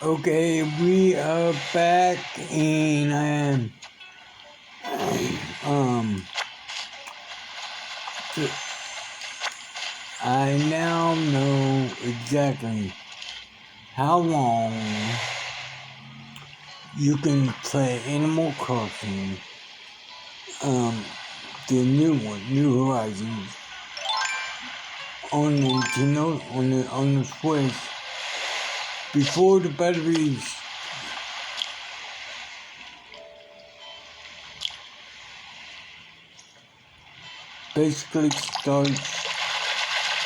Okay, we are back, and I now know exactly how long you can play Animal Crossing, the new one, New Horizons, on Nintendo, on the Switch, before the batteries basically starts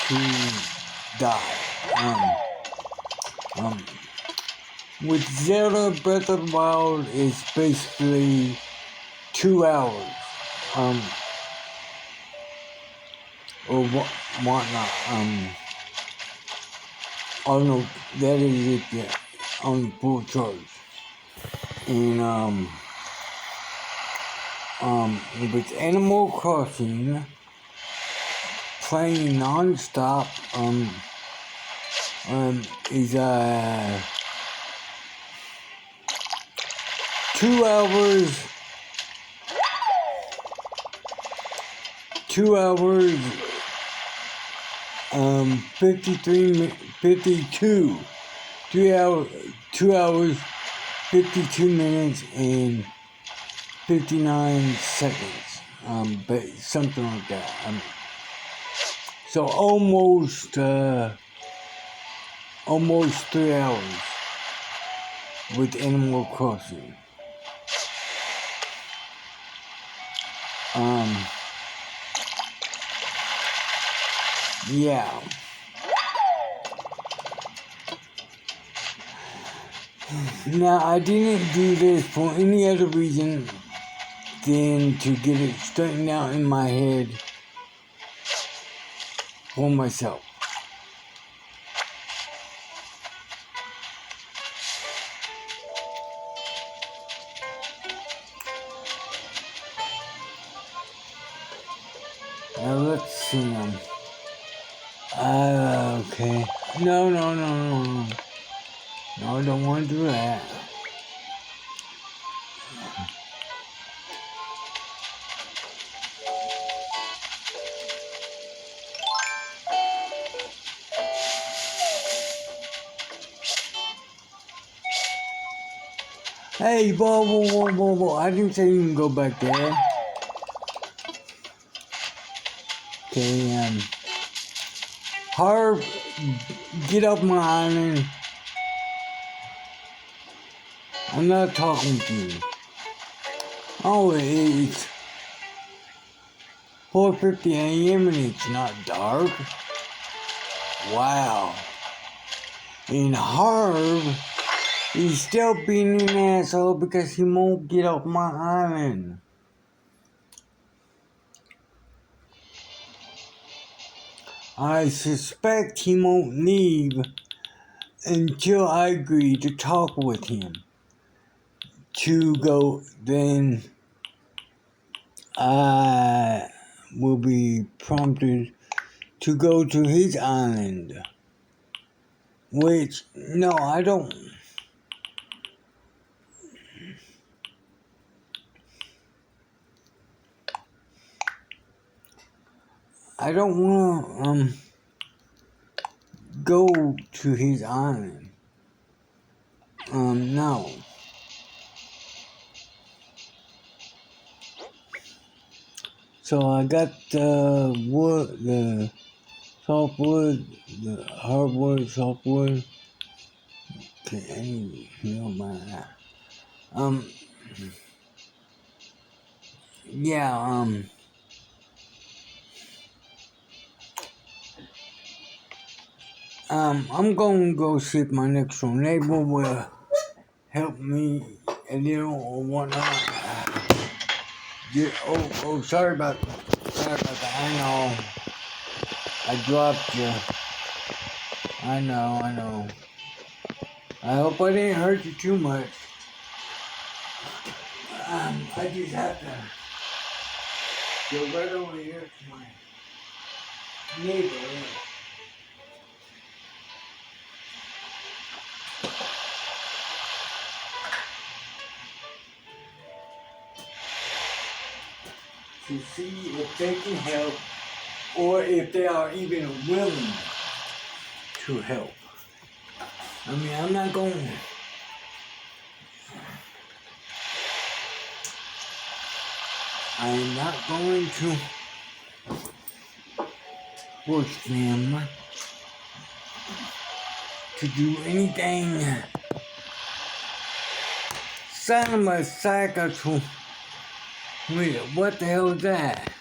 to die. With Zelda Breath of the Wild, it's basically 2 hours, or whatnot. Oh no, that is it, yeah, on full charge. And with Animal Crossing, playing non-stop, is 2 hours, 52, 2 hours, 52 minutes, and 59 seconds, but something like that. So almost 3 hours with Animal Crossing. Yeah. Now, I didn't do this for any other reason than to get it straightened out in my head for myself. Now, let's see. Okay. No. No, I don't want to do that. Hey, whoa. I didn't say you can go back there. Okay, Harv, get off my island. I'm not talking to you. Oh, it's 4:50 a.m. and it's not dark. Wow. And Harv, he's still being an asshole because he won't get off my island. I suspect he won't leave until I agree to talk with him. To go, then I will be prompted to go to his island. Which, no, I don't. I don't want to go to his island. No. So I got the wood, the softwood, the hardwood, softwood. Okay, you don't mind that. Yeah, I'm gonna go see if my next door neighbor will help me a little or whatnot. Yeah, sorry about that. I know. I dropped you. I know. I hope I didn't hurt you too much. I just have to go right over here to my neighbor. to see if they can help or if they are even willing to help. I mean, I'm not going to force them to do anything. Son of a psycho. Wait, what the hell is that?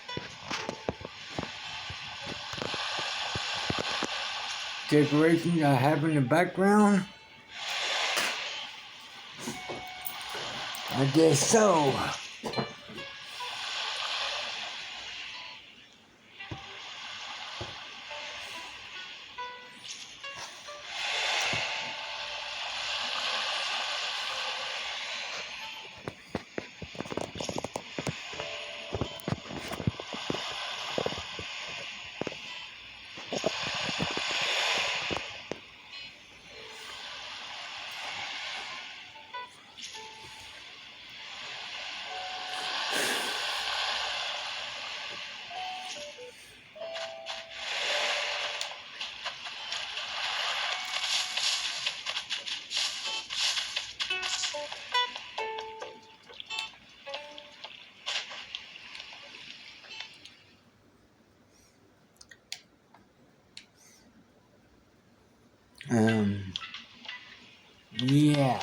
Decorations I have in the background? I guess so. Yeah,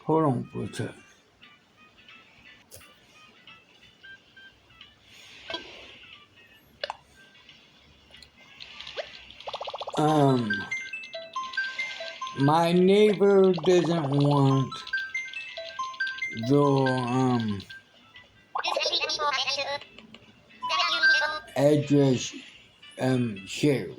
hold on for a sec. My neighbor doesn't want the, address, shared.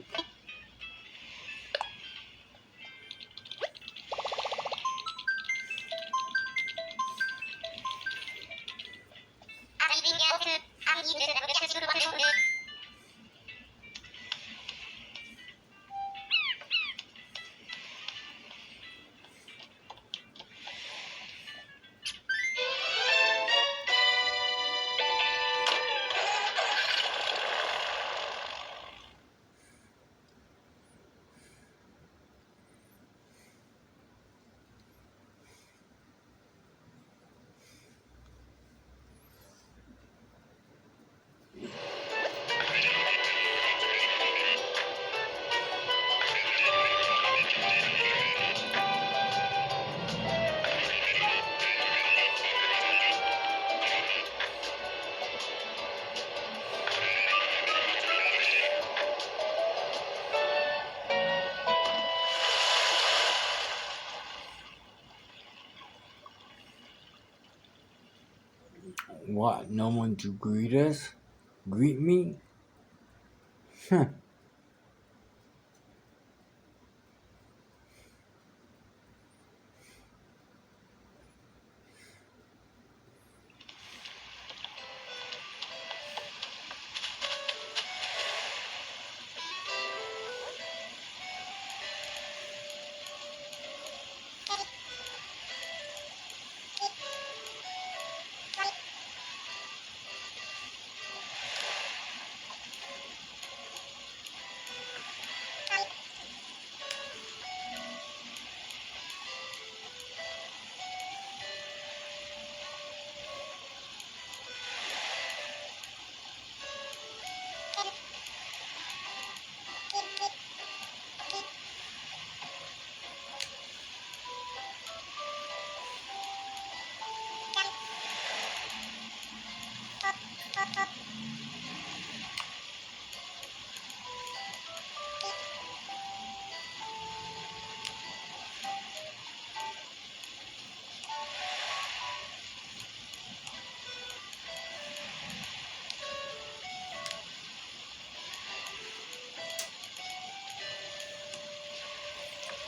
What? No one to greet us? Greet me? Huh.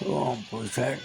Hold on for a sec.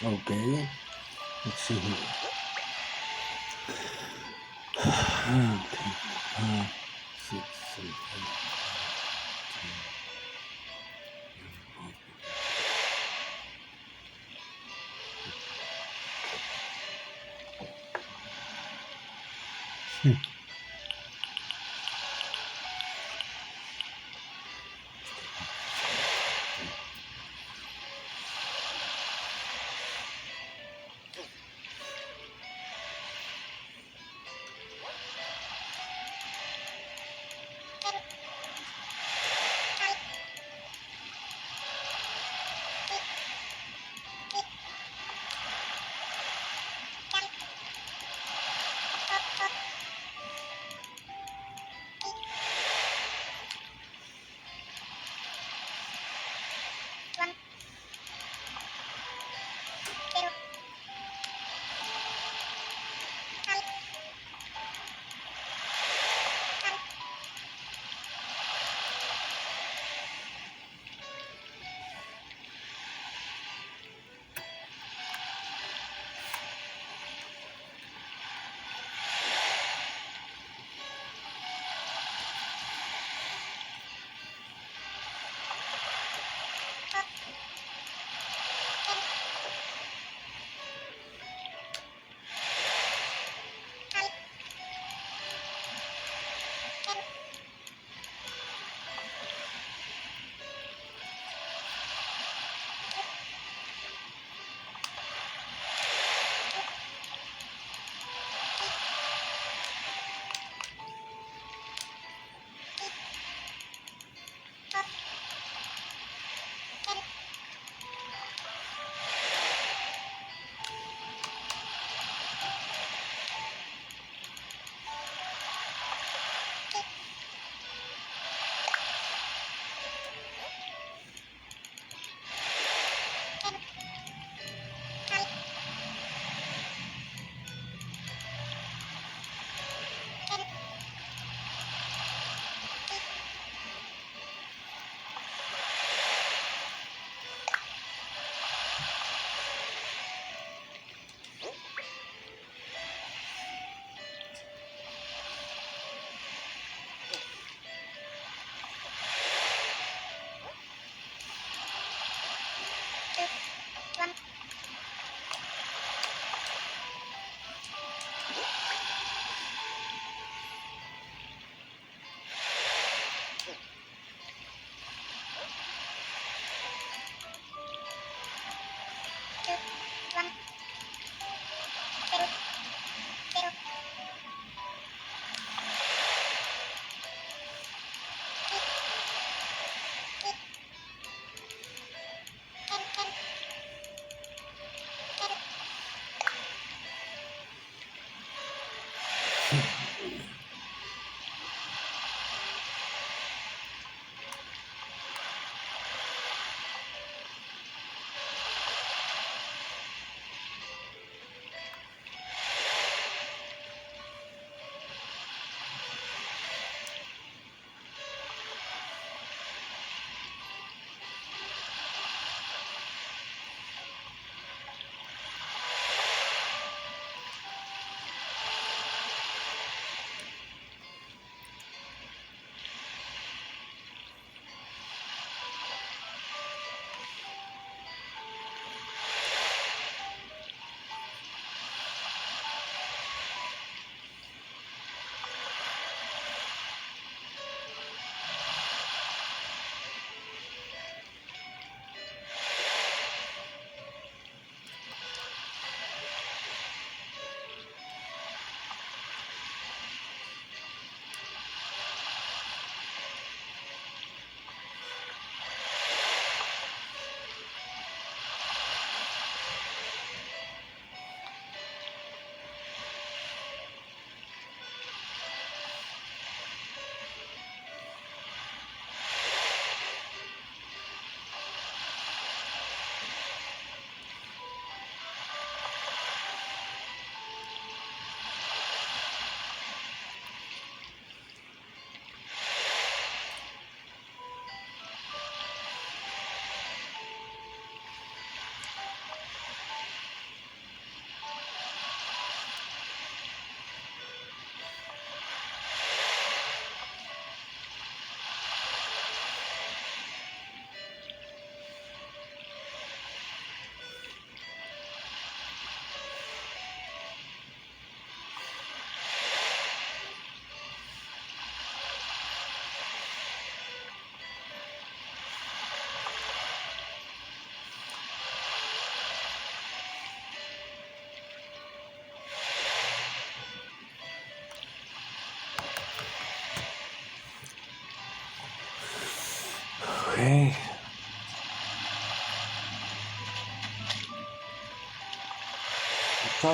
Okay, let's see here. Okay, 6, 7, 8.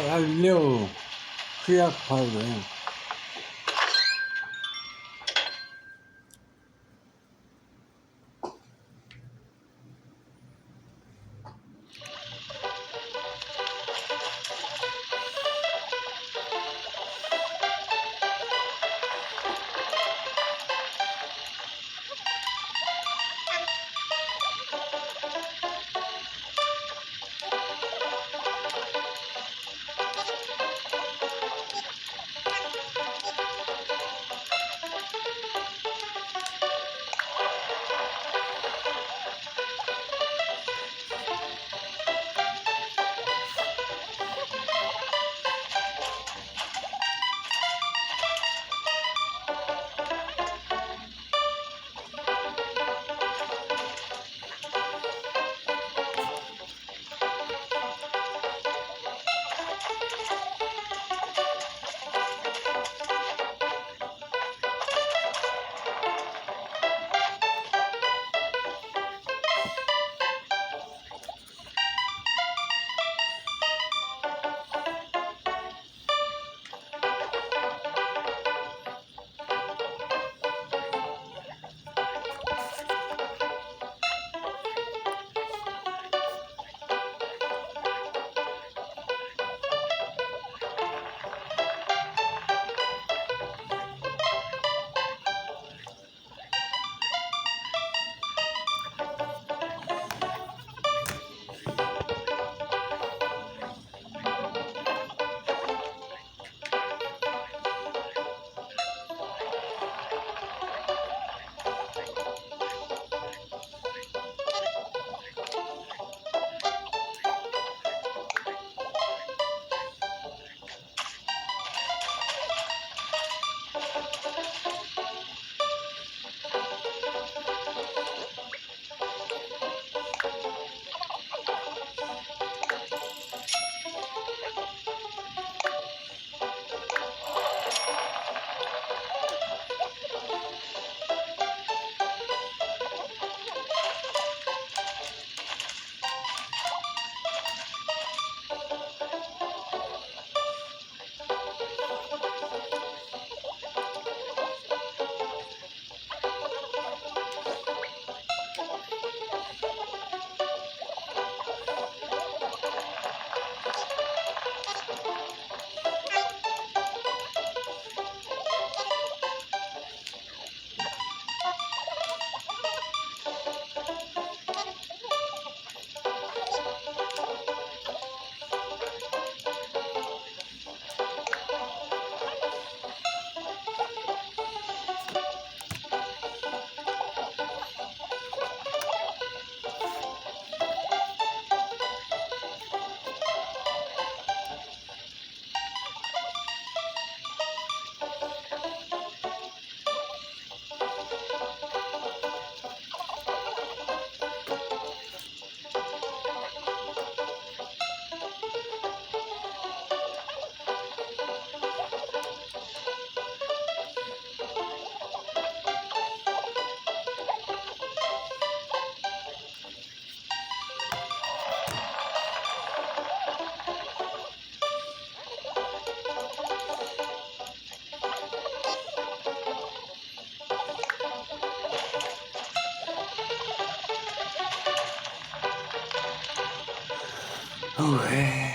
a little crack powder. Okay.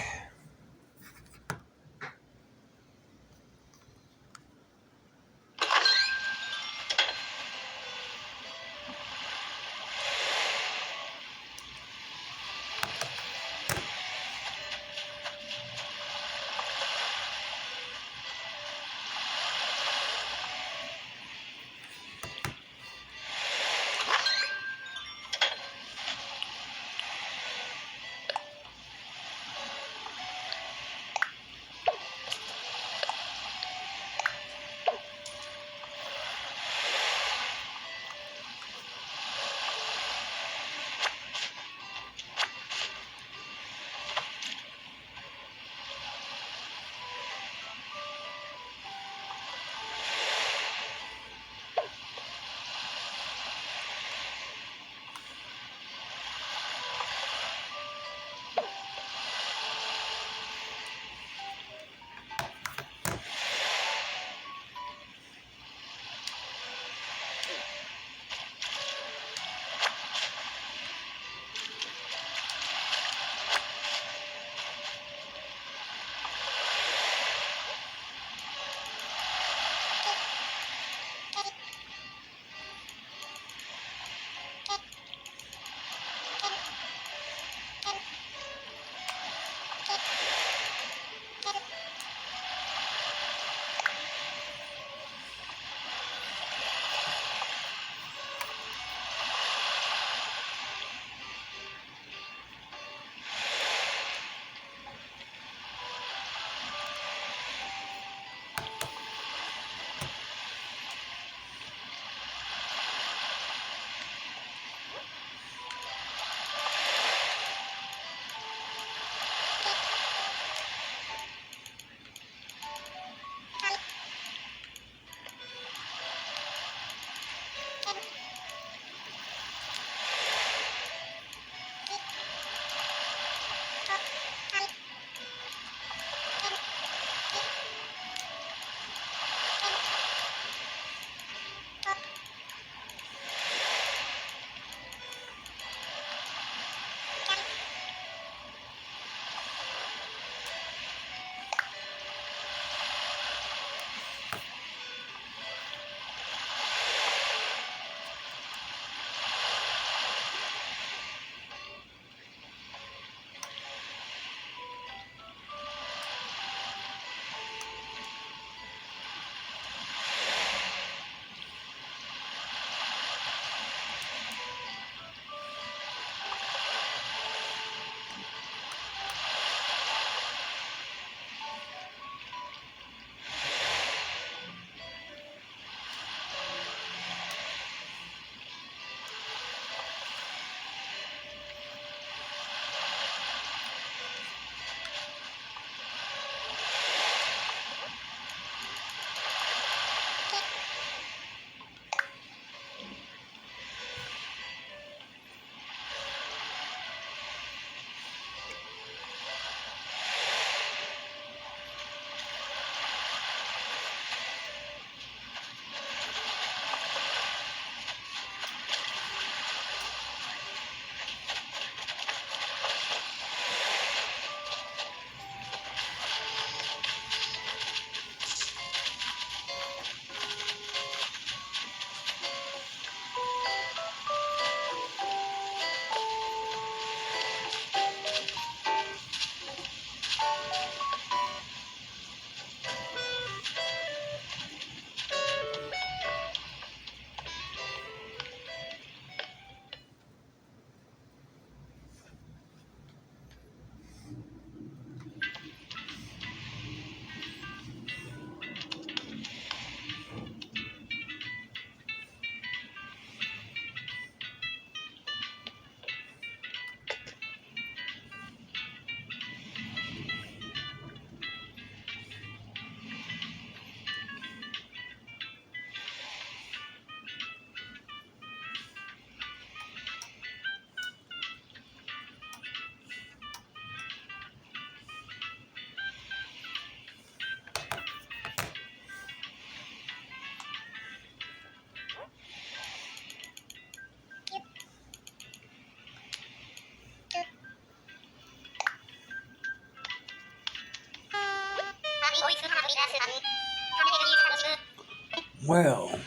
Well,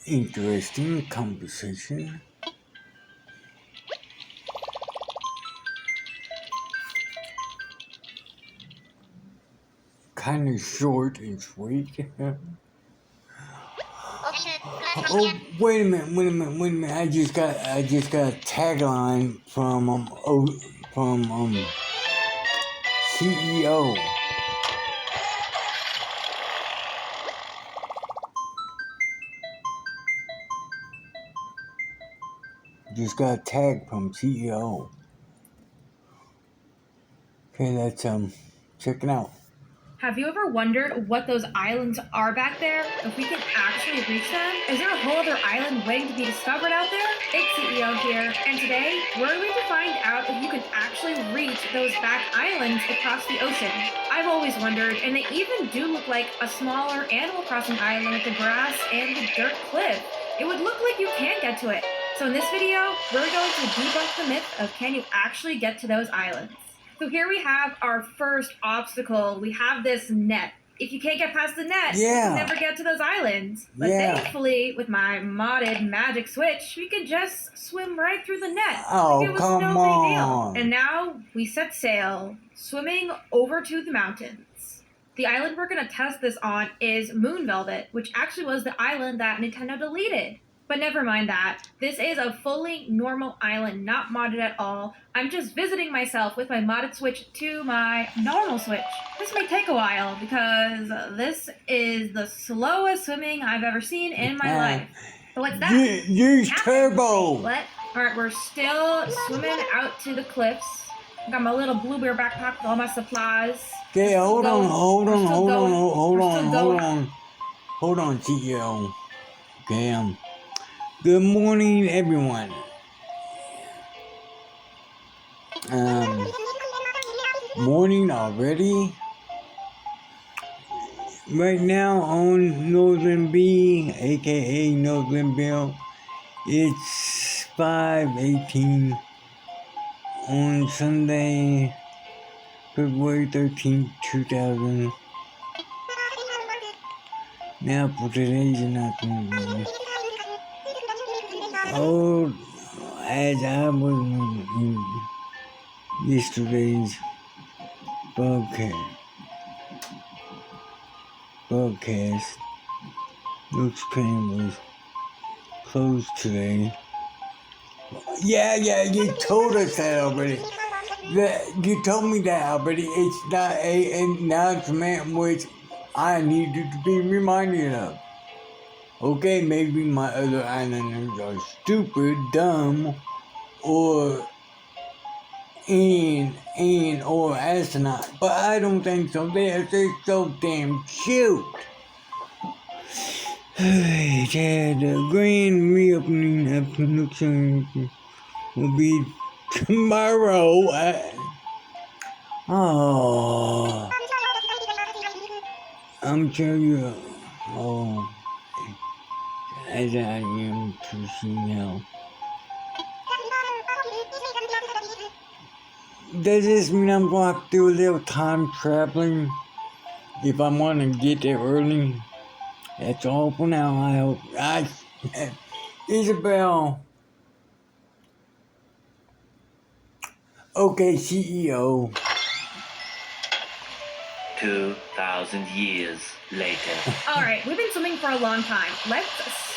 interesting conversation. Kind of short and sweet. Oh, wait a minute. I just got a tagline from CEO. Just got a tag from CEO. Okay, let's check it out. Have you ever wondered what those islands are back there? If we can actually reach them? Is there a whole other island waiting to be discovered out there? It's CEO here, and today we're going to find out if you can actually reach those back islands across the ocean. I've always wondered, and they even do look like a smaller Animal Crossing island with the grass and the dirt cliff. It would look like you can get to it. So in this video, we're going to debunk the myth of can you actually get to those islands. So here we have our first obstacle. We have this net. If you can't get past the net, you can never get to those islands. But thankfully, with my modded magic switch, we could just swim right through the net. Oh, it was come no on. big deal. And now we set sail, swimming over to the mountains. The island we're going to test this on is Moon Velvet, which actually was the island that Nintendo deleted. But never mind that. This is a fully normal island, not modded at all. I'm just visiting myself with my modded switch to my normal switch. This may take a while because this is the slowest swimming I've ever seen in my life. So what's that? Use turbo! What? Alright, we're still swimming out to the cliffs. I got my little blueberry backpack with all my supplies. Okay, hold on, CEO. Okay, good morning, everyone. Morning already. Right now on Northern Ville, aka Northern Ville, it's 5:18 on Sunday, February 13th, 2000. Now for today's announcement. Oh, as I was in yesterday's broadcast, Luke's claim was closed today. Yeah, you told us that already. You told me that already. It's not an announcement which I needed to be reminded of. Okay, maybe my other islanders are stupid, dumb, or or astronaut, but I don't think so. They're so damn cute. Yeah, the grand reopening of production will be tomorrow. I'm telling you. As I am to see now. Does this mean I'm going to have to do a little time traveling if I want to get there early? That's all for now, I hope. Isabel. Okay, CEO. 2,000 years later. Alright, we've been swimming for a long time. Let's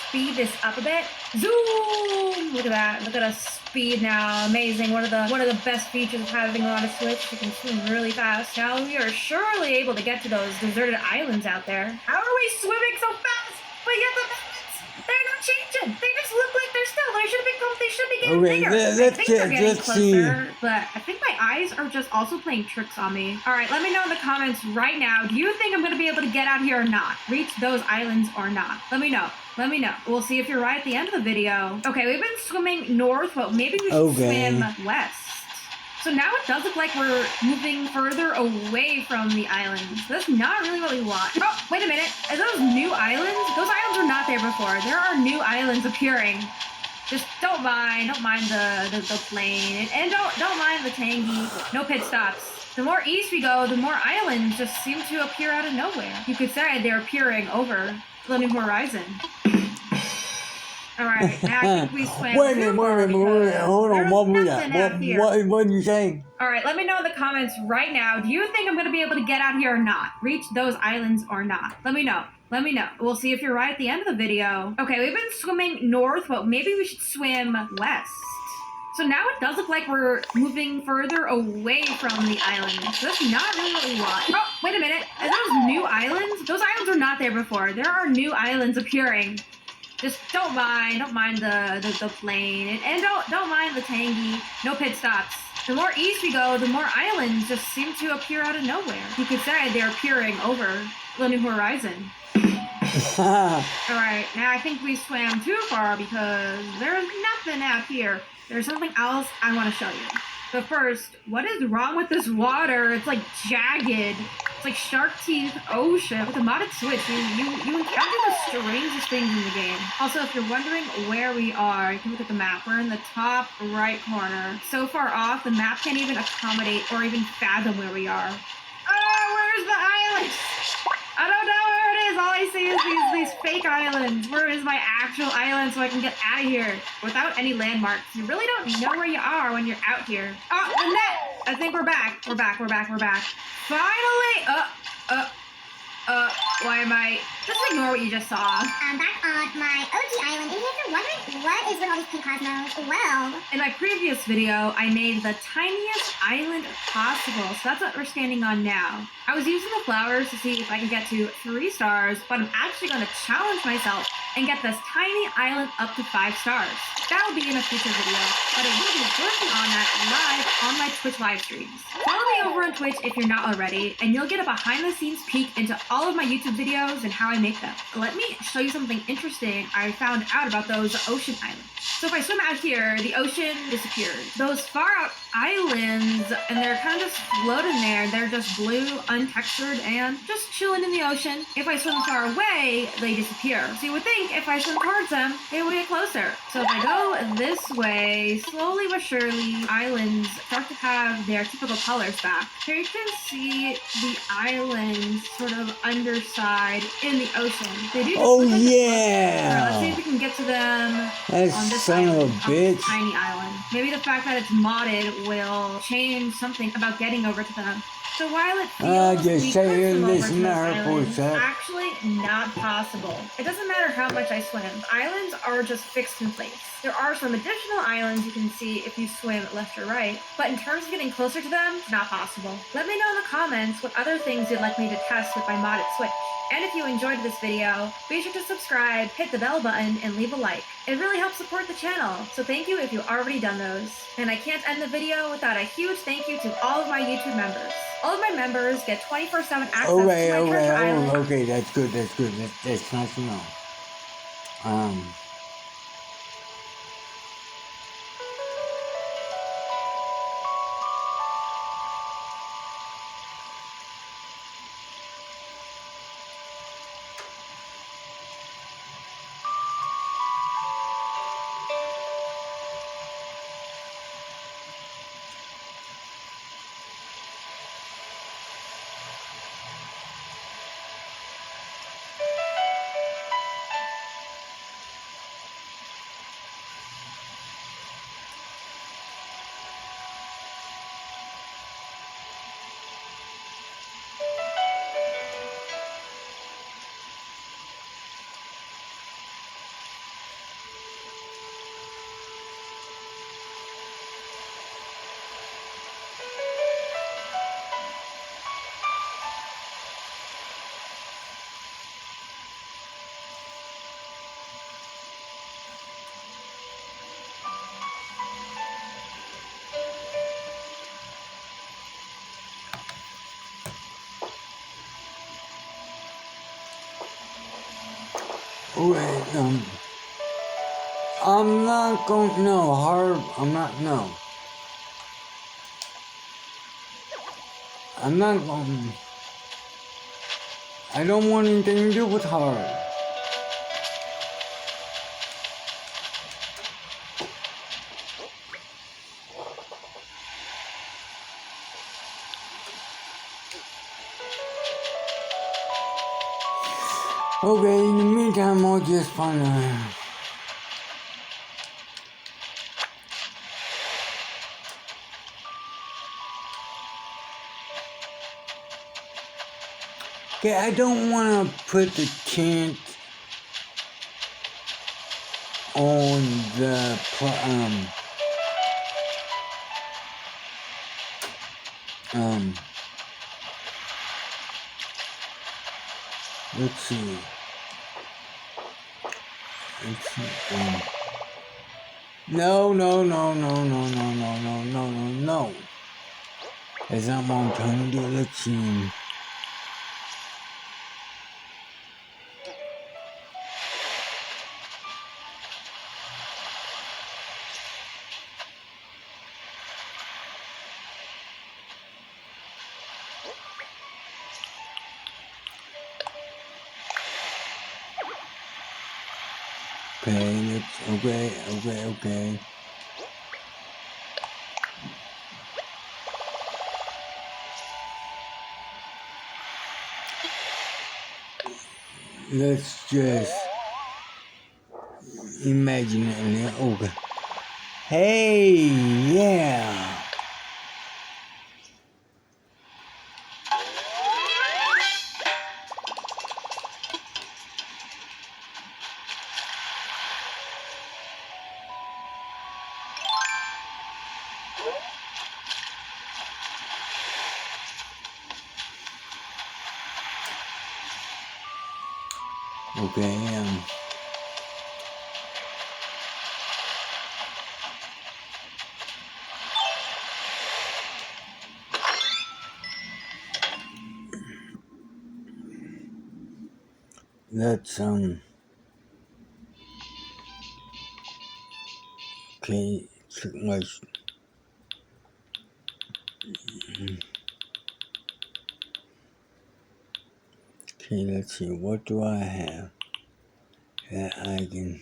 speed this up a bit. Zoom! Look at that. Look at us speed now. Amazing. One of the best features of having on a switch. You can swim really fast. Now we are surely able to get to those deserted islands out there. How are we swimming so fast? But yet the mountains, they're not changing. They just look like they're still. They should be getting bigger. I think they're getting closer, but I think my eyes are just also playing tricks on me. Alright, let me know in the comments right now. Do you think I'm going to be able to get out here or not? Reach those islands or not? Let me know. We'll see if you're right at the end of the video. Okay, we've been swimming north, but maybe we should swim west. So now it does look like we're moving further away from the islands. That's not really what we want. Oh, wait a minute. Are those new islands? Those islands were not there before. There are new islands appearing. Just don't mind the plane, and don't mind the tangy. No pit stops. The more east we go, the more islands just seem to appear out of nowhere. You could say they're appearing over the new horizon. Alright, now I think we swam wait a too minute, far because hold on, there's what was nothing that? out here. What did you say? Alright, let me know in the comments right now. Do you think I'm going to be able to get out here or not? Reach those islands or not? Let me know. Let me know. We'll see if you're right at the end of the video. Okay, we've been swimming north, but maybe we should swim west. So now it does look like we're moving further away from the island. So that's not really what we want. Oh, wait a minute. Are those new islands? Those islands were not there before. There are new islands appearing. Just don't mind the plane, and don't mind the tangy. No pit stops. The more east we go, the more islands just seem to appear out of nowhere. You could say they're appearing over the new horizon. Alright, now I think we swam too far because there's nothing out here. There's something else I want to show you. But first, what is wrong with this water? It's like jagged. It's like shark teeth ocean. With a modded switch, you encounter the strangest things in the game. Also, if you're wondering where we are, you can look at the map. We're in the top right corner. So far off, the map can't even accommodate or even fathom where we are. Oh, where's the island? I don't know where it is. All I see is these fake islands. Where is my actual island so I can get out of here without any landmarks? You really don't know where you are when you're out here. Oh, the net! I think we're back. We're back. Finally! Why am I... Just ignore what you just saw. I'm back on my OG island, and if you're wondering what is with all these pink cosmos, well... In my previous video, I made the tiniest island possible, so that's what we're standing on now. I was using the flowers to see if I could get to 3 stars, but I'm actually going to challenge myself and get this tiny island up to 5 stars. That will be in a future video, but I will be working on that live on my Twitch live streams. Follow me over on Twitch if you're not already, and you'll get a behind-the-scenes peek into all of my YouTube videos and how I make them. Let me show you something interesting I found out about those ocean islands. So if I swim out here, the ocean disappears. Those far out islands, and they're kind of just floating there. They're just blue, untextured, and just chilling in the ocean. If I swim far away, they disappear. So you would think if I swim towards them, they would get closer. So if I go this way, slowly but surely, islands start to have their typical colors back. Here you can see the islands sort of underside in the ocean. They do just Oh look like yeah! let's see if we can get to them That on this son of a island, on this bitch. tiny island. Maybe the fact that it's modded will change something about getting over to them. So while it feels just we say could it swim and over listen to to this her for a island, it's sec. actually not possible. It doesn't matter how much I swim. Islands are just fixed in place. There are some additional islands you can see if you swim left or right, but in terms of getting closer to them, it's not possible. Let me know in the comments what other things you'd like me to test with my modded Switch. And if you enjoyed this video, be sure to subscribe, hit the bell button, and leave a like. It really helps support the channel, so thank you if you've already done those. And I can't end the video without a huge thank you to all of my YouTube members. All of my members get 24/7 access to my treasure island. Okay, that's good, that's nice to know. Wait, I'm not going, no, hard, I'm not, no. I'm not going, I don't want anything to do with hard. Okay, in the meantime, I'll just find a... Okay, I don't want to put the tent on the let's see. No. That's not what I'm trying to do. Let's see. Okay. Let's just imagine it. Okay. Hey, yeah. Okay, let's, okay, let's, okay, let's see, what do I have that I can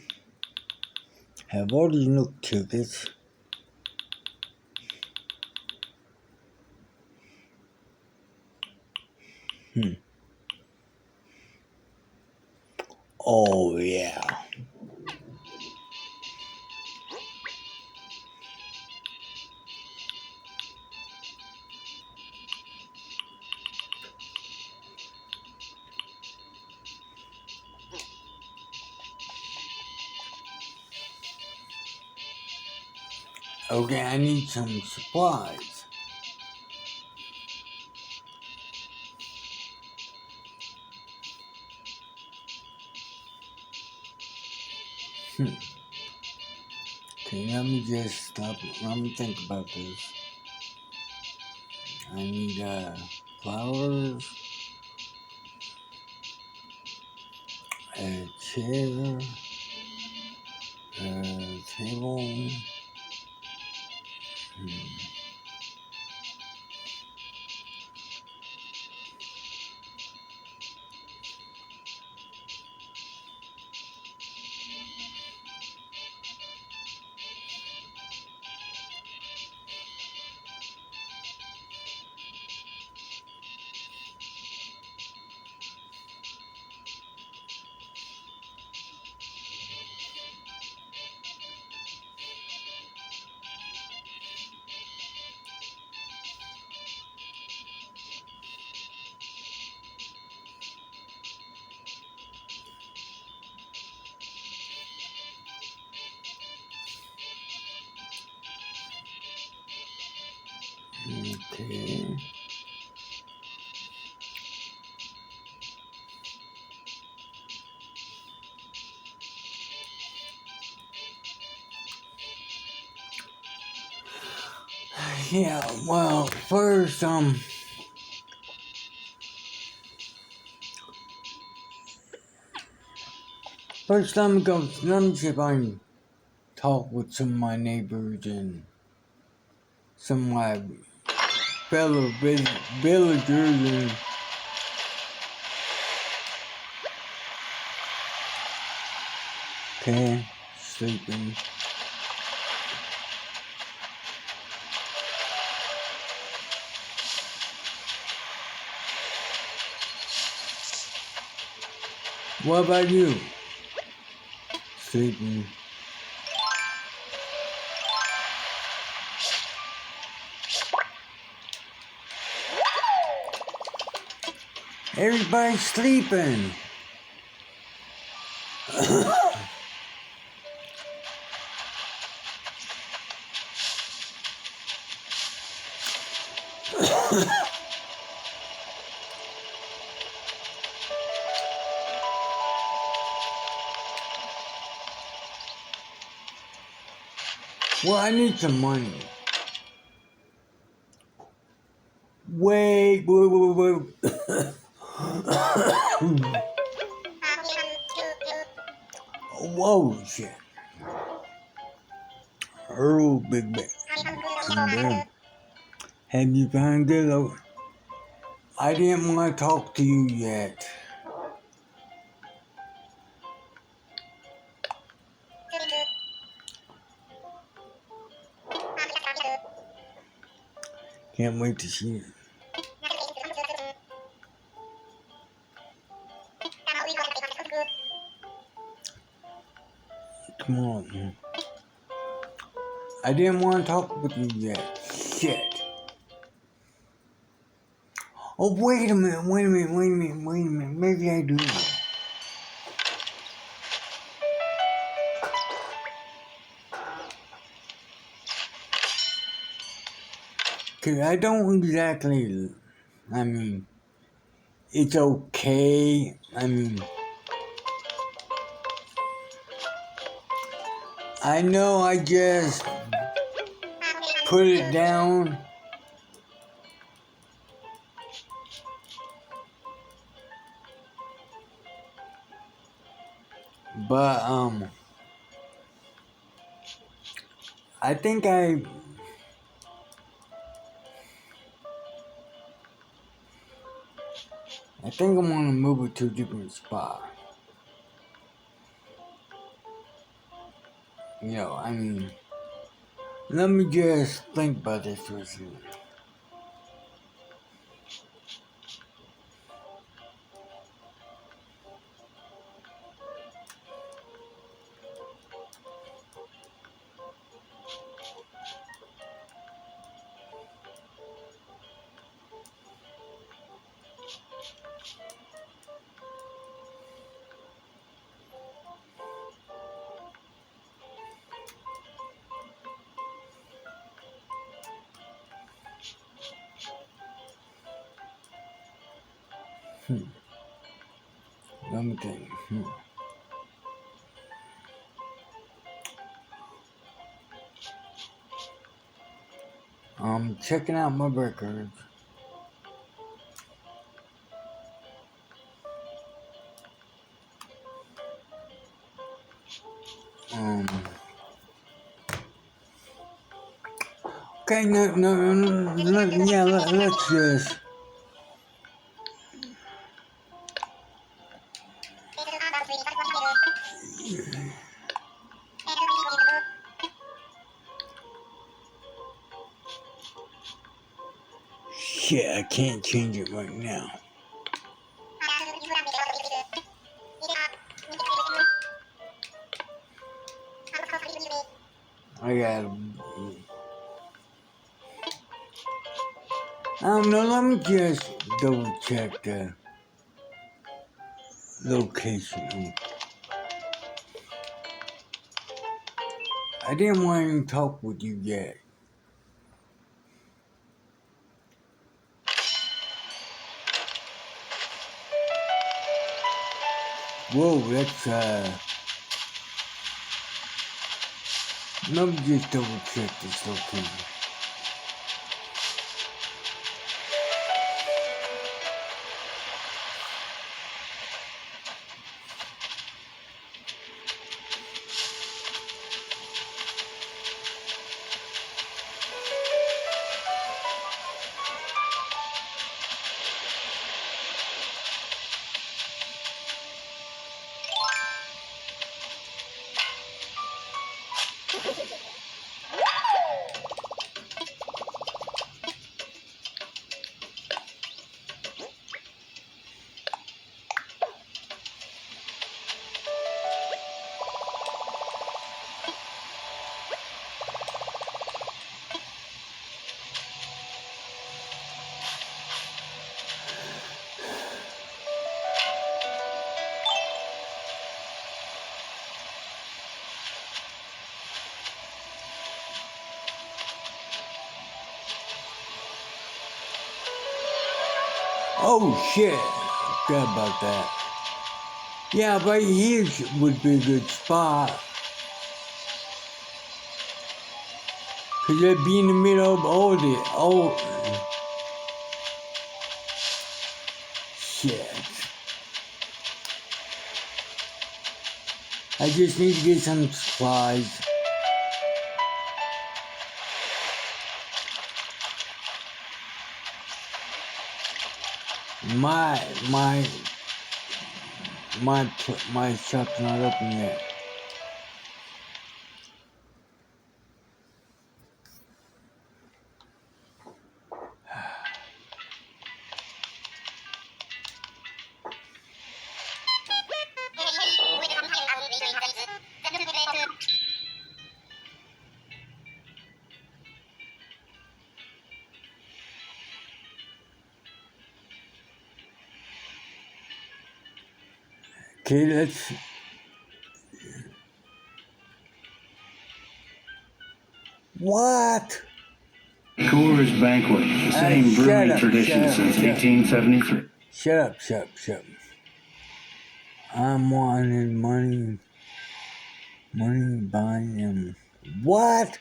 have all these nook tickets. Oh, yeah. Okay, I need some supplies. Okay, let me just stop. Let me think about this. I need, flowers, a chair, a table. Okay. Yeah, well, first, let me see if I can talk with some of my neighbors and some of my fellow villagers and okay, sleeping. What about you? Sleeping. Everybody's sleeping. Well, I need some money. Wait. Whoa, shit. Oh, big bang. Have you found it? I didn't want to talk to you yet. Can't wait to see it. Come on. I didn't want to talk with you yet. Shit. Oh, wait a minute. Maybe I do. Cause I don't exactly, I mean, it's okay. I mean, I know I just put it down. But, I think I'm gonna move it to a different spot. You know, I mean, let me just think about this for a second. Let me think. I'm checking out my records. Okay, let's just. Shit, I can't change it right now. I don't know, let me just double check the location. I didn't want to talk with you yet. Whoa, that's, let me just double check this location. Oh shit! Forgot about that. Yeah, right here would be a good spot. Cause it'd be in the middle of all the shit. I just need to get some supplies. My shop's not open yet. Okay, let's. What? Coors Banquet, the same brewing tradition since 1873. Shut up. I'm wanting money buying them. What?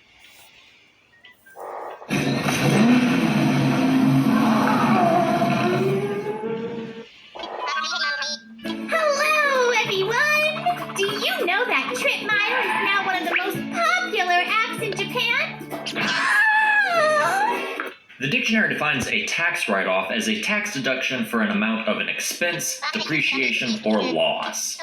Hello, everyone! Do you know that Trip Mile is now one of the most popular apps in Japan? The dictionary defines a tax write-off as a tax deduction for an amount of an expense, depreciation, or loss.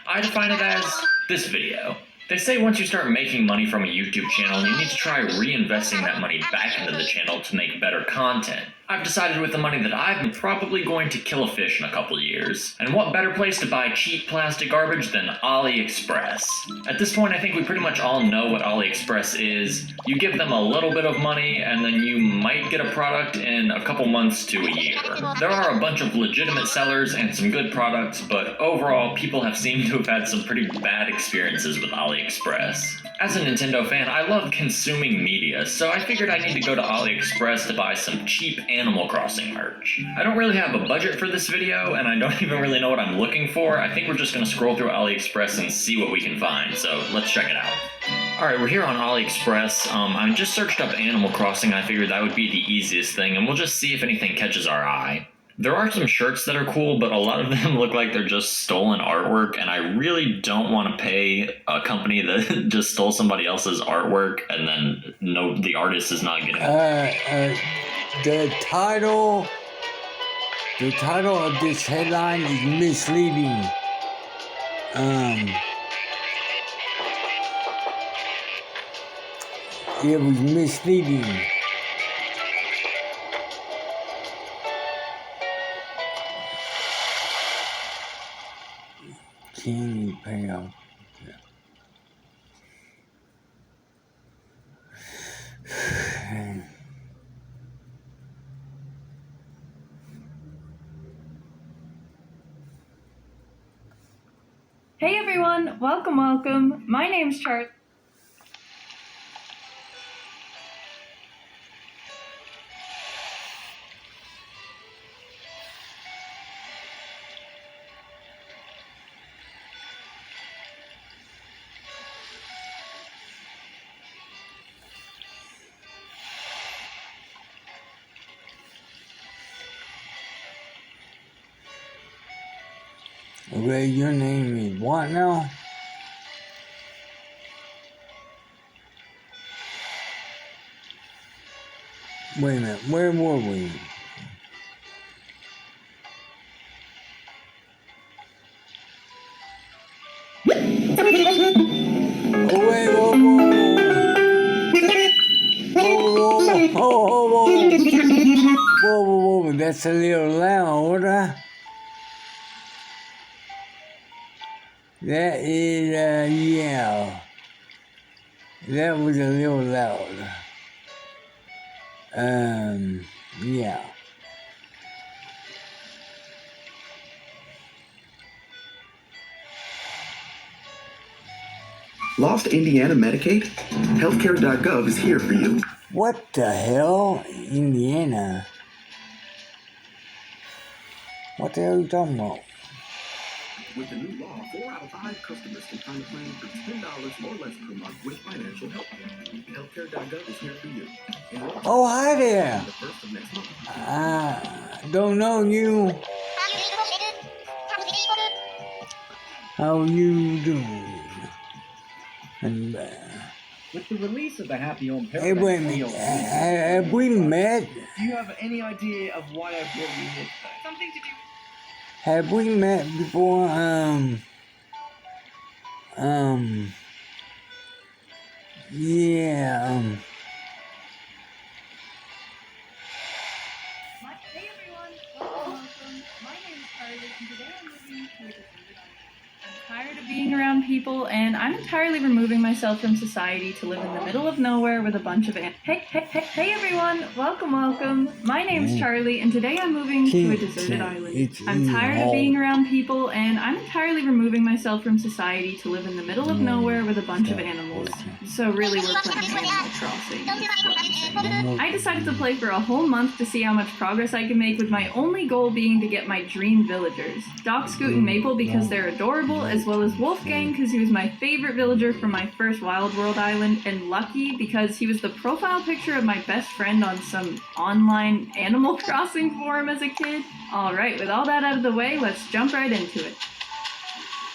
I define it as this video. They say once you start making money from a YouTube channel, you need to try reinvesting that money back into the channel to make better content. I've decided with the money that I'm probably going to kill a fish in a couple years. And what better place to buy cheap plastic garbage than AliExpress? At this point, I think we pretty much all know what AliExpress is. You give them a little bit of money, and then you might get a product in a couple months to a year. There are a bunch of legitimate sellers and some good products, but overall, people have seemed to have had some pretty bad experiences with AliExpress. As a Nintendo fan, I love consuming media, so I figured I need to go to AliExpress to buy some cheap Animal Crossing merch. I don't really have a budget for this video, and I don't even really know what I'm looking for. I think we're just gonna scroll through AliExpress and see what we can find, so let's check it out. Alright, we're here on AliExpress. I just searched up Animal Crossing, and I figured that would be the easiest thing, and we'll just see if anything catches our eye. There are some shirts that are cool, but a lot of them look like they're just stolen artwork, and I really don't want to pay a company that just stole somebody else's artwork, and then the artist is not getting it. The title of this headline is misleading. It was misleading. Can you pay off? Hey everyone, welcome. My name's Chart. Okay, your name is what now? Wait a minute, where were we? Oh, wait, whoa. Whoa, that's a little loud. That is, yeah. That was a little loud. Yeah. Lost Indiana Medicaid? Healthcare.gov is here for you. What the hell? Indiana? What the hell are you talking about? With the new law, 4 out of 5 customers can find a plan for $10 or less per month with financial help. Healthcare.gov is here for you. Enroll Oh, hi there. the first of next month. Don't know you. How you doing? And With the release of the Happy Home hey, wait a Paradise minute. DLC, Have we met? do you have any idea of why I brought you here today? Something to do. Have we met before? Yeah. Hey everyone, welcome. My name is Carly, and today I'm moving to a deserted island. I'm tired of being around people, and I'm entirely removing myself from society to live in the middle of nowhere with a bunch of Hey everyone, welcome. My name's Charlie, and today I'm moving to a deserted island. I'm tired of being around people, and I'm entirely removing myself from society to live in the middle of nowhere with a bunch of animals. So really, we're playing Animal Crossing. I decided to play for a whole month to see how much progress I can make, with my only goal being to get my dream villagers. Doc, Scoot, and Maple because they're adorable, as well as Wolfgang because he was my favorite villager from my first Wild World island, and Lucky because he was the profile picture of my best friend on some online Animal Crossing forum as a kid. Alright, with all that out of the way, let's jump right into it.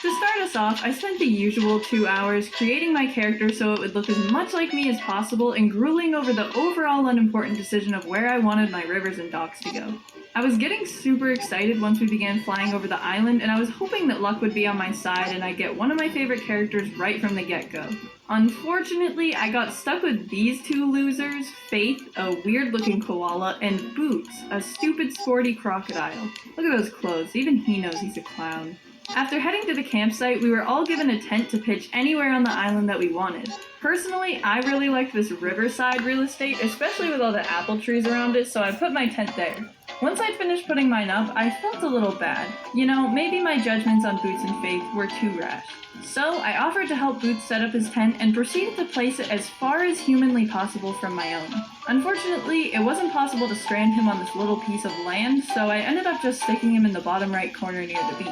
To start us off, I spent the usual 2 hours creating my character so it would look as much like me as possible and grueling over the overall unimportant decision of where I wanted my rivers and docks to go. I was getting super excited once we began flying over the island, and I was hoping that luck would be on my side and I'd get one of my favorite characters right from the get-go. Unfortunately, I got stuck with these 2 losers, Faith, a weird-looking koala, and Boots, a stupid sporty crocodile. Look at those clothes, even he knows he's a clown. After heading to the campsite, we were all given a tent to pitch anywhere on the island that we wanted. Personally, I really liked this riverside real estate, especially with all the apple trees around it, so I put my tent there. Once I'd finished putting mine up, I felt a little bad. You know, maybe my judgments on Boots and Faith were too rash. So I offered to help Boots set up his tent and proceeded to place it as far as humanly possible from my own. Unfortunately, it wasn't possible to strand him on this little piece of land, so I ended up just sticking him in the bottom right corner near the beach.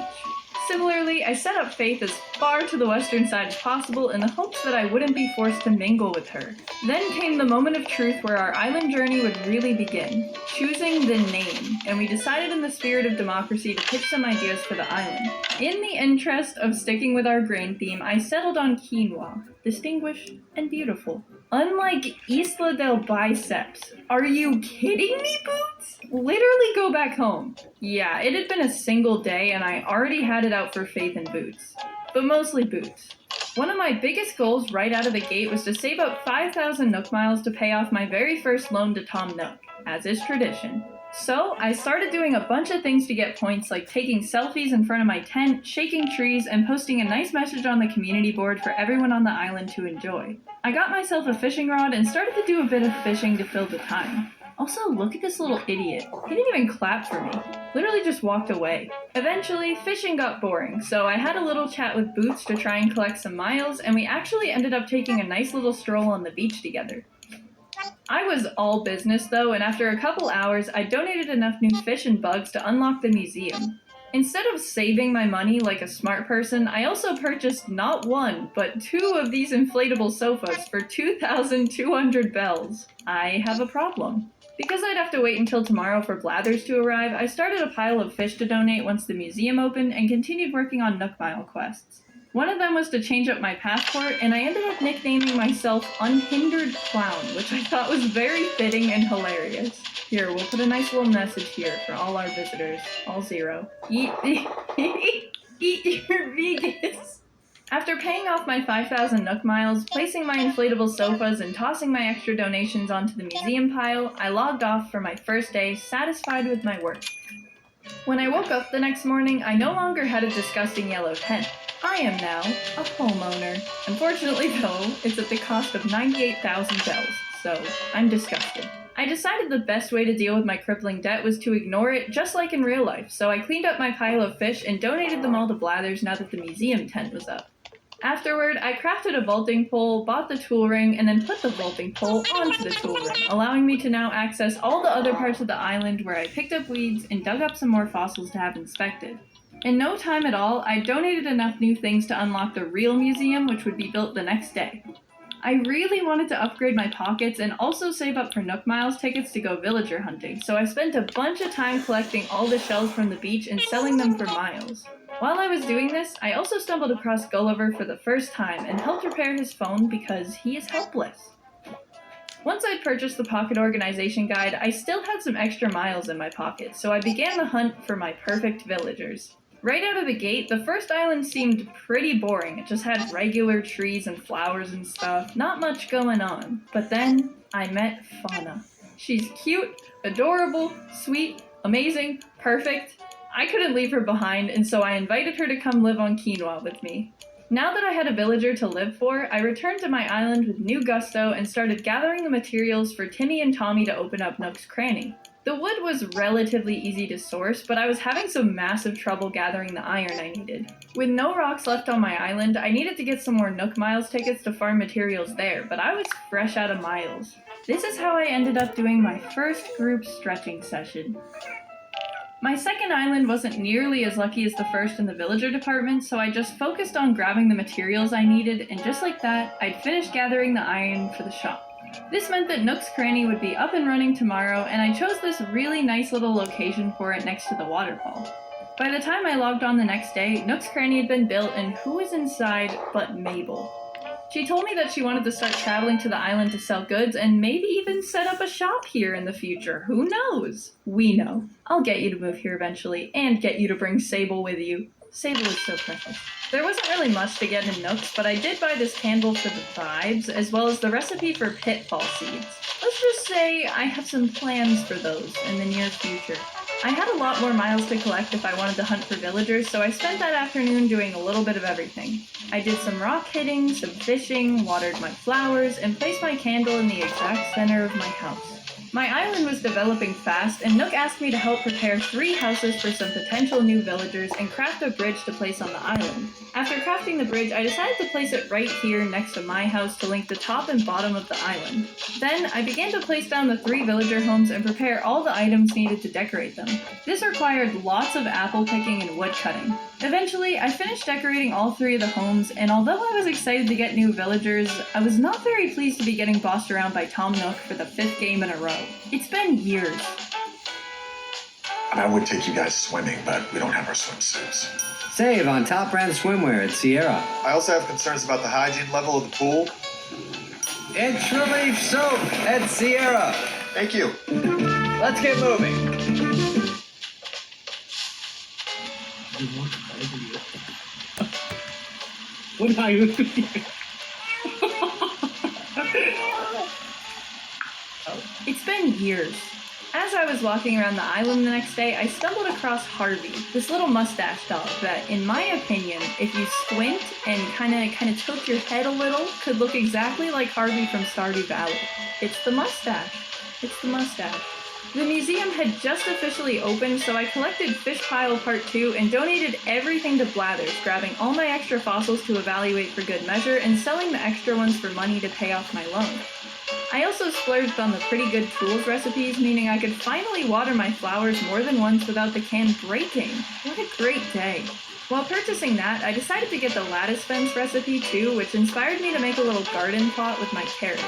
Similarly, I set up Faith as far to the western side as possible in the hopes that I wouldn't be forced to mingle with her. Then came the moment of truth where our island journey would really begin, choosing the name, and we decided in the spirit of democracy to pitch some ideas for the island. In the interest of sticking with our grain theme, I settled on quinoa, distinguished and beautiful. Unlike Isla del Biceps. Are you kidding me, Boots? Literally go back home. Yeah, it had been a single day and I already had it out for Faith and Boots. But mostly Boots. One of my biggest goals right out of the gate was to save up 5,000 Nook Miles to pay off my very first loan to Tom Nook, as is tradition. So, I started doing a bunch of things to get points, like taking selfies in front of my tent, shaking trees, and posting a nice message on the community board for everyone on the island to enjoy. I got myself a fishing rod and started to do a bit of fishing to fill the time. Also, look at this little idiot. He didn't even clap for me. Literally just walked away. Eventually, fishing got boring, so I had a little chat with Boots to try and collect some miles, and we actually ended up taking a nice little stroll on the beach together. I was all business though, and after a couple hours, I donated enough new fish and bugs to unlock the museum. Instead of saving my money like a smart person, I also purchased not 1, but 2 of these inflatable sofas for 2,200 bells. I have a problem. Because I'd have to wait until tomorrow for Blathers to arrive, I started a pile of fish to donate once the museum opened and continued working on Nook Mile quests. One of them was to change up my passport, and I ended up nicknaming myself Unhindered Clown, which I thought was very fitting and hilarious. Here, we'll put a nice little message here for all our visitors. All 0. Eat your Vegas. After paying off my 5,000 Nook Miles, placing my inflatable sofas, and tossing my extra donations onto the museum pile, I logged off for my first day, satisfied with my work. When I woke up the next morning, I no longer had a disgusting yellow tent. I am now a homeowner. Unfortunately though, it's at the cost of 98,000 bells, so I'm disgusted. I decided the best way to deal with my crippling debt was to ignore it just like in real life, so I cleaned up my pile of fish and donated them all to Blathers now that the museum tent was up. Afterward, I crafted a vaulting pole, bought the tool ring, and then put the vaulting pole onto the tool ring, allowing me to now access all the other parts of the island where I picked up weeds and dug up some more fossils to have inspected. In no time at all, I donated enough new things to unlock the real museum, which would be built the next day. I really wanted to upgrade my pockets and also save up for Nook Miles tickets to go villager hunting, so I spent a bunch of time collecting all the shells from the beach and selling them for miles. While I was doing this, I also stumbled across Gulliver for the first time and helped repair his phone because he is helpless. Once I'd purchased the Pocket Organization Guide, I still had some extra miles in my pocket, so I began the hunt for my perfect villagers. Right out of the gate, the first island seemed pretty boring. It just had regular trees and flowers and stuff, not much going on. But then, I met Fauna. She's cute, adorable, sweet, amazing, perfect. I couldn't leave her behind, and so I invited her to come live on Quinoa with me. Now that I had a villager to live for, I returned to my island with new gusto and started gathering the materials for Timmy and Tommy to open up Nook's Cranny. The wood was relatively easy to source, but I was having some massive trouble gathering the iron I needed. With no rocks left on my island, I needed to get some more Nook Miles tickets to farm materials there, but I was fresh out of miles. This is how I ended up doing my first group stretching session. My second island wasn't nearly as lucky as the first in the villager department, so I just focused on grabbing the materials I needed, and just like that, I'd finished gathering the iron for the shop. This meant that Nook's Cranny would be up and running tomorrow, and I chose this really nice little location for it next to the waterfall. By the time I logged on the next day, Nook's Cranny had been built, and who was inside but Mabel? She told me that she wanted to start traveling to the island to sell goods and maybe even set up a shop here in the future. Who knows? We know. I'll get you to move here eventually, and get you to bring Sable with you. Sable is so precious. There wasn't really much to get in Nooks, but I did buy this candle for the vibes, as well as the recipe for pitfall seeds. Let's just say I have some plans for those in the near future. I had a lot more miles to collect if I wanted to hunt for villagers, so I spent that afternoon doing a little bit of everything. I did some rock hitting, some fishing, watered my flowers, and placed my candle in the exact center of my house. My island was developing fast, and Nook asked me to help prepare 3 houses for some potential new villagers and craft a bridge to place on the island. After crafting the bridge, I decided to place it right here next to my house to link the top and bottom of the island. Then, I began to place down the 3 villager homes and prepare all the items needed to decorate them. This required lots of apple picking and wood cutting. Eventually, I finished decorating all 3 of the homes, and although I was excited to get new villagers, I was not very pleased to be getting bossed around by Tom Nook for the 5th game in a row. It's been years. And I would take you guys swimming, but we don't have our swimsuits. Save on top brand swimwear at Sierra. I also have concerns about the hygiene level of the pool. And True Leaf soap at Sierra. Thank you. Let's get moving. What are you doing? It's been years. As I was walking around the island the next day, I stumbled across Harvey, this little mustache dog that, in my opinion, if you squint and kind of tilt your head a little, could look exactly like Harvey from Stardew Valley. It's the mustache. It's the mustache. The museum had just officially opened, so I collected Fish Pile Part 2 and donated everything to Blathers, grabbing all my extra fossils to evaluate for good measure and selling the extra ones for money to pay off my loan. I also splurged on the pretty good tools recipes, meaning I could finally water my flowers more than once without the can breaking. What a great day. While purchasing that, I decided to get the lattice fence recipe too, which inspired me to make a little garden plot with my carrots.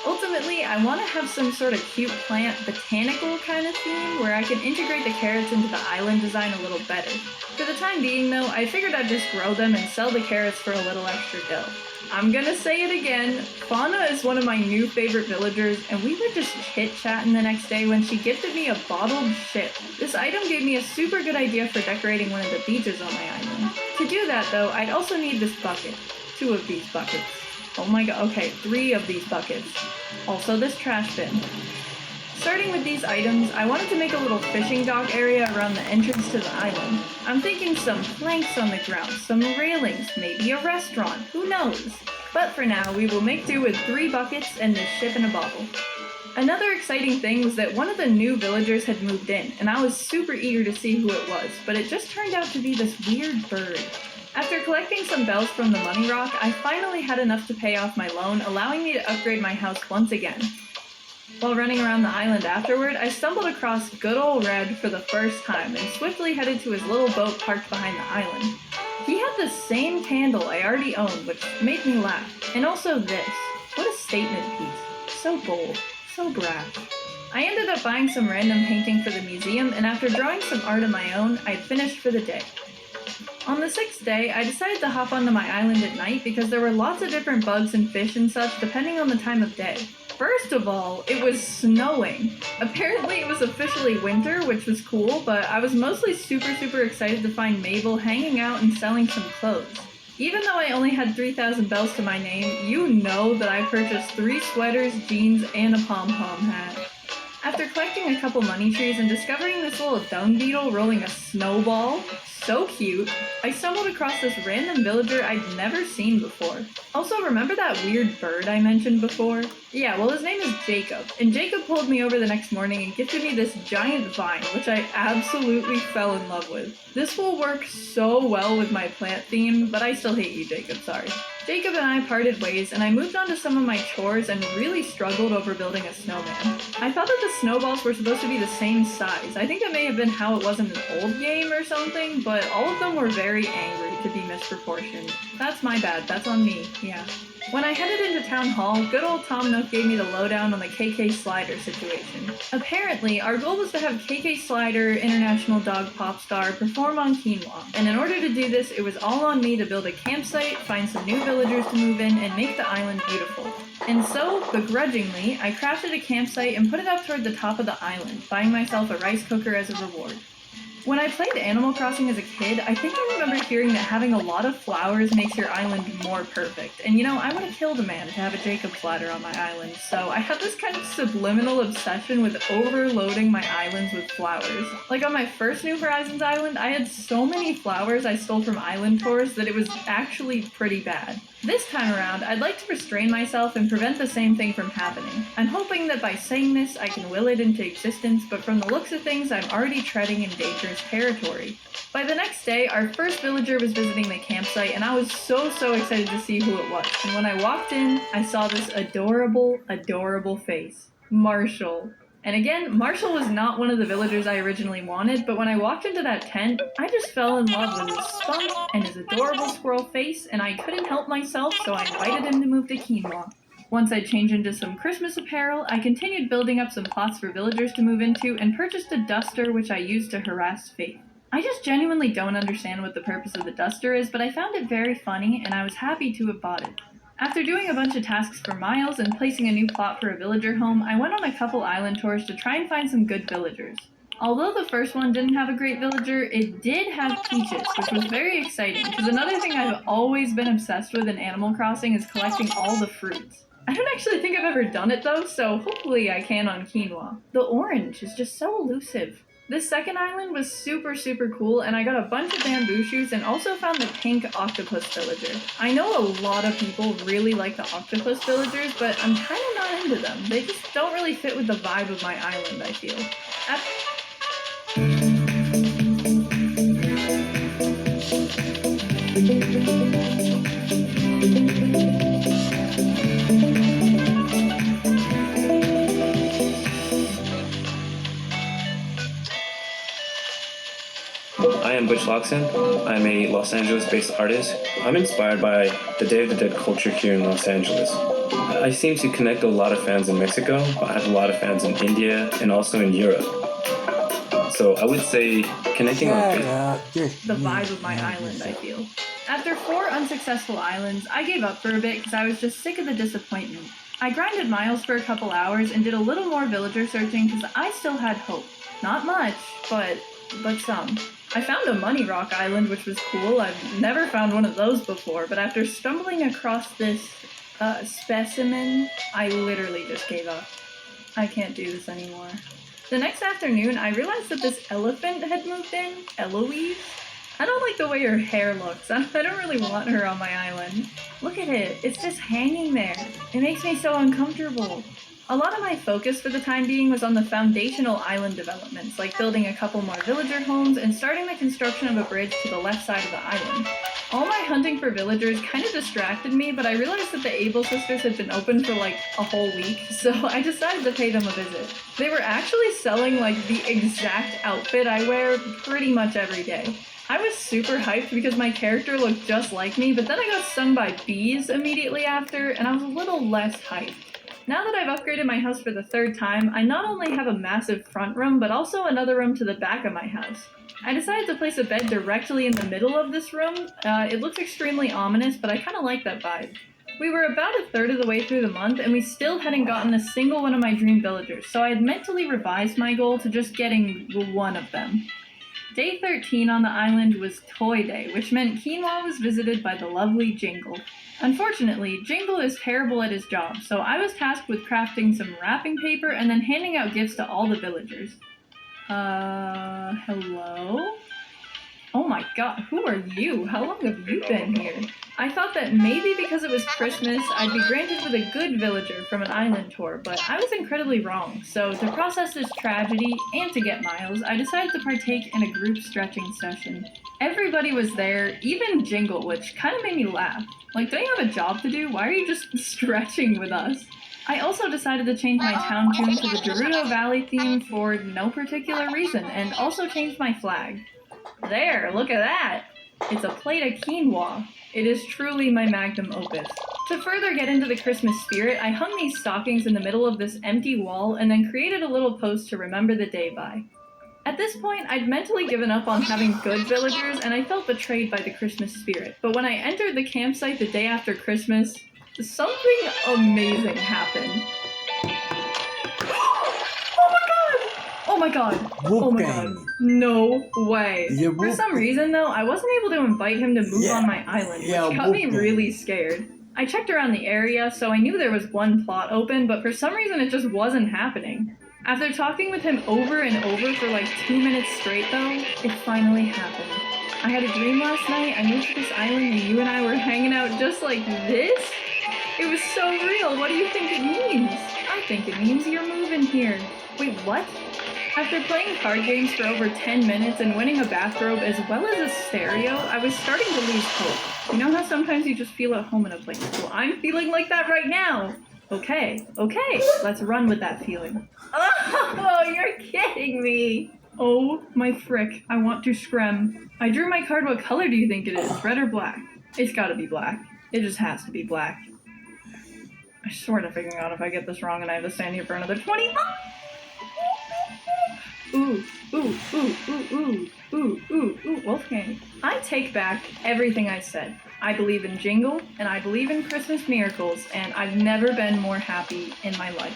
Ultimately, I want to have some sort of cute plant botanical kind of theme where I can integrate the carrots into the island design a little better. For the time being though, I figured I'd just grow them and sell the carrots for a little extra dough. I'm gonna say it again, Fauna is one of my new favorite villagers, and we were just chit-chatting the next day when she gifted me a bottled ship. This item gave me a super good idea for decorating one of the beaches on my island. To do that though, I'd also need this bucket. 2 of these buckets. Oh my god, okay, 3 of these buckets. Also this trash bin. Starting with these items, I wanted to make a little fishing dock area around the entrance to the island. I'm thinking some planks on the ground, some railings, maybe a restaurant, who knows? But for now, we will make do with 3 buckets and this ship in a bottle. Another exciting thing was that one of the new villagers had moved in, and I was super eager to see who it was, but it just turned out to be this weird bird. After collecting some bells from the money rock, I finally had enough to pay off my loan, allowing me to upgrade my house once again. While running around the island afterward, I stumbled across good old Red for the first time and swiftly headed to his little boat parked behind the island. He had the same candle I already owned, which made me laugh. And also this. What a statement piece. So bold. So brash. I ended up buying some random painting for the museum, and after drawing some art of my own, I'd finished for the day. On the 6th day, I decided to hop onto my island at night because there were lots of different bugs and fish and such depending on the time of day. First of all, it was snowing. Apparently it was officially winter, which was cool, but I was mostly super excited to find Mabel hanging out and selling some clothes. Even though I only had 3,000 bells to my name, you know that I purchased 3 sweaters, jeans, and a pom-pom hat. After collecting a couple money trees and discovering this little dung beetle rolling a snowball, so cute, I stumbled across this random villager I'd never seen before. Also, remember that weird bird I mentioned before? Yeah, well, his name is Jacob, and Jacob pulled me over the next morning and gifted me this giant vine, which I absolutely fell in love with. This will work so well with my plant theme, but I still hate you, Jacob, sorry. Jacob and I parted ways, and I moved on to some of my chores and really struggled over building a snowman. I thought that the snowballs were supposed to be the same size. I think that may have been how it was in an old game or something, but all of them were very angry to be misproportioned. That's my bad, that's on me, yeah. When I headed into town hall, good old Tom Nook gave me the lowdown on the KK Slider situation. Apparently, our goal was to have KK Slider, International Dog Pop Star, perform on Quinoa, and in order to do this, it was all on me to build a campsite, find some new villagers to move in, and make the island beautiful. And so, begrudgingly, I crafted a campsite and put it up toward the top of the island, buying myself a rice cooker as a reward. When I played Animal Crossing as a kid, I think I remember hearing that having a lot of flowers makes your island more perfect. And you know, I would have killed a man to have a Jacob's ladder on my island, so I had this kind of subliminal obsession with overloading my islands with flowers. Like on my first New Horizons island, I had so many flowers I stole from island tours that it was actually pretty bad. This time around, I'd like to restrain myself and prevent the same thing from happening. I'm hoping that by saying this, I can will it into existence, but from the looks of things, I'm already treading in dangerous territory. By the next day, our first villager was visiting the campsite, and I was so excited to see who it was. And when I walked in, I saw this adorable face. Marshall. And again, Marshall was not one of the villagers I originally wanted, but when I walked into that tent, I just fell in love with his spunk and his adorable squirrel face, and I couldn't help myself, so I invited him to move to Quinoa. Once I changed into some Christmas apparel, I continued building up some plots for villagers to move into, and purchased a duster which I used to harass Faith. I just genuinely don't understand what the purpose of the duster is, but I found it very funny, and I was happy to have bought it. After doing a bunch of tasks for Miles and placing a new plot for a villager home, I went on a couple island tours to try and find some good villagers. Although the first one didn't have a great villager, it did have peaches, which was very exciting, because another thing I've always been obsessed with in Animal Crossing is collecting all the fruits. I don't actually think I've ever done it though, so hopefully I can on Quinoa. The orange is just so elusive. This second island was super cool, and I got a bunch of bamboo shoots and also found the pink octopus villager. I know a lot of people really like the octopus villagers, but I'm kind of not into them. They just don't really fit with the vibe of my island, I feel. I am Butch Loxon. I'm a Los Angeles-based artist. I'm inspired by the Day of the Dead culture here in Los Angeles. I seem to connect a lot of fans in Mexico. I have a lot of fans in India and also in Europe. So I would say connecting on Facebook. The vibe of my island, I feel. After 4 unsuccessful islands, I gave up for a bit because I was just sick of the disappointment. I grinded Miles for a couple hours and did a little more villager searching because I still had hope. Not much, but some. I found a money rock island, which was cool. I've never found one of those before, but after stumbling across this specimen, I literally just gave up. I can't do this anymore. The next afternoon, I realized that this elephant had moved in, Eloise. I don't like the way her hair looks. I don't really want her on my island. Look at it. It's just hanging there. It makes me so uncomfortable. A lot of my focus for the time being was on the foundational island developments, like building a couple more villager homes and starting the construction of a bridge to the left side of the island. All my hunting for villagers kind of distracted me, but I realized that the Able sisters had been open for like a whole week, so I decided to pay them a visit. They were actually selling like the exact outfit I wear pretty much every day. I was super hyped because my character looked just like me, but then I got stung by bees immediately after, and I was a little less hyped. Now that I've upgraded my house for the 3rd time, I not only have a massive front room, but also another room to the back of my house. I decided to place a bed directly in the middle of this room. It looks extremely ominous, but I kind of like that vibe. We were about a third of the way through the month, and we still hadn't gotten a single one of my dream villagers, so I had mentally revised my goal to just getting one of them. Day 13 on the island was Toy Day, which meant Quinoa was visited by the lovely Jingle. Unfortunately, Jingle is terrible at his job, so I was tasked with crafting some wrapping paper and then handing out gifts to all the villagers. Hello? Oh my god, who are you? How long have you been here? I thought that maybe because it was Christmas, I'd be granted with a good villager from an island tour, but I was incredibly wrong. So to process this tragedy and to get miles, I decided to partake in a group stretching session. Everybody was there, even Jingle, which kind of made me laugh. Like, don't you have a job to do? Why are you just stretching with us? I also decided to change my town tune to the Gerudo Valley theme for no particular reason, and also changed my flag. There, look at that! It's a plate of quinoa. It is truly my magnum opus. To further get into the Christmas spirit, I hung these stockings in the middle of this empty wall and then created a little post to remember the day by. At this point, I'd mentally given up on having good villagers and I felt betrayed by the Christmas spirit. But when I entered the campsite the day after Christmas, something amazing happened. Oh my god! Oh my god. No way. For some reason though, I wasn't able to invite him to move on my island, which got me really scared. I checked around the area, so I knew there was one plot open, but for some reason it just wasn't happening. After talking with him over and over for like 2 minutes straight though, it finally happened. I had a dream last night, I moved to this island and you and I were hanging out just like this? It was so real, what do you think it means? I think it means you're moving here. Wait, what? After playing card games for over 10 minutes and winning a bathrobe as well as a stereo, I was starting to lose hope. You know how sometimes you just feel at home in a place? Well, I'm feeling like that right now. Okay, let's run with that feeling. Oh, you're kidding me. Oh my frick, I want to scream. I drew my card, what color do you think it is? Red or black? It's gotta be black. It just has to be black. I swear to figuring out if I get this wrong and I have to stand here for another 20. Ooh, Wolfgang. I take back everything I said. I believe in Jingle, and I believe in Christmas miracles, and I've never been more happy in my life.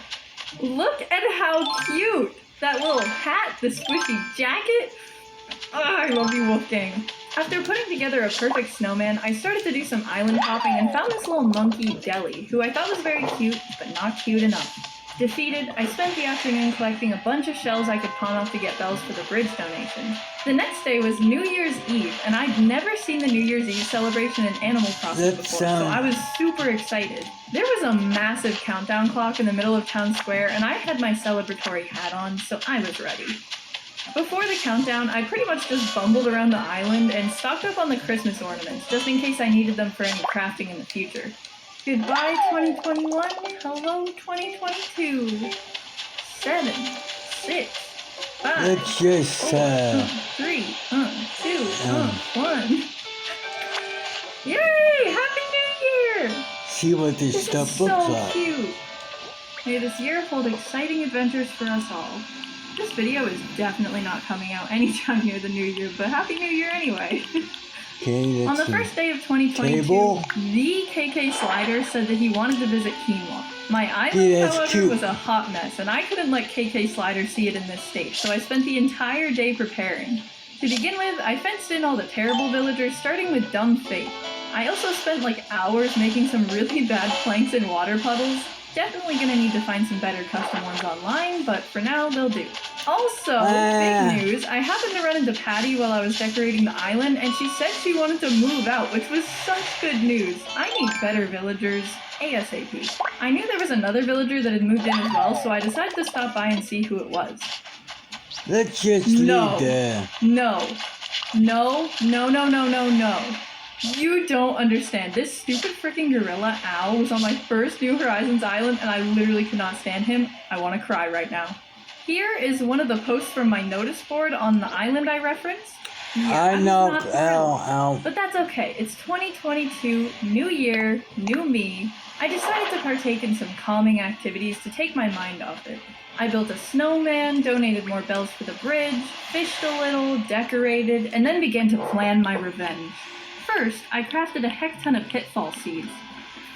Look at how cute! That little hat, the squishy jacket. Oh, I love you, Wolfgang. After putting together a perfect snowman, I started to do some island hopping and found this little monkey, Deli, who I thought was very cute, but not cute enough. Defeated, I spent the afternoon collecting a bunch of shells I could pawn off to get bells for the bridge donation. The next day was New Year's Eve, and I'd never seen the New Year's Eve celebration in Animal Crossing before, so I was super excited. There was a massive countdown clock in the middle of town square, and I had my celebratory hat on, so I was ready. Before the countdown, I pretty much just bumbled around the island and stocked up on the Christmas ornaments, just in case I needed them for any crafting in the future. Goodbye, 2021. Hello, 2022. 7, 6, 5, Let's just, 4, 3, 2, 1. Yay! Happy New Year! See what this stuff looks so like. Cute. May this year hold exciting adventures for us all. This video is definitely not coming out anytime near the New Year, but Happy New Year anyway. Okay, on the first day of 2022, the KK Slider said that he wanted to visit Quinoa. My island, however, was a hot mess, and I couldn't let KK Slider see it in this state, so I spent the entire day preparing. To begin with, I fenced in all the terrible villagers, starting with Dumb Fate. I also spent like hours making some really bad planks and water puddles. Definitely gonna need to find some better custom ones online, but for now, they'll do. Also, big news, I happened to run into Patty while I was decorating the island, and she said she wanted to move out, which was such good news. I need better villagers, ASAP. I knew there was another villager that had moved in as well, so I decided to stop by and see who it was. Let's just leave there. No. You don't understand. This stupid freaking gorilla, Al, was on my first New Horizons island and I literally could not stand him. I want to cry right now. Here is one of the posts from my notice board on the island I referenced. Yeah, I know, Al. But that's okay. It's 2022, new year, new me. I decided to partake in some calming activities to take my mind off it. I built a snowman, donated more bells for the bridge, fished a little, decorated, and then began to plan my revenge. First, I crafted a heck ton of pitfall seeds.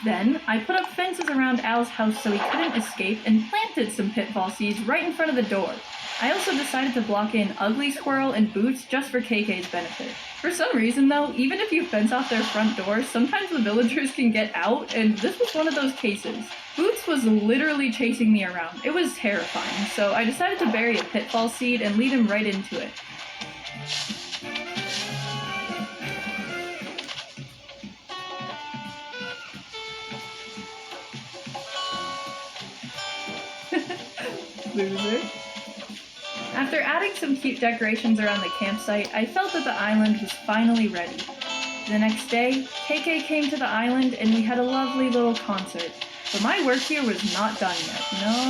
Then, I put up fences around Al's house so he couldn't escape and planted some pitfall seeds right in front of the door. I also decided to block in Ugly Squirrel and Boots just for KK's benefit. For some reason though, even if you fence off their front doors, sometimes the villagers can get out, and this was one of those cases. Boots was literally chasing me around. It was terrifying, so I decided to bury a pitfall seed and lead him right into it. Loser. After adding some cute decorations around the campsite, I felt that the island was finally ready. The next day, KK came to the island and we had a lovely little concert. But my work here was not done yet. No.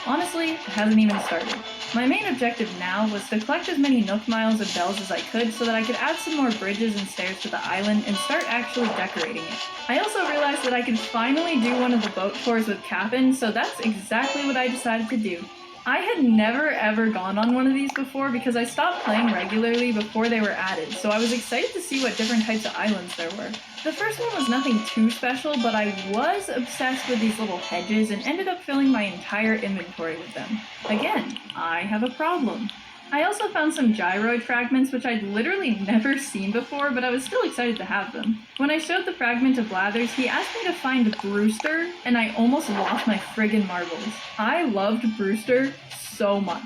Honestly, it hasn't even started. My main objective now was to collect as many Nook Miles and bells as I could so that I could add some more bridges and stairs to the island and start actually decorating it. I also realized that I could finally do one of the boat tours with Cap'n, so that's exactly what I decided to do. I had never ever gone on one of these before because I stopped playing regularly before they were added, so I was excited to see what different types of islands there were. The first one was nothing too special, but I was obsessed with these little hedges and ended up filling my entire inventory with them. Again, I have a problem. I also found some gyroid fragments which I'd literally never seen before, but I was still excited to have them. When I showed the fragment to Blathers, he asked me to find Brewster, and I almost lost my friggin' marbles. I loved Brewster so much.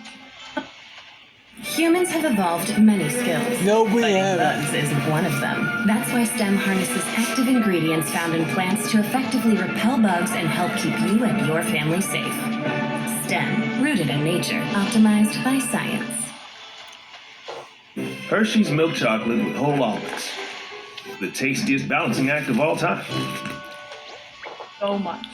Humans have evolved many skills. No, we haven't. haven't. Bugs isn't one of them. That's why STEM harnesses active ingredients found in plants to effectively repel bugs and help keep you and your family safe. STEM, rooted in nature, optimized by science. Hershey's milk chocolate with whole almonds. The tastiest balancing act of all time. So much.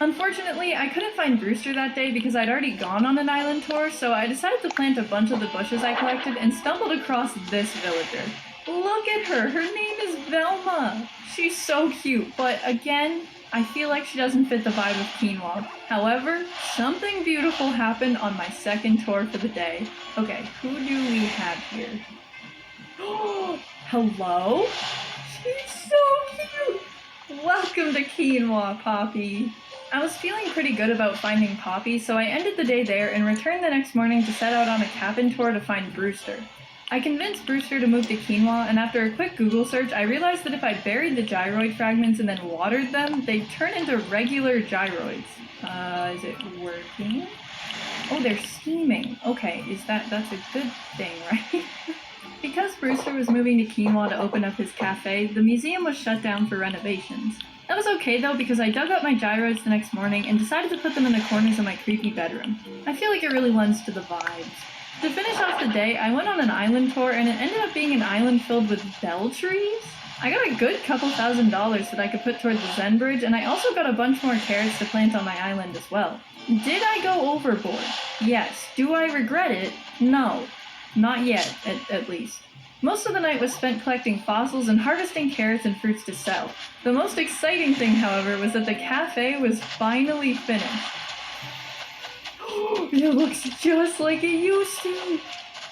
Unfortunately, I couldn't find Brewster that day because I'd already gone on an island tour, so I decided to plant a bunch of the bushes I collected and stumbled across this villager. Look at her! Her name is Velma! She's so cute, but again, I feel like she doesn't fit the vibe of quinoa. However, something beautiful happened on my second tour for the day. Okay, who do we have here? Hello? She's so cute! Welcome to Quinoa, Poppy. I was feeling pretty good about finding Poppy, so I ended the day there and returned the next morning to set out on a cabin tour to find Brewster. I convinced Brewster to move to Quinoa, and after a quick Google search, I realized that if I buried the gyroid fragments and then watered them, they'd turn into regular gyroids. Is it working? Oh, they're steaming. Okay, that's a good thing, right? Because Brewster was moving to Quinoa to open up his cafe, the museum was shut down for renovations. That was okay though, because I dug up my gyroids the next morning and decided to put them in the corners of my creepy bedroom. I feel like it really lends to the vibes. To finish off the day, I went on an island tour and it ended up being an island filled with bell trees. I got a good couple $1,000s that I could put toward the Zen Bridge, and I also got a bunch more carrots to plant on my island as well. Did I go overboard? Yes. Do I regret it? No. Not yet, at least. Most of the night was spent collecting fossils and harvesting carrots and fruits to sell. The most exciting thing, however, was that the cafe was finally finished. It looks just like it used to.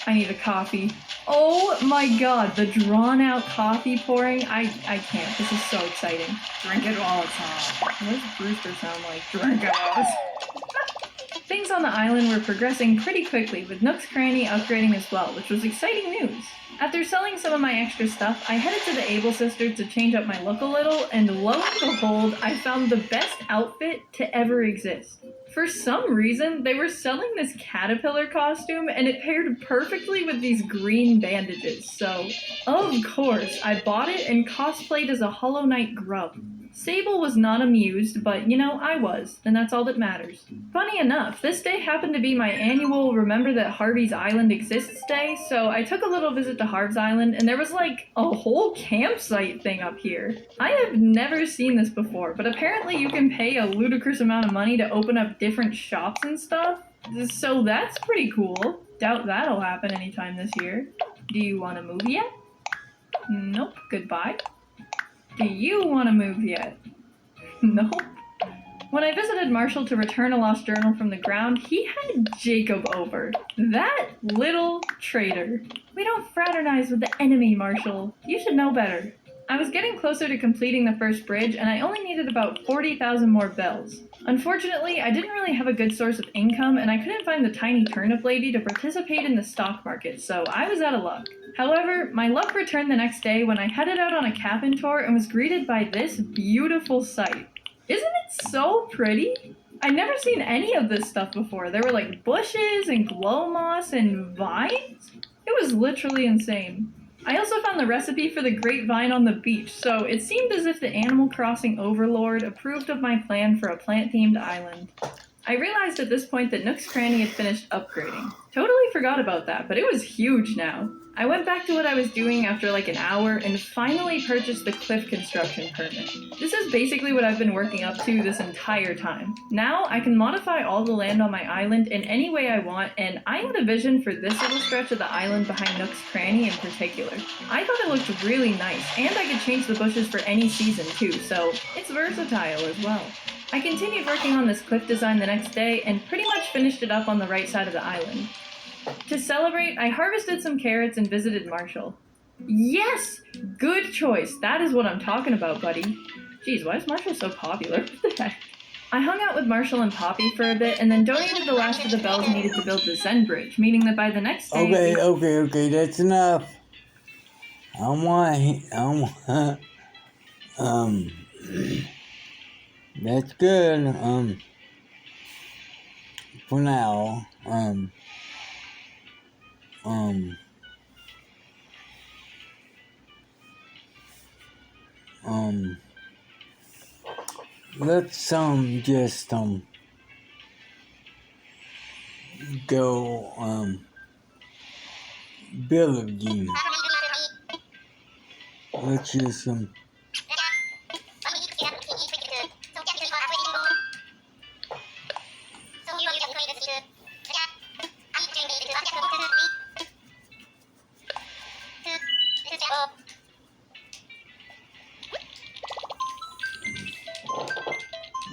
I need a coffee. Oh my god, the drawn-out coffee pouring. I can't. This is so exciting. Drink it while it's hot. What does Brewster sound like? Drink it. Things on the island were progressing pretty quickly, with Nook's Cranny upgrading as well, which was exciting news. After selling some of my extra stuff, I headed to the Able Sisters to change up my look a little, and lo and behold, I found the best outfit to ever exist. For some reason, they were selling this caterpillar costume, and it paired perfectly with these green bandages, so of course, I bought it and cosplayed as a Hollow Knight grub. Sable was not amused, but you know, I was, and that's all that matters. Funny enough, this day happened to be my annual Remember That Harvey's Island Exists day, so I took a little visit to Harv's Island, and there was like a whole campsite thing up here. I have never seen this before, but apparently you can pay a ludicrous amount of money to open up different shops and stuff, so that's pretty cool. Doubt that'll happen anytime this year. Do you want to move yet? Nope, goodbye. Do you want to move yet? Nope. When I visited Marshall to return a lost journal from the ground, he had Jacob over. That little traitor. We don't fraternize with the enemy, Marshall. You should know better. I was getting closer to completing the first bridge, and I only needed about 40,000 more bells. Unfortunately, I didn't really have a good source of income, and I couldn't find the tiny turnip lady to participate in the stock market, so I was out of luck. However, my luck returned the next day when I headed out on a cabin tour and was greeted by this beautiful sight. Isn't it so pretty? I'd never seen any of this stuff before. There were like bushes and glow moss and vines. It was literally insane. I also found the recipe for the grapevine on the beach, so it seemed as if the Animal Crossing overlord approved of my plan for a plant-themed island. I realized at this point that Nook's Cranny had finished upgrading. Totally forgot about that, but it was huge now. I went back to what I was doing after like an hour and finally purchased the cliff construction permit. This is basically what I've been working up to this entire time. Now I can modify all the land on my island in any way I want, and I had a vision for this little stretch of the island behind Nook's Cranny in particular. I thought it looked really nice, and I could change the bushes for any season too, so it's versatile as well. I continued working on this cliff design the next day and pretty much finished it up on the right side of the island. To celebrate, I harvested some carrots and visited Marshall. Yes! Good choice. That is what I'm talking about, buddy. Jeez, why is Marshall so popular? What the heck? I hung out with Marshall and Poppy for a bit and then donated the last of the bells needed to build the Zen Bridge, meaning that by the next day... Okay, that's enough. That's good, for now, let's, just, go, build again. Let's just,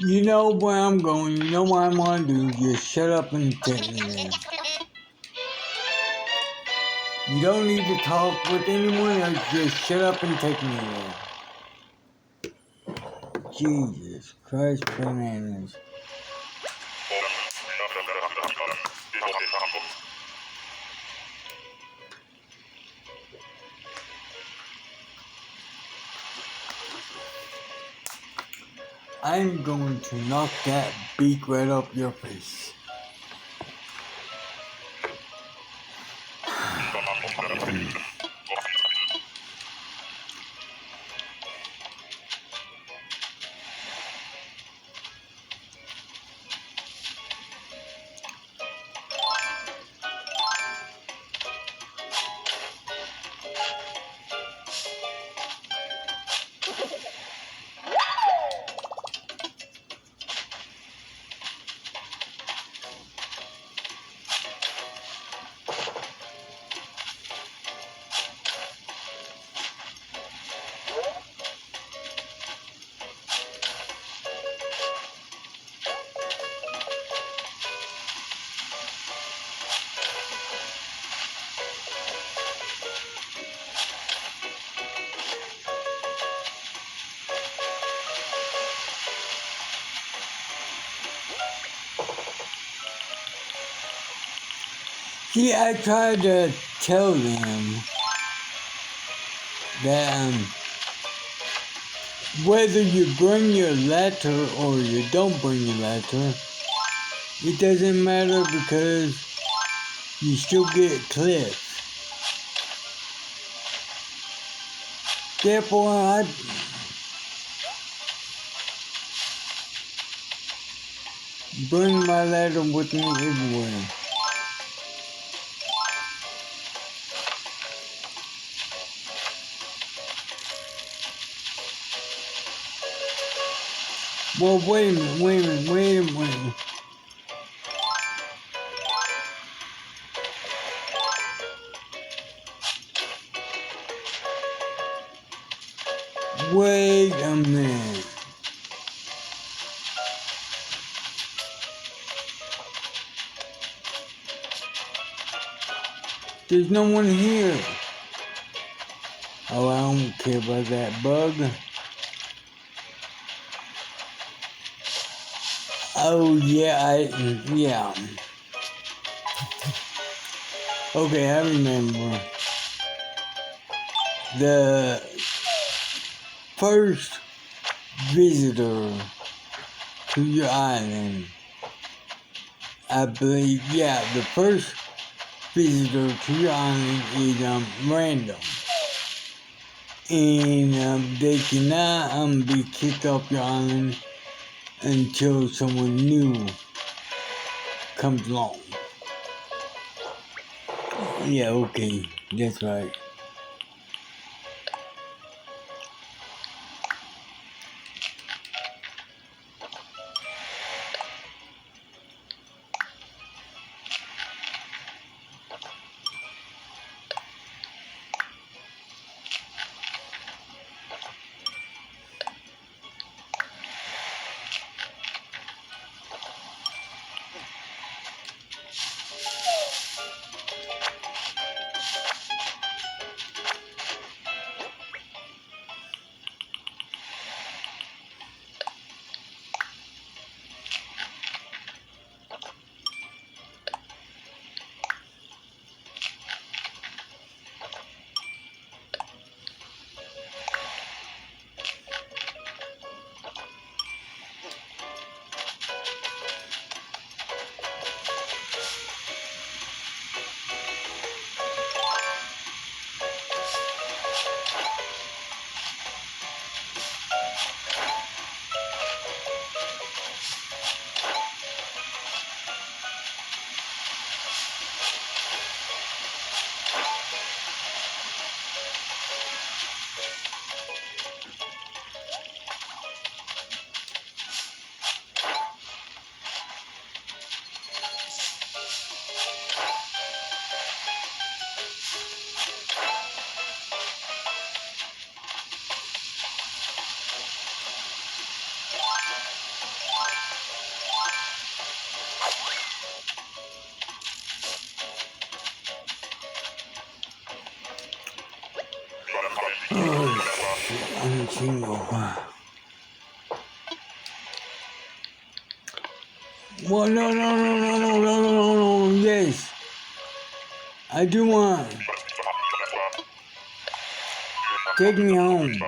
you know where I'm going, you know what I'm gonna do, just shut up and take me there. You don't need to talk with anyone else, just shut up and take me there. Jesus Christ, bananas. I'm going to knock that beak right up your face. See, I tried to tell them that whether you bring your letter or you don't bring your letter, it doesn't matter because you still get clips. Therefore, Bring my ladder with me everywhere. Well, wait a minute. Wait a minute. There's no one here. Oh, I don't care about that bug. Oh, yeah, yeah. Okay, I remember. The first visitor to your island, I believe, yeah, the first visitor to your island is random. And they cannot be kicked off your island until someone new comes along. Yeah, okay, that's right. Oh, shit, I'm single. Well, no, yes. I do want. Take me home.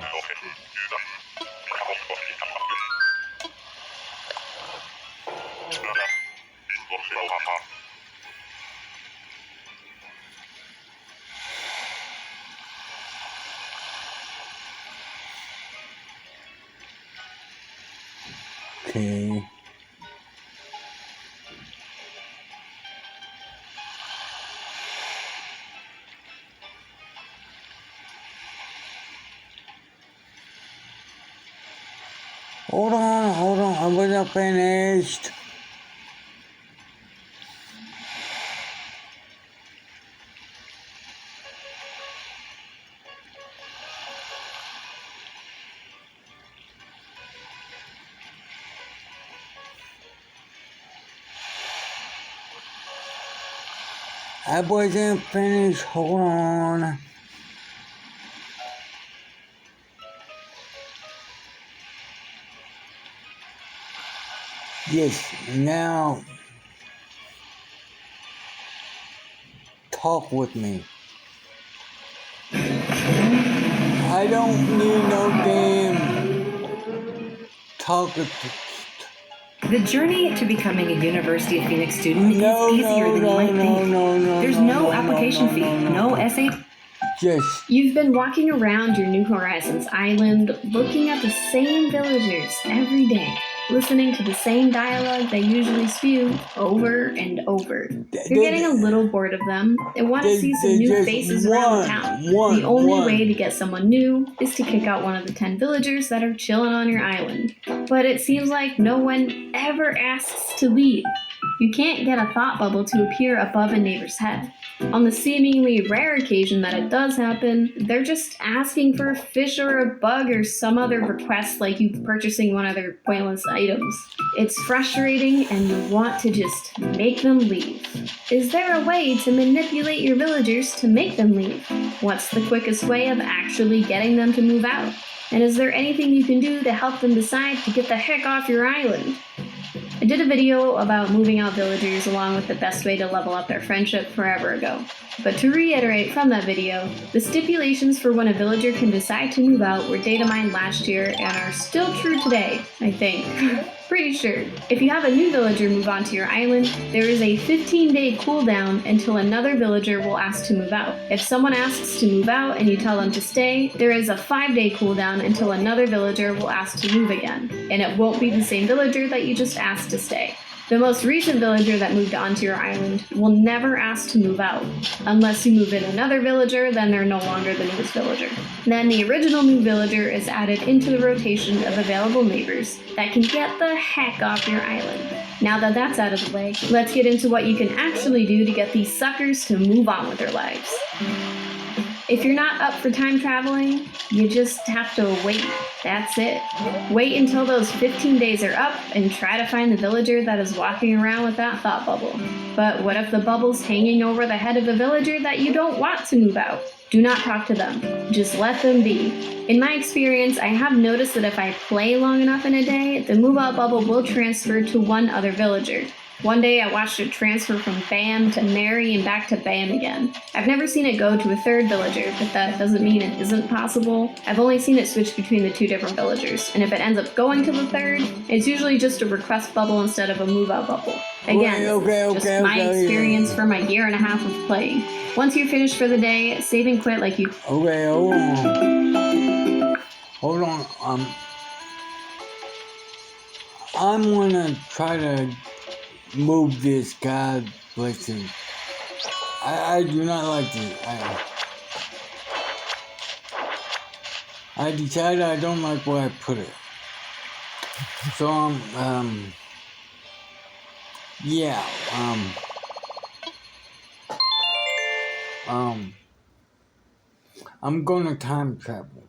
Okay. Hold on, I wasn't finished. I wasn't finished, hold on. Yes, now talk with me. I don't need no damn talkative. The journey to becoming a University of Phoenix student is easier than you might think. There's no application fee, no essay. Yes. You've been walking around your New Horizons island looking at the same villagers every day. listening to the same dialogue they usually spew over and over. You're getting a little bored of them and want to see some new faces around the town. The only way to get someone new is to kick out one of the 10 villagers that are chilling on your island. But it seems like no one ever asks to leave. You can't get a thought bubble to appear above a neighbor's head. On the seemingly rare occasion that it does happen, they're just asking for a fish or a bug or some other request like you purchasing one of their pointless items. It's frustrating and you want to just make them leave. Is there a way to manipulate your villagers to make them leave? What's the quickest way of actually getting them to move out? And is there anything you can do to help them decide to get the heck off your island? I did a video about moving out villagers along with the best way to level up their friendship forever ago. But to reiterate from that video, the stipulations for when a villager can decide to move out were data mined last year and are still true today, I think. Pretty sure. If you have a new villager move onto your island, there is a 15-day cooldown until another villager will ask to move out. If someone asks to move out and you tell them to stay, there is a 5-day cooldown until another villager will ask to move again. And it won't be the same villager that you just asked to stay. The most recent villager that moved onto your island will never ask to move out. Unless you move in another villager, then they're no longer the newest villager. Then the original new villager is added into the rotation of available neighbors that can get the heck off your island. Now that that's out of the way, let's get into what you can actually do to get these suckers to move on with their lives. If you're not up for time traveling, you just have to wait. That's it. Wait until those 15 days are up and try to find the villager that is walking around with that thought bubble. But what if the bubble's hanging over the head of a villager that you don't want to move out? Do not talk to them. Just let them be. In my experience, I have noticed that if I play long enough in a day, the move out bubble will transfer to one other villager. One day I watched it transfer from Bam to Mary and back to Bam again. I've never seen it go to a third villager, but that doesn't mean it isn't possible. I've only seen it switch between the two different villagers, and if it ends up going to the third, it's usually just a request bubble instead of a move out bubble. Again, just my experience for my year and a half of playing. Once you're finished for the day, save and quit like you... Okay, hold on. I'm gonna try to move this, God bless him. I do not like this. I decided I don't like where I put it. So yeah, I'm gonna time travel.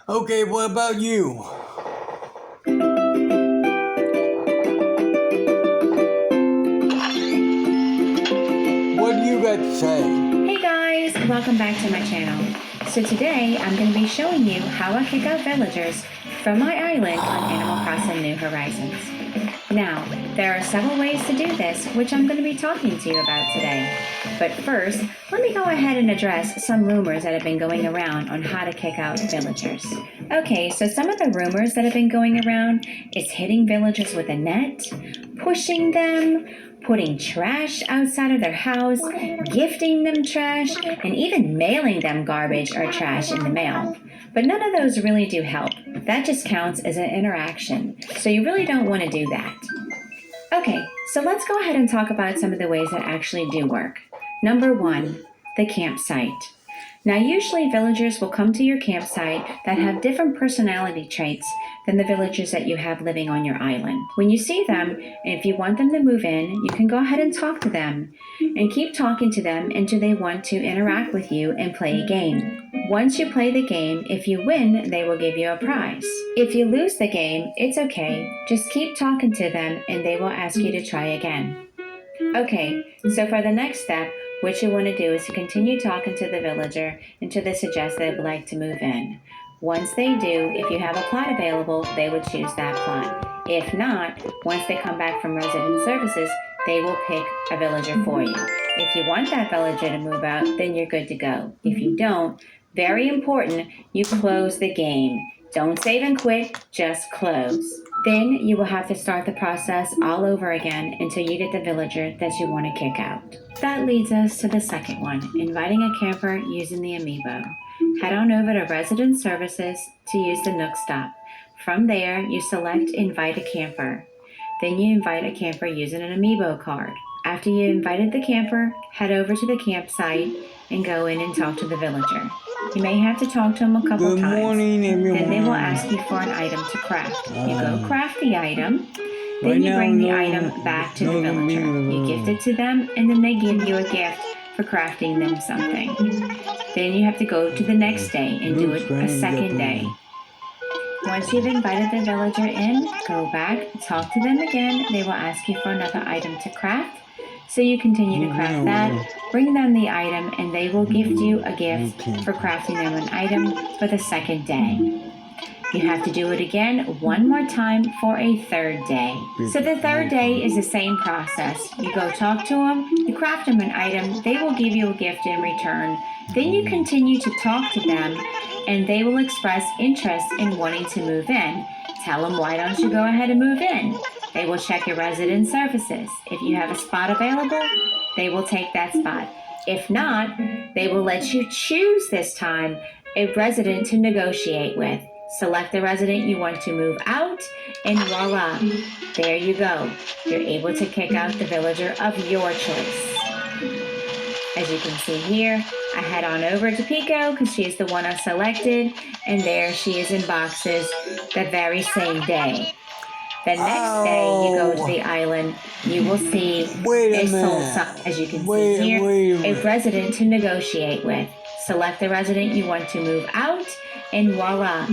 Okay, what about you? What do you got to say? Hey guys, welcome back to my channel. So today I'm going to be showing you how I kick out villagers from my island on Animal Crossing New Horizons. Now, there are several ways to do this, which I'm going to be talking to you about today. But first, let me go ahead and address some rumors that have been going around on how to kick out villagers. Okay, so some of the rumors that have been going around is hitting villagers with a net, pushing them, putting trash outside of their house, gifting them trash, and even mailing them garbage or trash in the mail. But none of those really do help. That just counts as an interaction, so you really don't want to do that. Okay, so let's go ahead and talk about some of the ways that actually do work. Number 1, the campsite. Now, usually villagers will come to your campsite that have different personality traits than the villagers that you have living on your island. When you see them, and if you want them to move in, you can go ahead and talk to them and keep talking to them until they want to interact with you and play a game. Once you play the game, if you win, they will give you a prize. If you lose the game, it's okay. Just keep talking to them and they will ask you to try again. Okay, so for the next step, what you want to do is to continue talking to the villager until they suggest they would like to move in. Once they do, if you have a plot available, they would choose that plot. If not, once they come back from resident services, they will pick a villager for you. If you want that villager to move out, then you're good to go. If you don't, very important, you close the game. Don't save and quit, just close. Then you will have to start the process all over again until you get the villager that you want to kick out. That leads us to the second one, inviting a camper using the amiibo. Head on over to Resident Services to use the Nook Stop. From there, you select Invite a Camper. Then you invite a camper using an amiibo card. After you invited the camper, head over to the campsite and go in and talk to the villager. You may have to talk to them a couple times. Morning, everyone. Then they will ask you for an item to craft. You go craft the item. Then Right you now, bring the Northern- item back to the Northern villager. Ville. You gift it to them, and then they give you a gift for crafting them something. Then you have to go to the next day and do it a second day. Once you've invited the villager in, go back, talk to them again. They will ask you for another item to craft. So you continue to craft that, bring them the item, and they will gift you a gift for crafting them an item for the second day. You have to do it again one more time for a third day. So the third day is the same process. You go talk to them, you craft them an item, they will give you a gift in return. Then you continue to talk to them, and they will express interest in wanting to move in. Tell them, why don't you go ahead and move in? They will check your resident services. If you have a spot available, they will take that spot. If not, they will let you choose this time a resident to negotiate with. Select the resident you want to move out, and voila, there you go. You're able to kick out the villager of your choice. As you can see here, I head on over to Pico because she's the one I selected, and there she is in boxes the very same day. The next day you go to the island, you will see a soul sign, as you can see here, a resident to negotiate with. Select the resident you want to move out, and voila,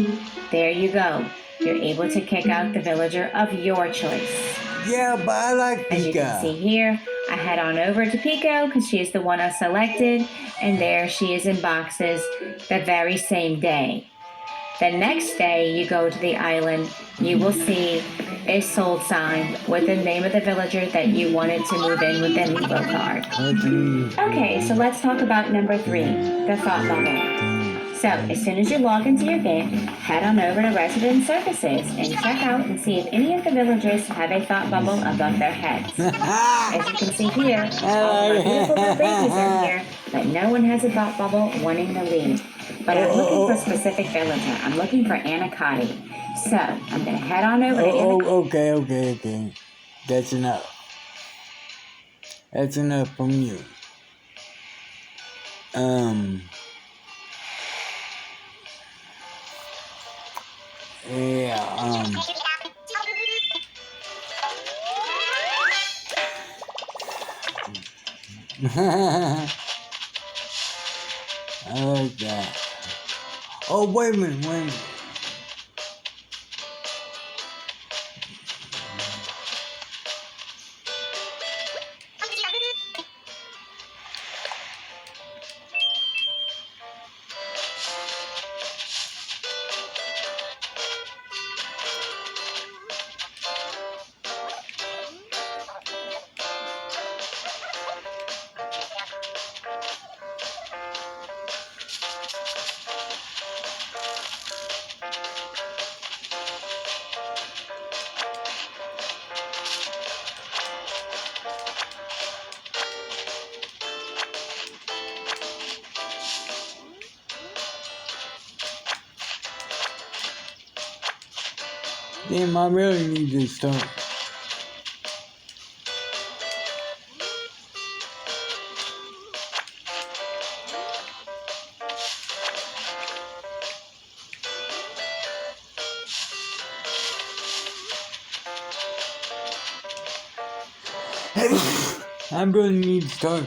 there you go. You're able to kick out the villager of your choice. Yeah, but I like Pico. As you can see here, I head on over to Pico because she is the one I selected, and there she is in boxes the very same day. The next day you go to the island, you will see a sold sign with the name of the villager that you wanted to move in with the amiibo card. Okay, so let's talk about number 3, the thought bubble. So, as soon as you log into your game, head on over to Resident Services and check out and see if any of the villagers have a thought bubble above their heads. As you can see here, all of our beautiful little babies are here, but no one has a thought bubble wanting to leave. But I'm looking for a specific villager. I'm looking for Anacotti. So, I'm going to head on over to Anacotti. Okay. That's enough. That's enough from you. I like that. Oh, wait a minute. Damn, I really need to start. I really need to start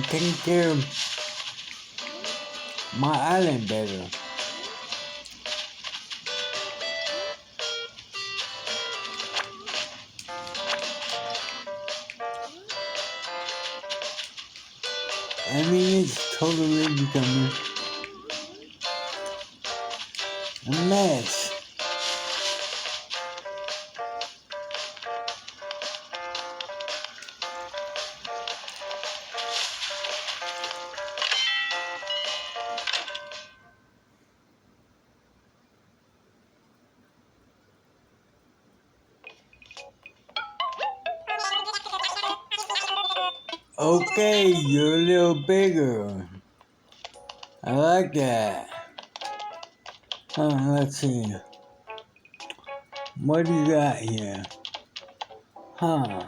taking care of my island better. I mean, it's totally becoming a mess. Okay, you're a little bigger. I like that. Let's see. What do you got here? Huh.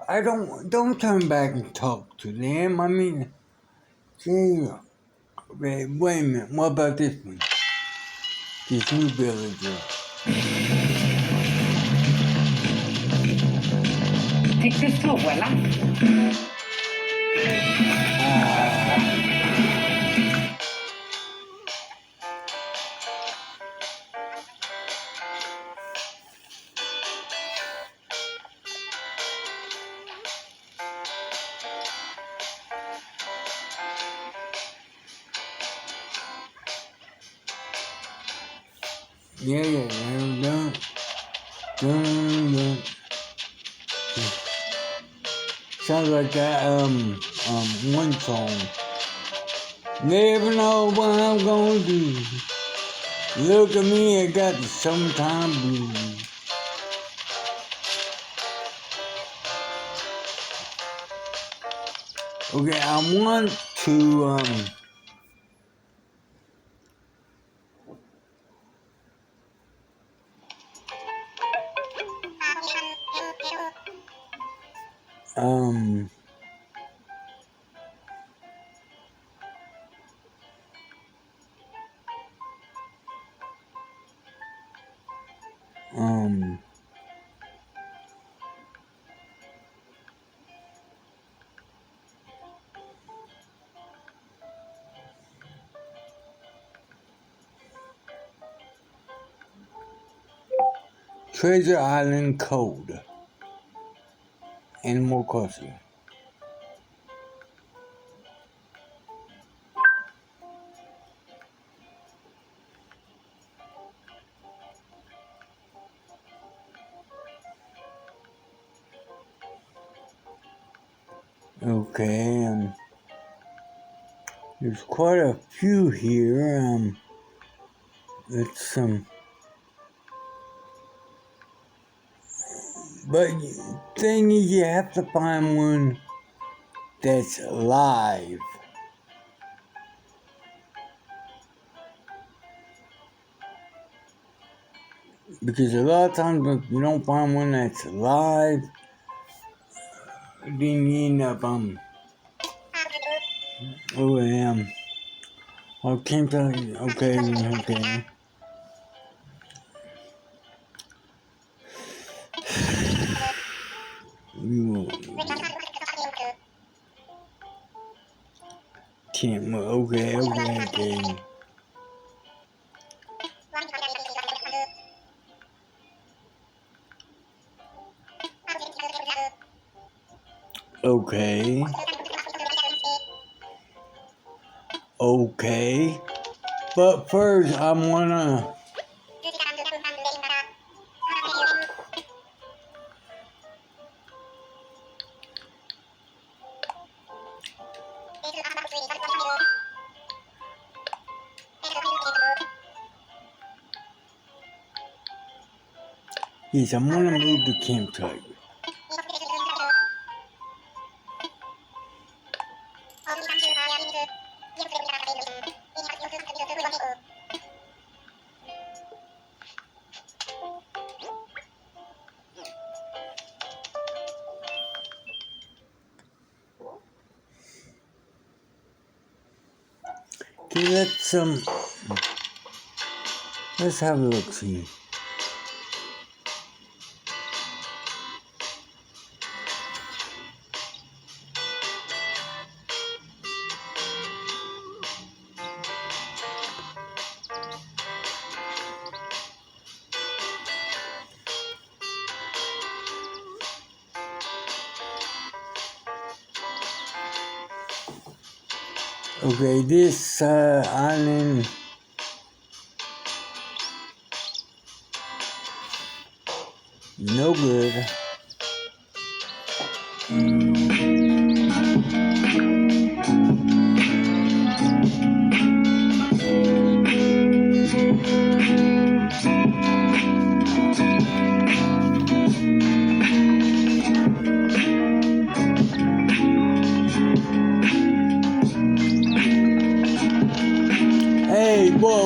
I don't turn back and talk to them. I mean, gee, wait a minute. What about this one? This new villager. Take this to abuela. Yeah, done. Sounds like that, one song. Never know what I'm gonna do. Look at me, I got the summertime blues. Okay, I want to, um, Treasure Island Code. Animal Crossing. Okay, there's quite a few here, it's, but thing is you have to find one that's live. Because a lot of times if you don't find one that's live, then you end up, I can't tell you, okay. can't move. Okay. Okay. But first, I wanna. Yes, I'm gonna move the campsite. Okay, let's have a look see. Okay, this island no good. Hey, whoa.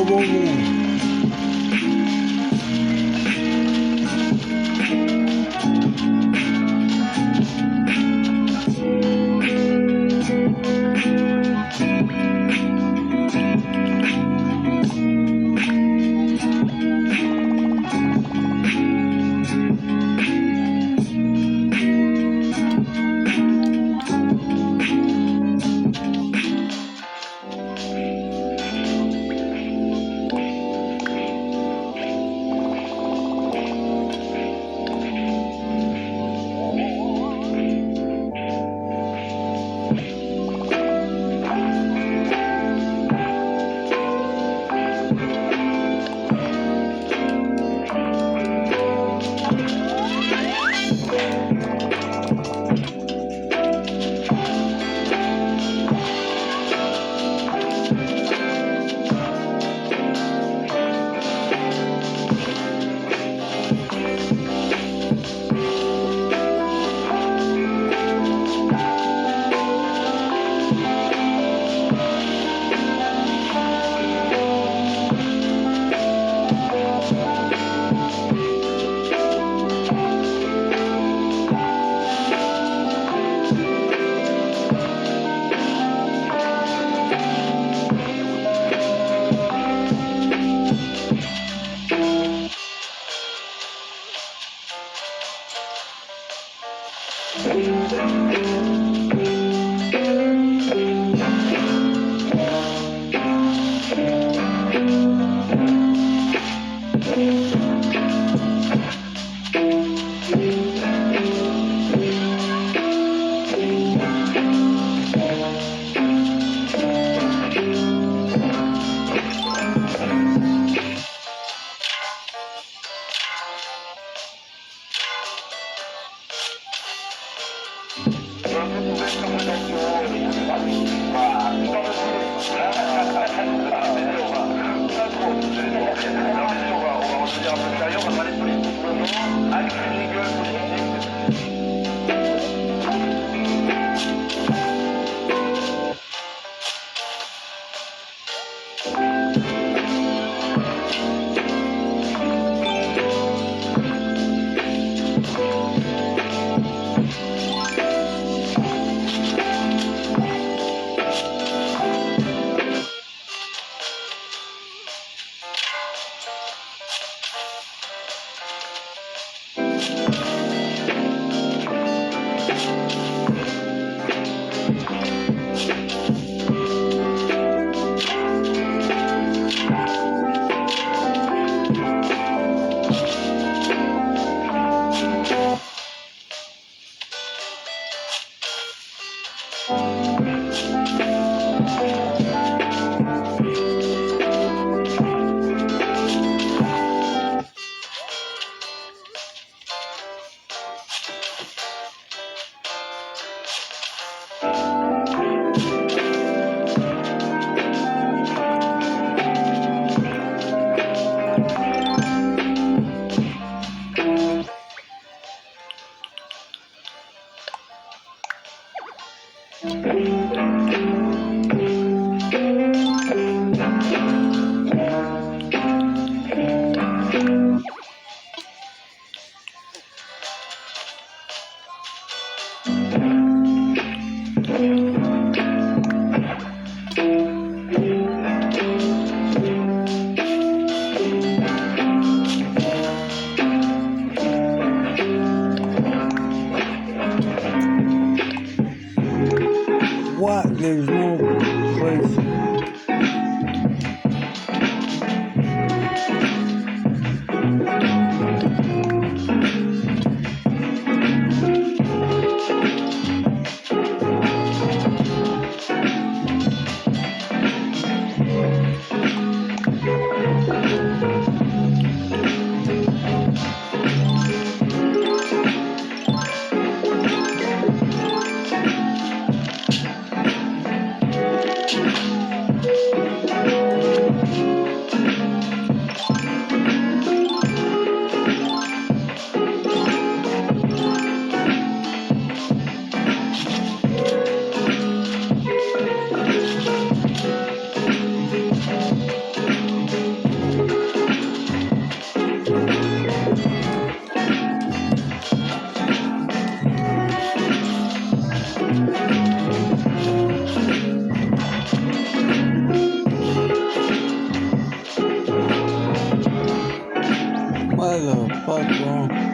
Motherfucker.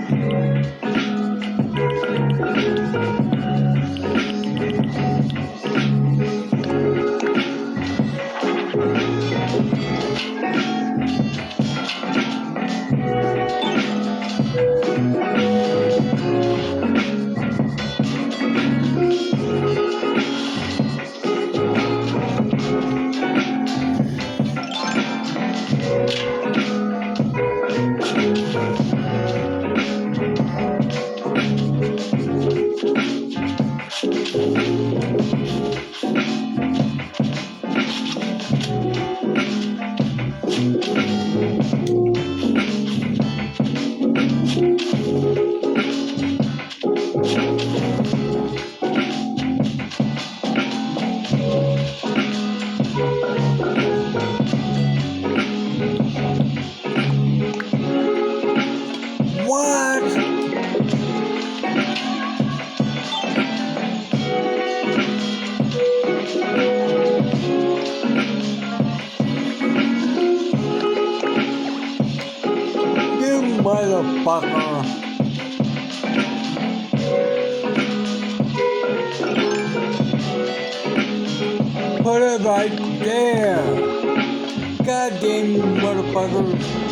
Motherfucker. Put it right there. Goddamn you motherfuckers.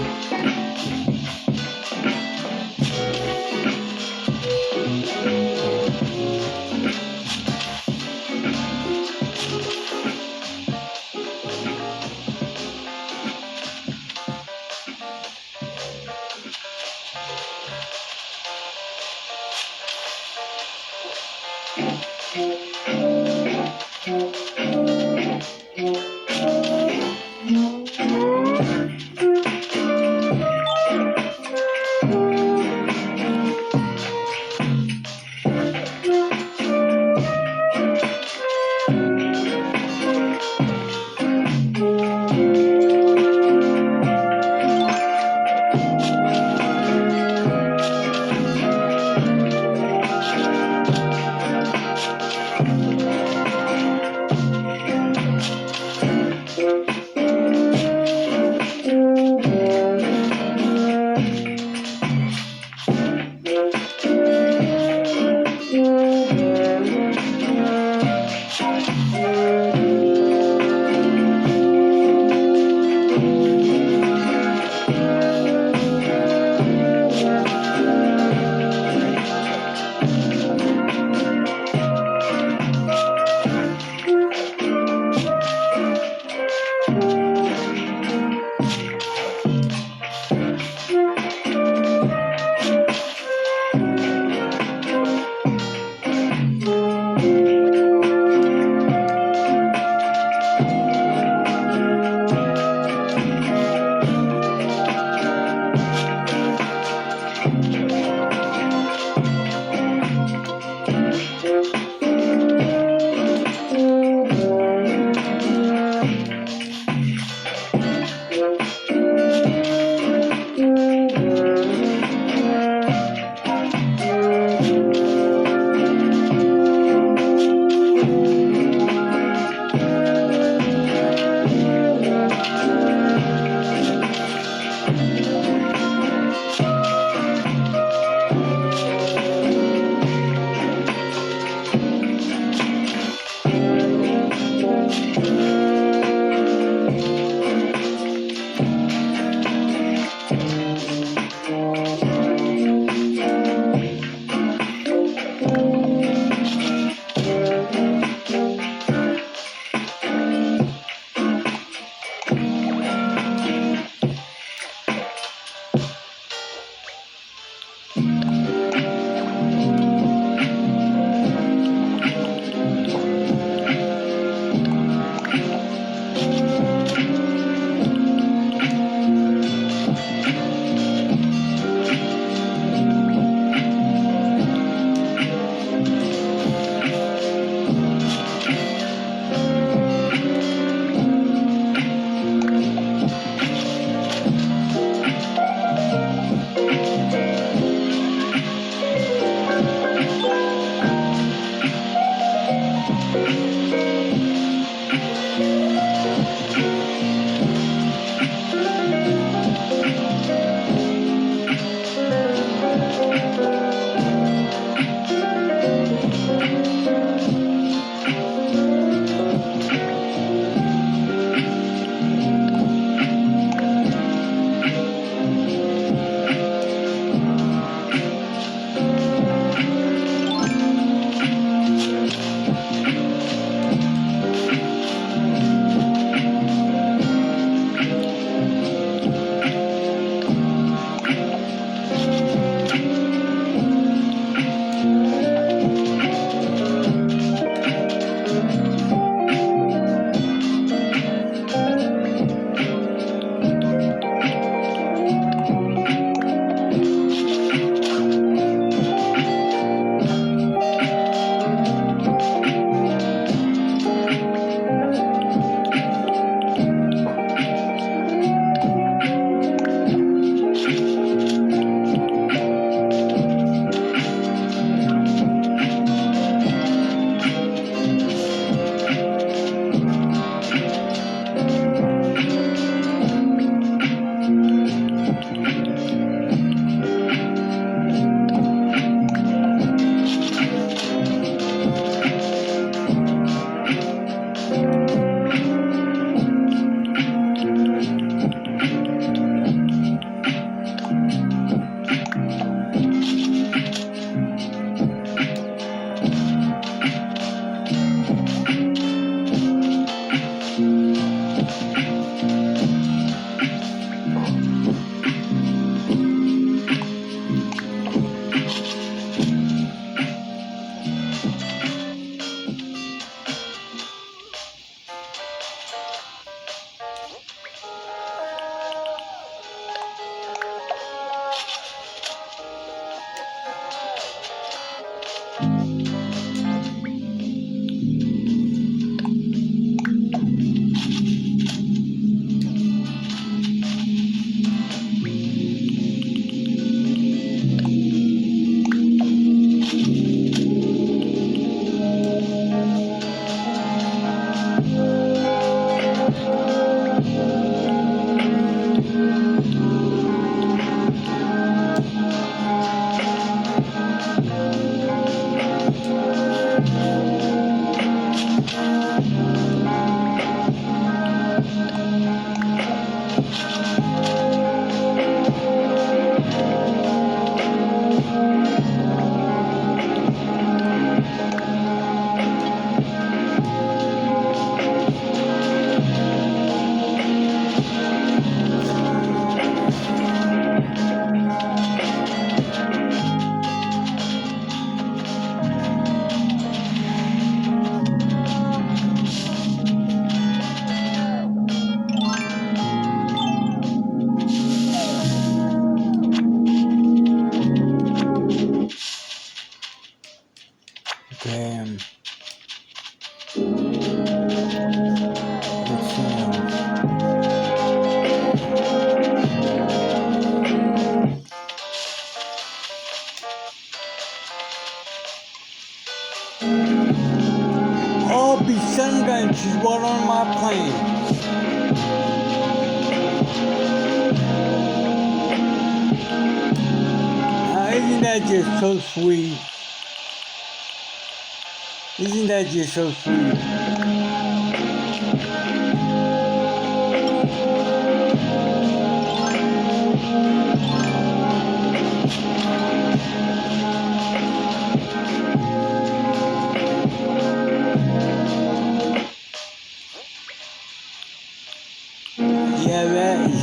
is what on my plan. Isn't that just so sweet? Isn't that just so sweet? Yeah, that is.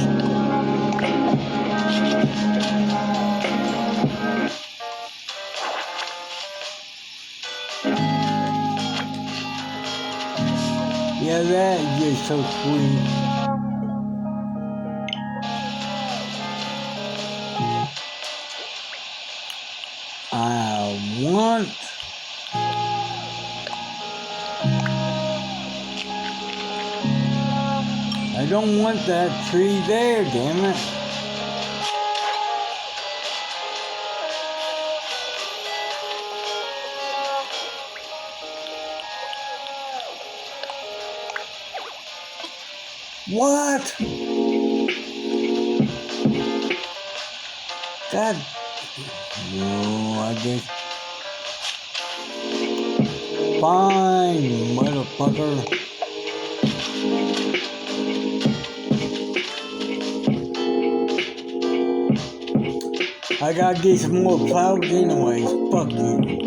Yeah, that is just so sweet. I don't want that tree there, damn it. What? God. No, I guess. Fine, motherfucker. I gotta get some more flowers anyways. Fuck you.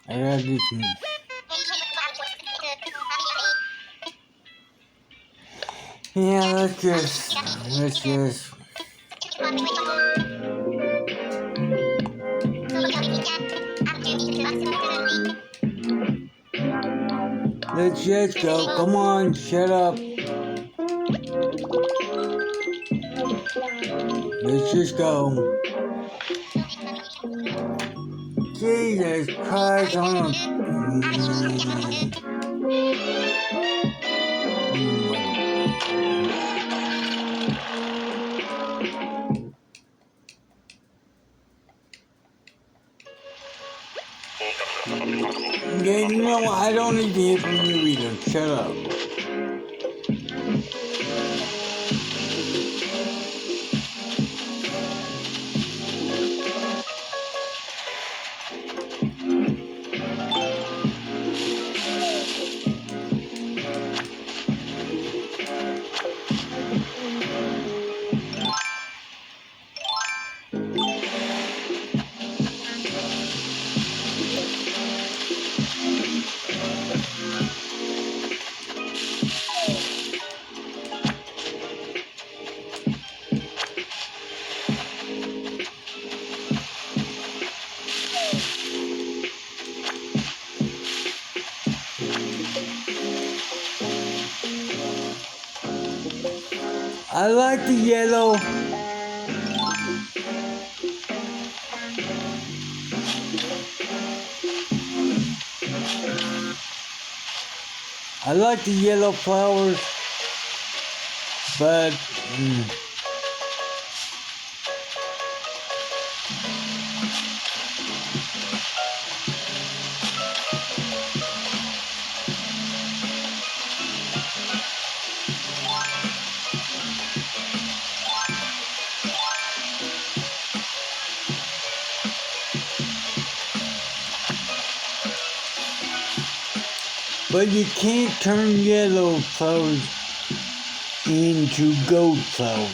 I gotta get some. Yeah, let's just. Let's just go. Come on, shut up. Let's just go. Jesus Christ, on a... Yeah, you know what? I don't need to hear from you either. Shut up. I like the yellow. I like the yellow flowers, but you can't turn yellow flowers into gold flowers.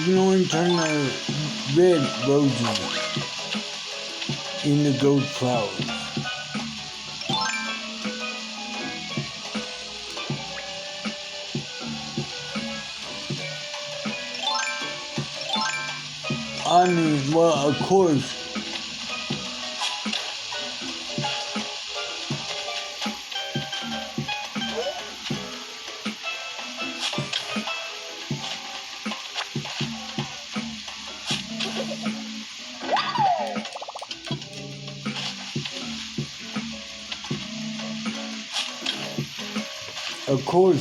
can only turn the red roses into gold flowers. I mean, well, of course,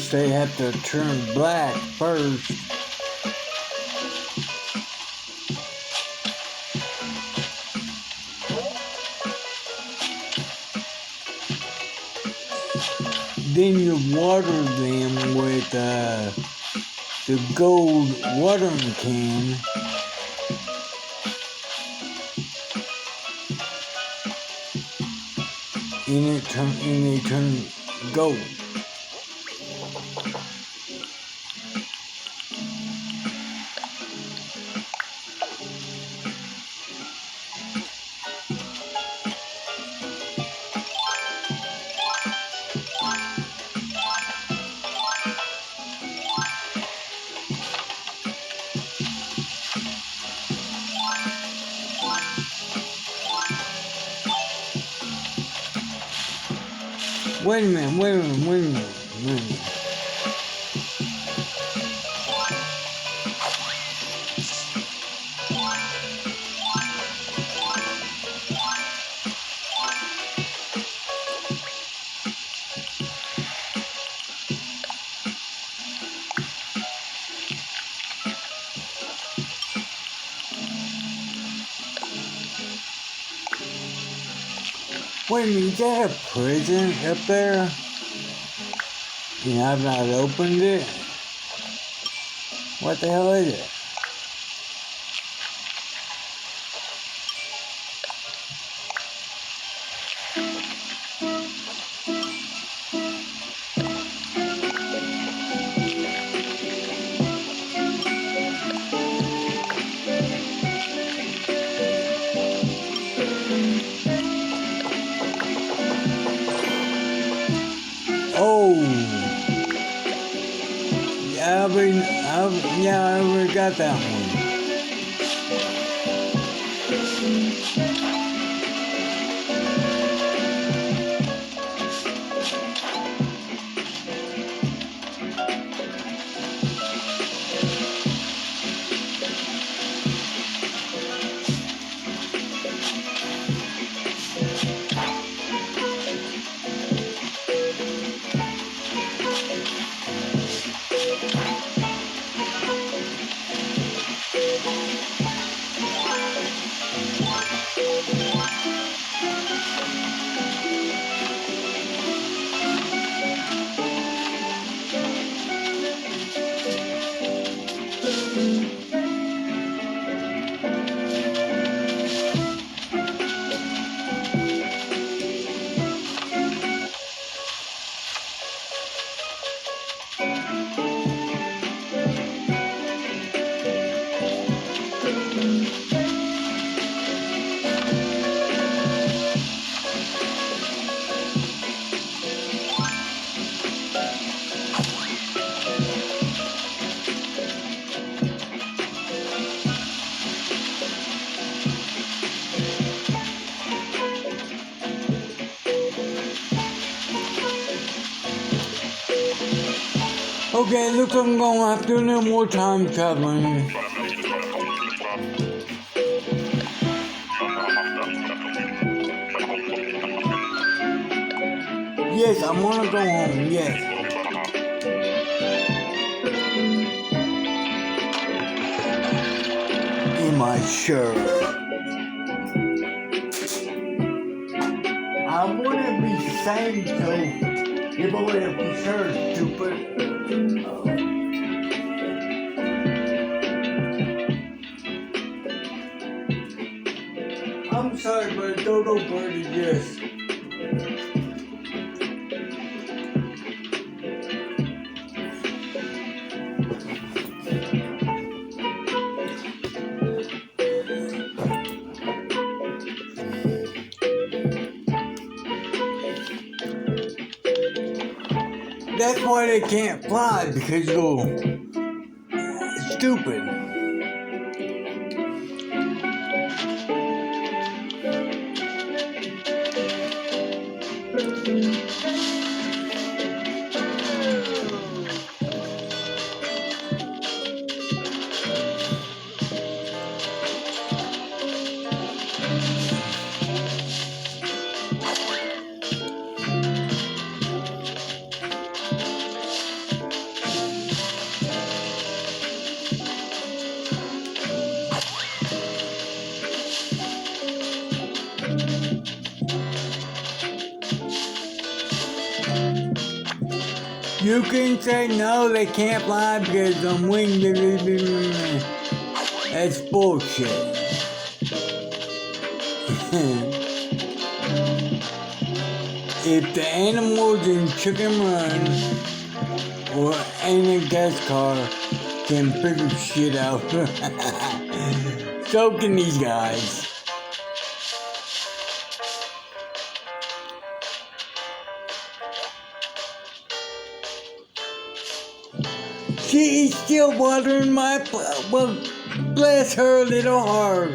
they have to turn black first. Then you water them with the gold watering can. And they turn gold. Wait a minute. Wait a minute, is that a present up there? And I've not opened it? What the hell is it? I already got that one. Okay, looks like I'm gonna have to do a little more time traveling. Yes, I wanna go home, yes. Am I sure? I wanna be safe, so if I would have be sure, stupid. I'm sorry, but a dodo bird is yes. That's why they can't fly, because you're stupid. You can say no, they can't fly because I'm winged. That's bullshit. If the animals in Chicken Run or Madagascar can figure shit out, so can these guys. She's still watering my, well, bless her little heart.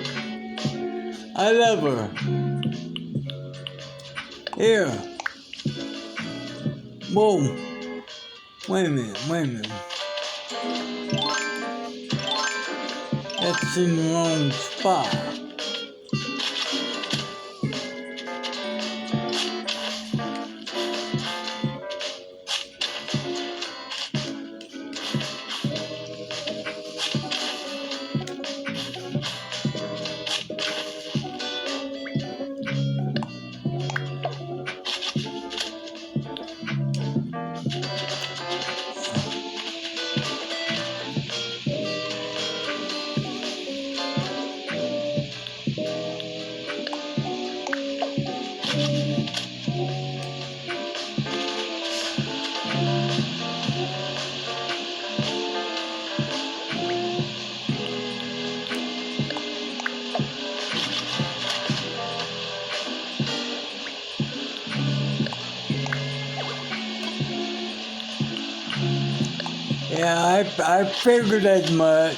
I love her. Here. Whoa. Wait a minute. That's in the wrong spot. Yeah, I figured as much.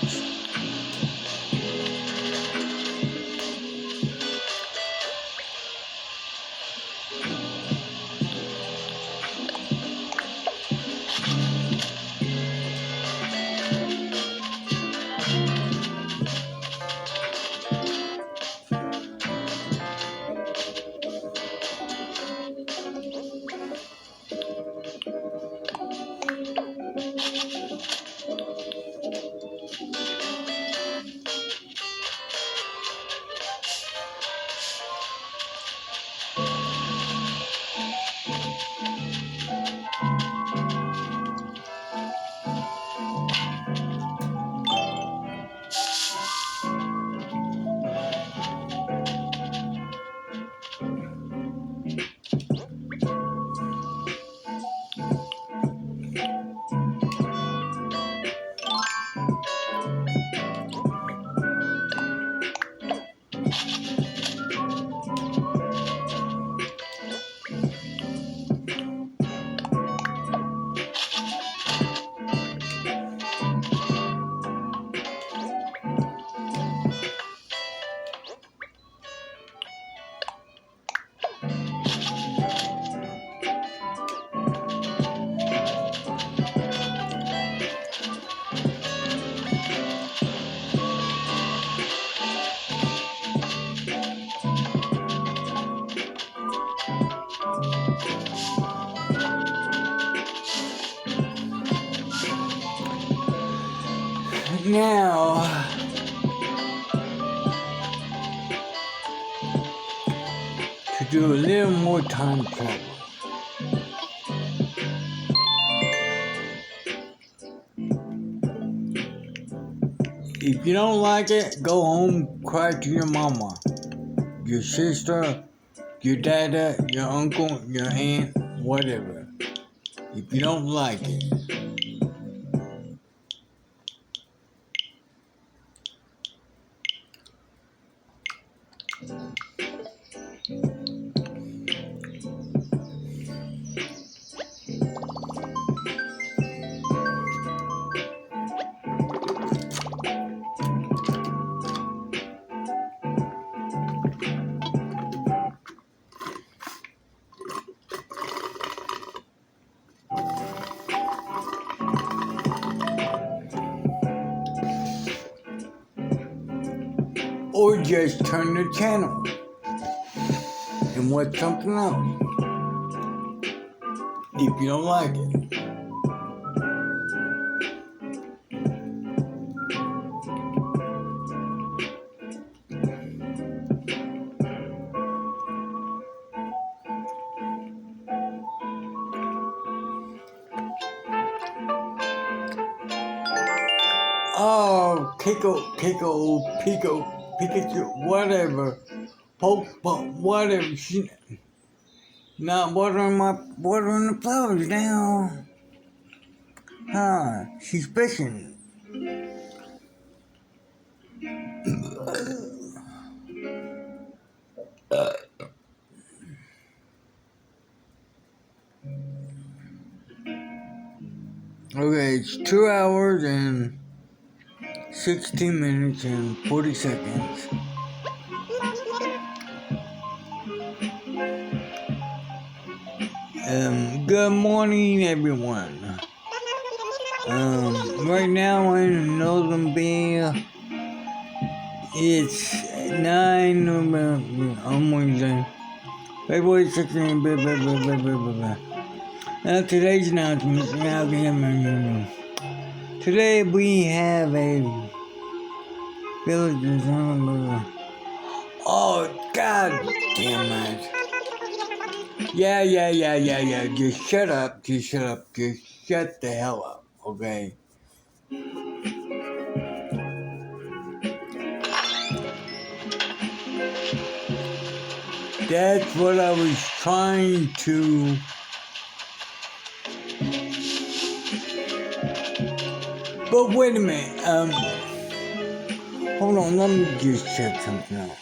Now, to do a little more time travel. If you don't like it, go home, cry to your mama, your sister, your dada, your uncle, your aunt, whatever. If you don't like it. just turn the channel and watch something else if you don't like it. Oh, Pikachu, whatever. Poke, whatever. She not watering the flowers now. Huh? She's fishing. Okay, it's 2 hours and 16 minutes and 40 seconds. Good morning, everyone. Right now in Northern Ville, it's 9 on Wednesday, February 16th, blah, blah, blah, blah, blah, blah, blah. Now today's announcements. Today we have a villagers. Oh, God damn it. Yeah. Just shut up. Just shut the hell up, okay? That's what I was trying to... But wait a minute, hold on, let me just check something out.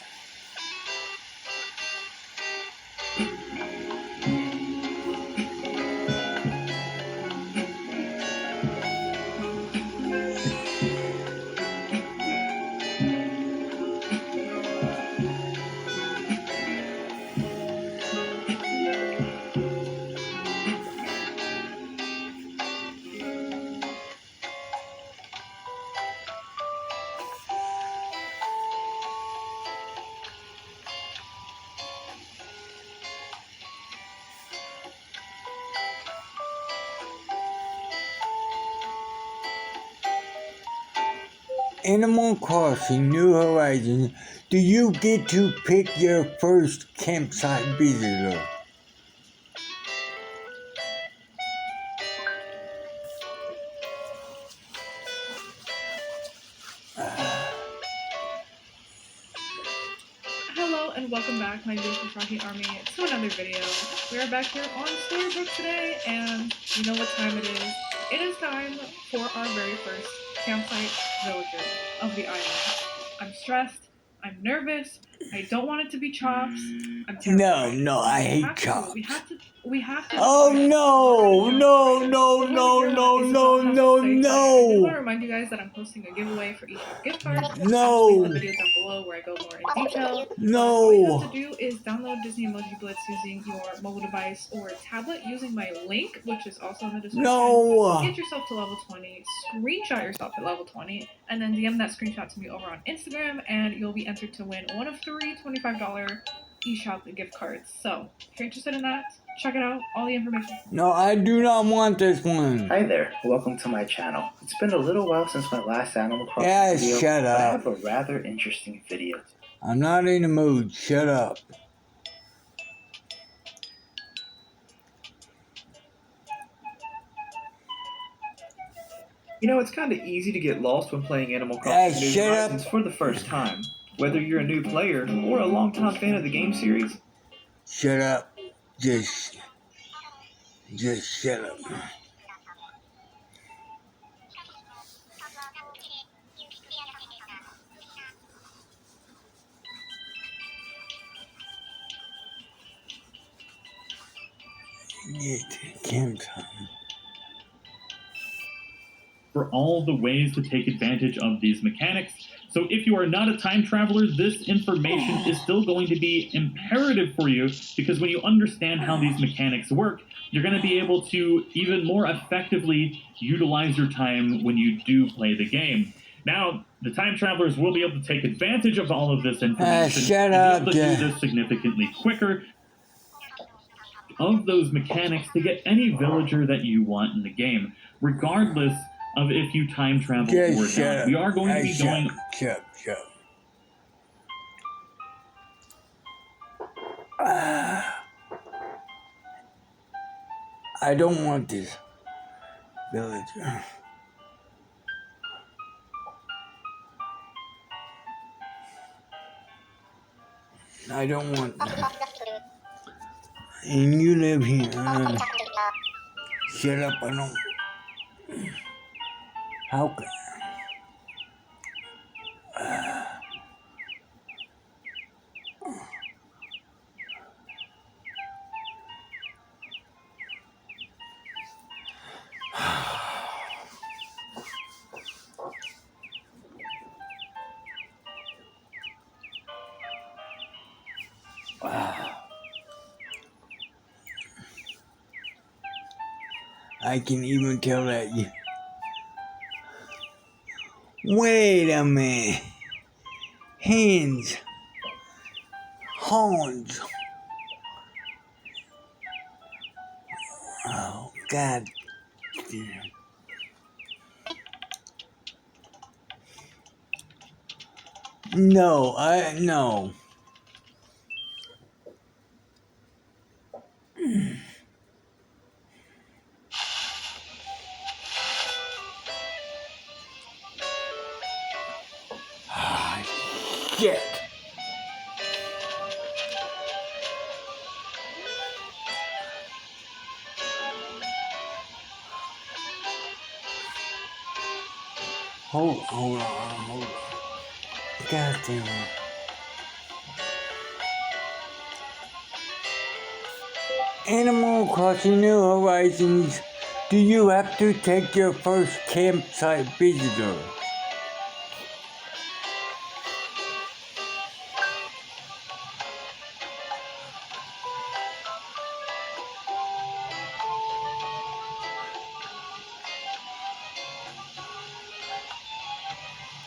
Animal Crossing New Horizons, do you get to pick your first campsite visitor? Hello and welcome back, my beautiful Rocky Army, to another video. We are back here on Storybook today, and you know what time it is. It is time for our very first campsite villager of the island. I'm stressed, I'm nervous, I don't want it to be Chops, I'm terrified. No, I hate Chops. We have to. Oh no! I want to remind you guys that I'm posting a giveaway for each gift card. No! I'll link the video down below where I go more in detail. No! All you have to do is download Disney Emoji Blitz using your mobile device or tablet using my link, which is also in the description. No! Get yourself to level 20, screenshot yourself at level 20, and then DM that screenshot to me over on Instagram, and you'll be entered to win one of 3 $25 eShop gift cards. So, if you're interested in that, check it out, all the information. No, I do not want this one. Hi there, welcome to my channel. It's been a little while since my last Animal Crossing video, shut up. but I have a rather interesting video. I'm not in the mood, shut up. You know, it's kind of easy to get lost when playing Animal Crossing New Horizons for the first time. Whether you're a new player or a longtime fan of the game series. Shut up. Just shut up. Camp time. For all the ways to take advantage of these mechanics. So if you are not a time traveler, this information is still going to be imperative for you, because when you understand how these mechanics work, you're going to be able to even more effectively utilize your time when you do play the game. Now, the time travelers will be able to take advantage of all of this information shut and up, be able to do this significantly quicker. Of those mechanics to get any villager that you want in the game, regardless of if you time travel or not. We are going to be going. Shut up. I don't want this villager. I don't want that. And you live here. Shut up, I don't. How can. I can even tell that you. Wait a minute. Hands. Horns. Oh, God damn. No. Shit. Hold on. God damn it. Animal Crossing New Horizons, do you have to take your first campsite visitor?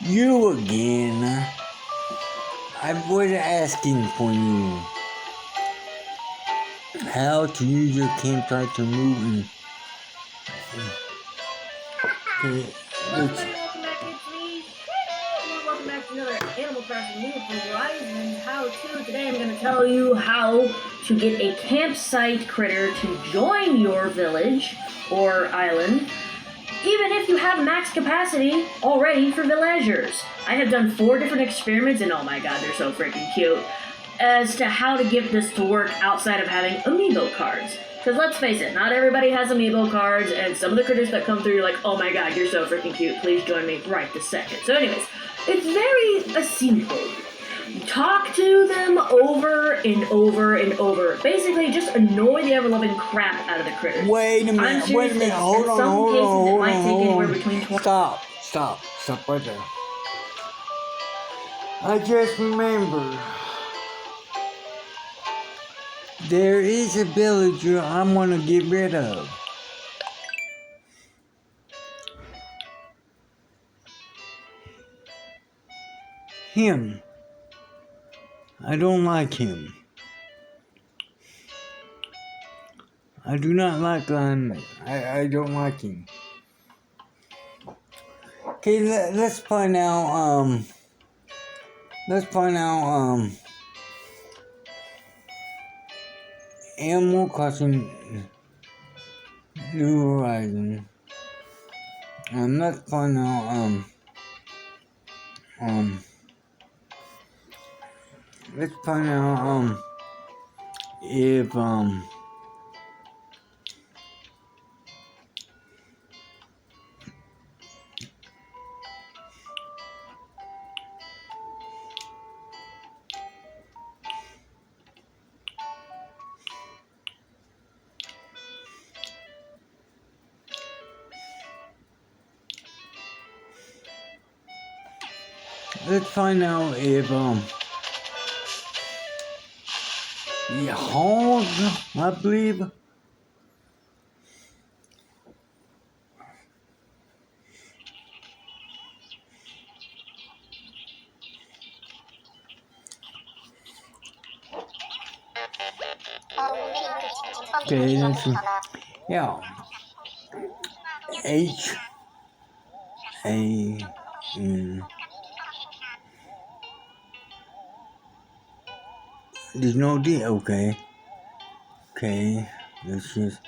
You again. I was asking for you. How to use your campsite to move in. Okay, Welcome back to another Animal Crossing New Horizons how-to. Today I'm going to tell you how to get a campsite critter to join your village or island, even if you have max capacity already for villagers. I have done 4 different experiments, and oh my god, they're so freaking cute, as to how to get this to work outside of having amiibo cards. Because let's face it, not everybody has amiibo cards, and some of the critters that come through, you're like, oh my god, you're so freaking cute, please join me right this second. So anyways, it's very simple. Talk to them over and over and over. Basically, just annoy the ever-loving crap out of the critters. Wait a minute, hold on. Stop right there. I just remembered. There is a villager I'm gonna get rid of. Him. I don't like him. I do not like him. I don't like him. Okay, let's find out, Animal Crossing New Horizons. Let's find out, let's find out, if, the Hogs, I believe. Okay, let's see. Yeah. H-A-N. There's no D. Okay. Okay. Let's just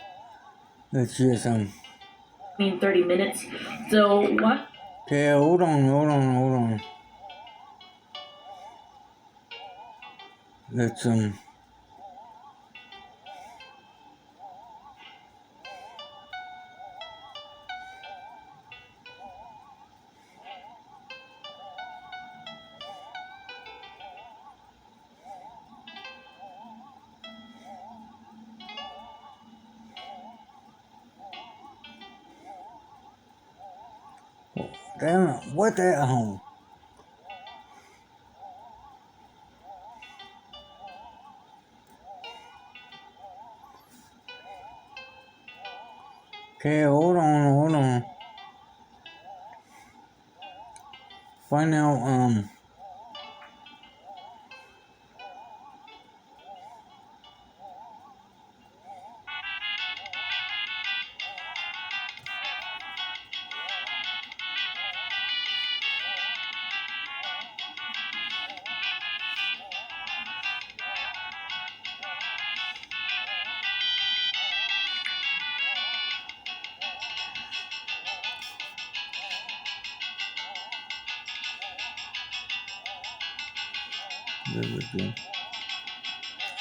30 minutes. So what? Okay, hold on. Let's damn it, what the hell? Okay, hold on. Find out,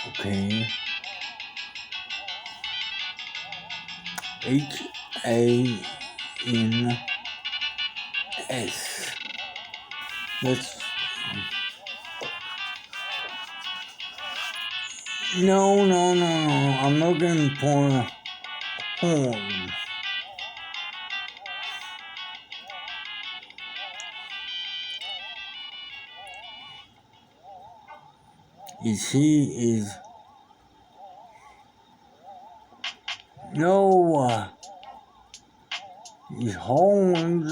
okay. H-A-N-S. Let's. No. I'm looking for horn. Is no. His horns.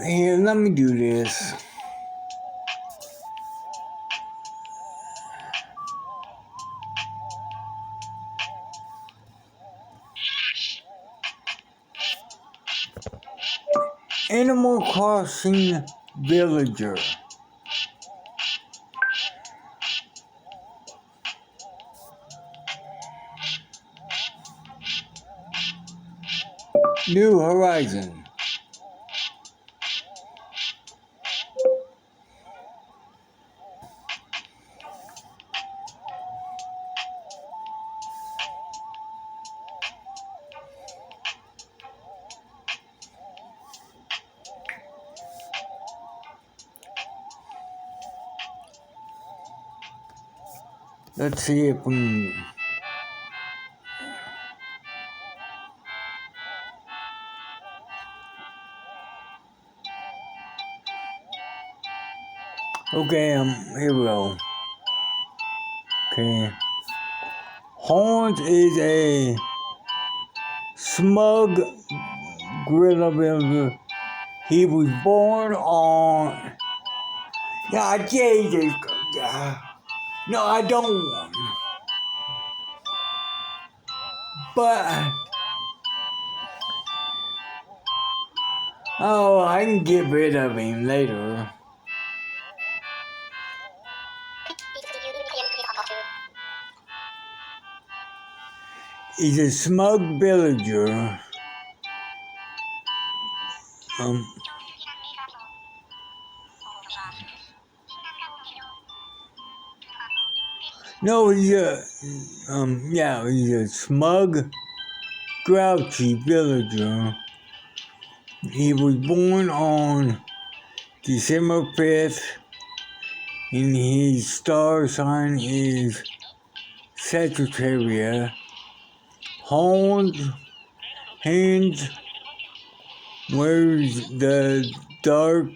Here, let me do this. Animal Crossing Villager. New Horizon. Let's see if we can. Okay, here we go. Okay. Horns is a smug gorilla builder. He was born on. Yeah, Jesus. No, I don't. But. Oh, I can get rid of him later. He's a smug villager. No, he's a smug, grouchy villager. He was born on December 5th, and his star sign is Sagittarius. Hands wears the dark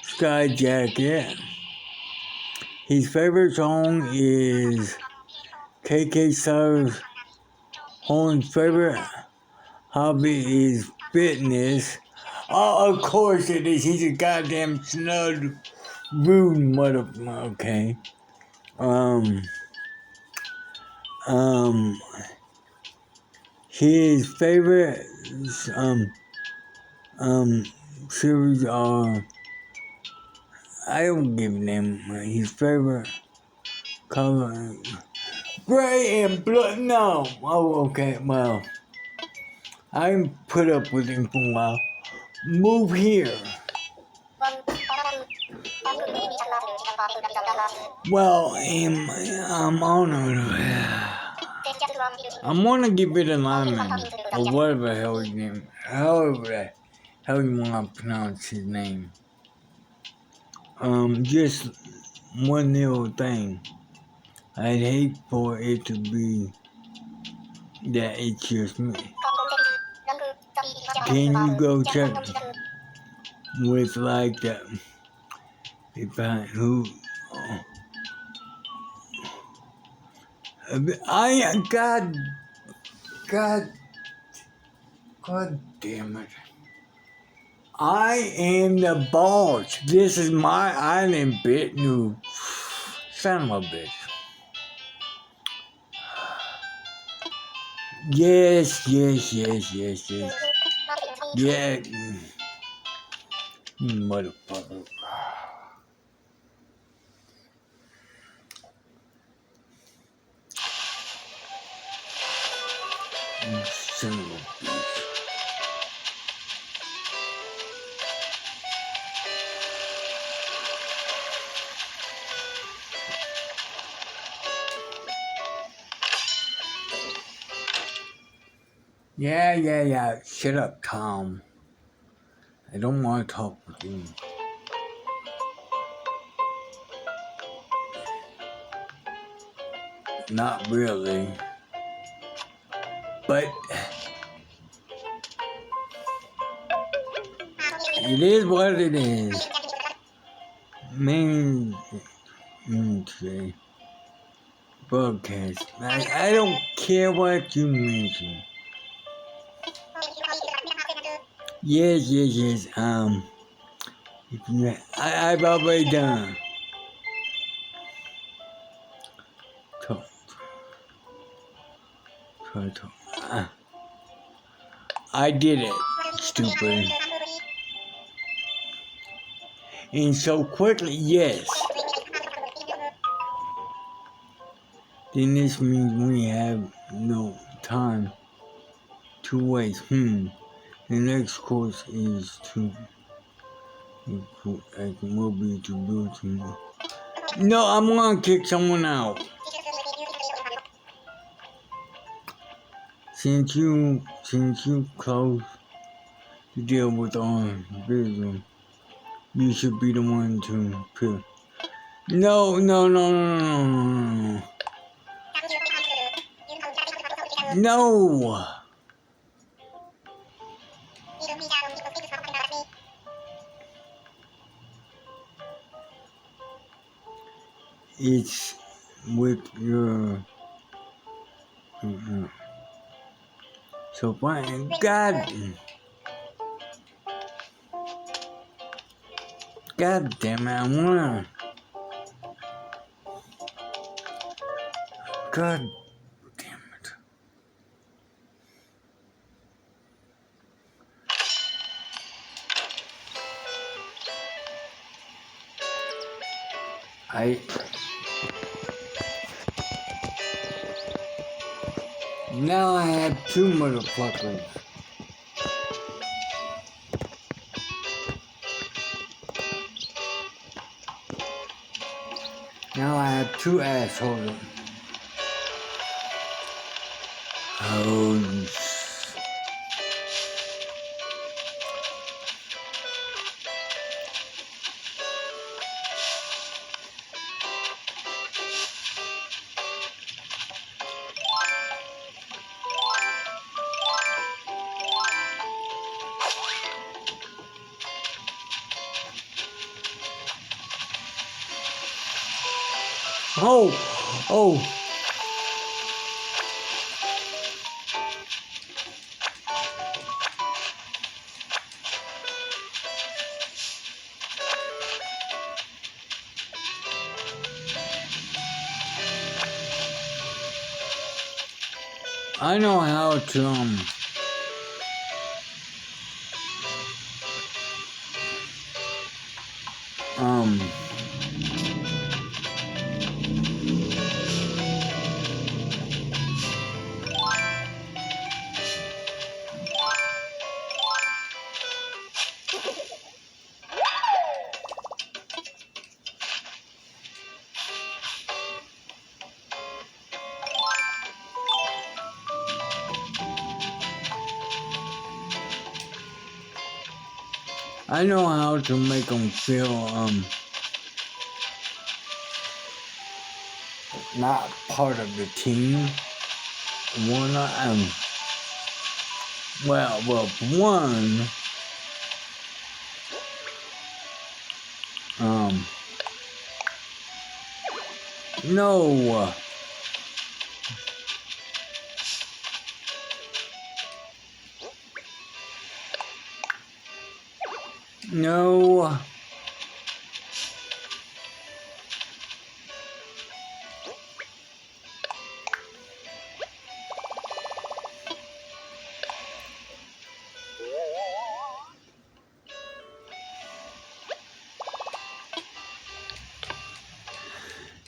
sky jacket. His favorite song is KK Stars Horn's favorite hobby is fitness. Oh, of course it is. He's a goddamn snug, rude motherfucker. Okay. His favorite series are, I don't give a damn. His favorite color, gray and blood. No. Oh, okay. Well, I put up with him for a while. Move here. Well, I'm honored. I'm gonna give it an alignment, or whatever the hell his name, however the hell you wanna pronounce his name. Just one little thing. I'd hate for it to be that it's just me. Can you go check with like that? If I who? God damn it! I am the boss. This is my island, bitch. You son of a bitch. Yes. Yeah. You motherfucker. You son of a bitch. Yeah. Shut up, Tom. I don't want to talk with you. Not really. But it is what it is. Main okay. Broadcast. I don't care what you mention. Yes. I've already done. Talk. I did it, stupid. And so quickly, yes. Then this means we have no time to waste. The next course is will be to build to. No, I'm gonna kick someone out. Since you close to deal with our business, you should be the one to pick. No. No. It's with your. So fine. God damn it! I wanna. God damn it! Now I have two motherfuckers. Now I have two assholes. Oh. Oh. I know how to make them feel not part of the team. One, well, one, no. No.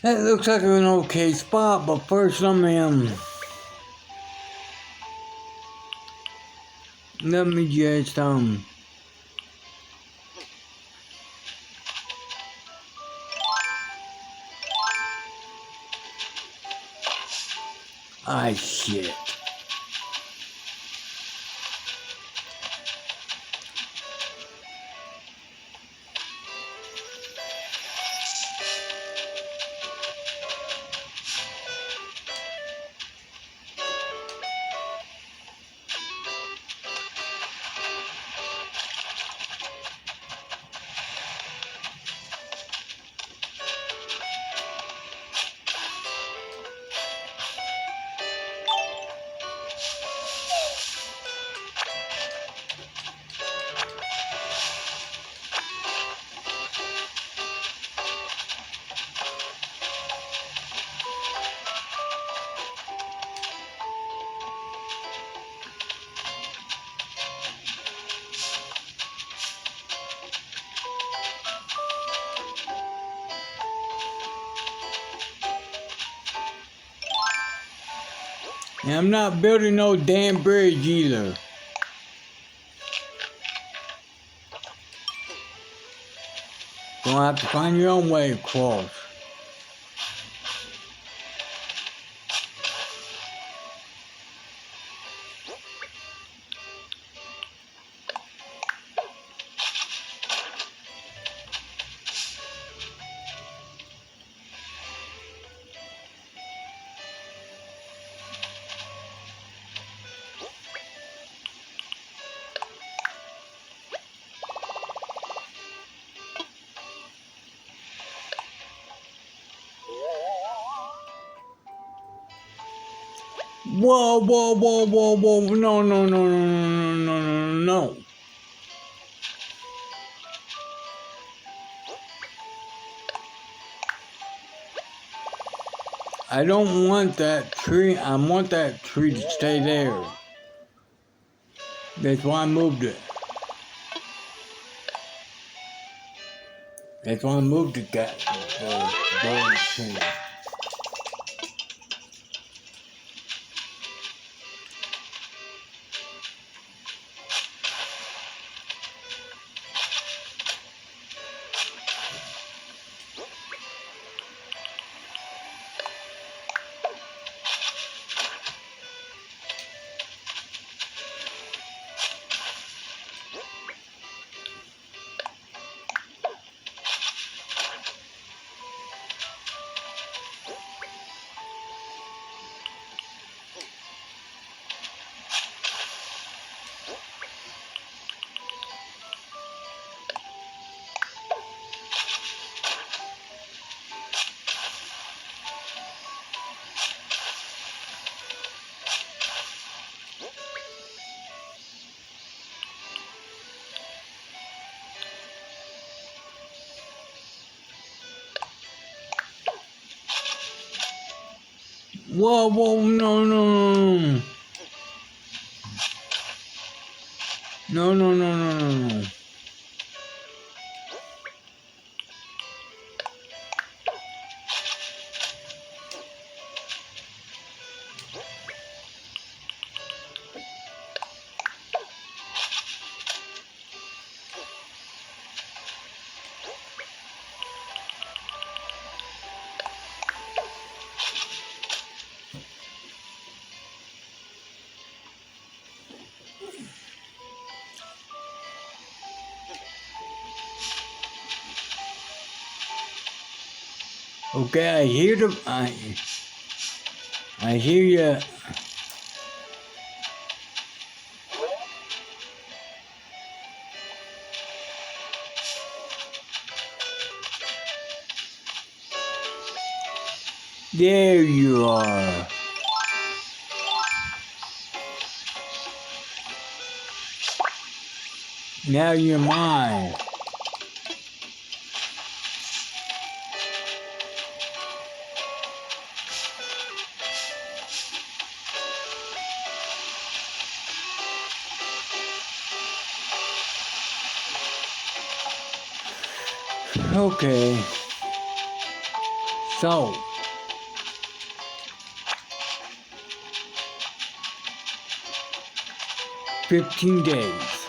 That looks like an okay spot, but first let me just shit. And I'm not building no damn bridge either. Gonna have to find your own way across. Whoa, whoa, whoa, whoa, whoa, no, no, no, no, no, no, no, no. I don't want that tree, I want that tree to stay there. That's why I moved it. That's why I moved it, the tree. Whoa, whoa, no, no, no. No, no, no, no, no, no. Okay, I hear the. I hear you. There you are. Now you're mine. Okay. So. 15 days.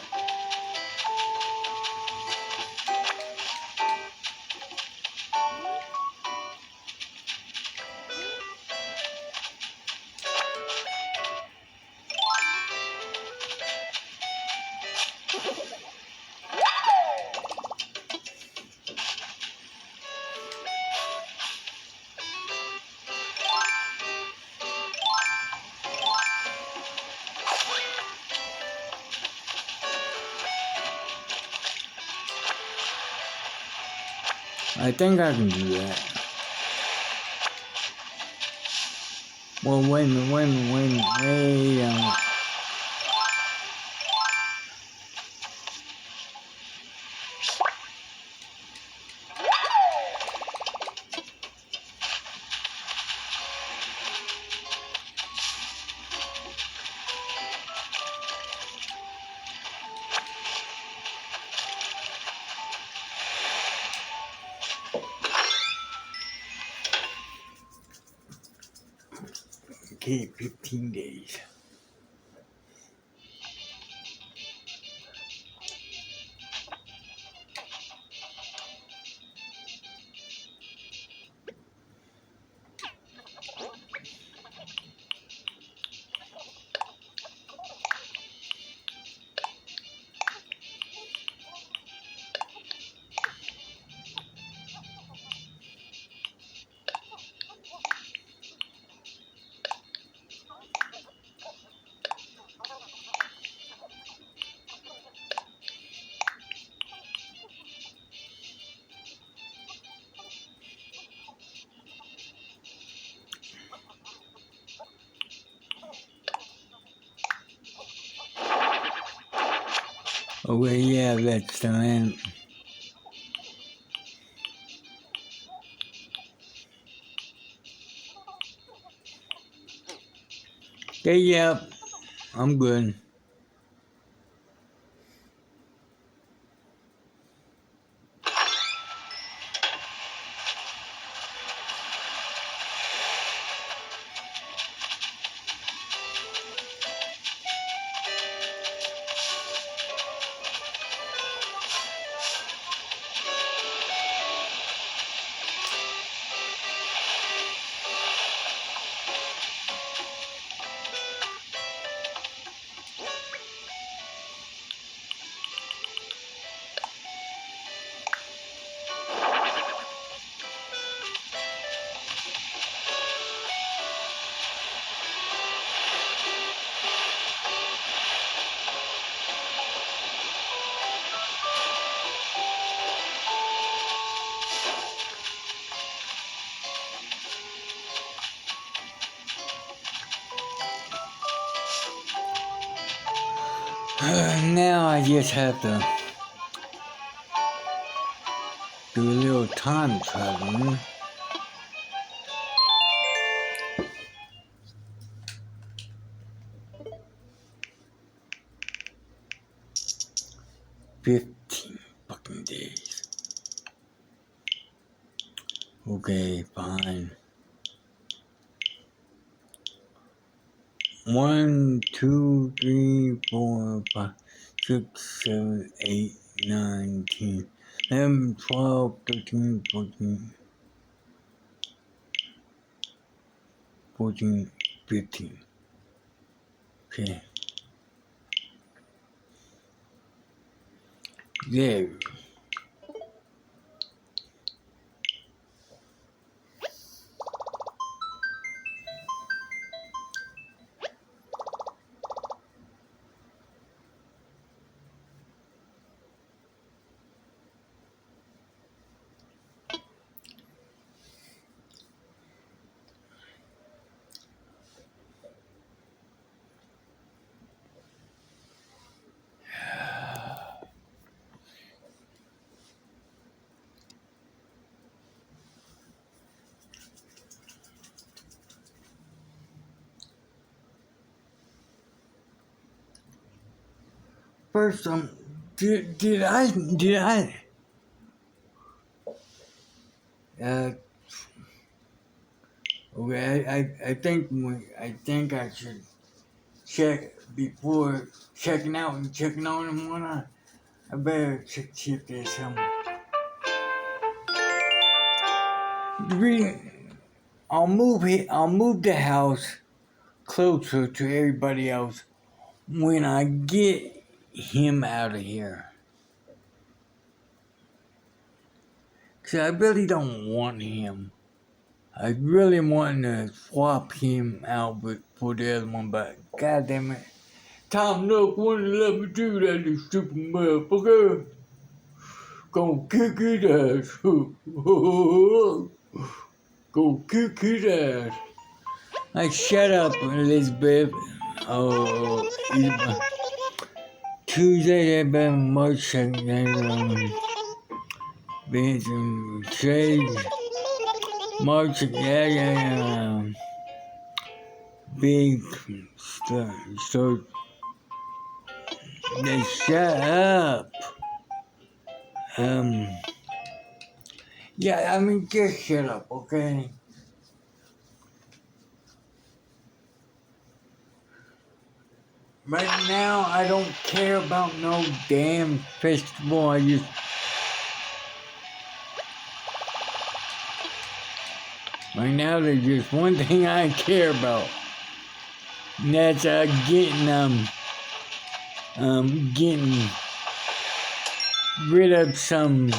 I think I can do that. Well, wait a minute, wait a minute, wait a minute, wait a minute. Okay, 15 days. Okay, yeah, that's the man. Okay, yeah, I'm good. Now I just have to do a little time traveling. 15 fucking days. Okay, fine. 1, 2, 3, 4, 5, 6, 7, 8, 9, 10, 11, 12, 13, 14, 14, 15. Okay. There. First, did I, okay, I think I should check before checking out and checking on and whatnot. I better check if there's some. I'll move the house closer to everybody else when I get him out of here. 'Cause I really don't want him. I really want to swap him out for the other one, but goddamn it, Tom Nook wouldn't let me do that, you stupid motherfucker. Gonna kick his ass. Go kick his ass. Like, shut up, Elizabeth. Oh, Tuesday, March 2nd, Benson Trade. March, yeah. Big stuff. So, they shut up. Yeah, I mean, just shut up, okay? Right now, I don't care about no damn festival. Right now, there's just one thing I care about. And that's getting rid of some,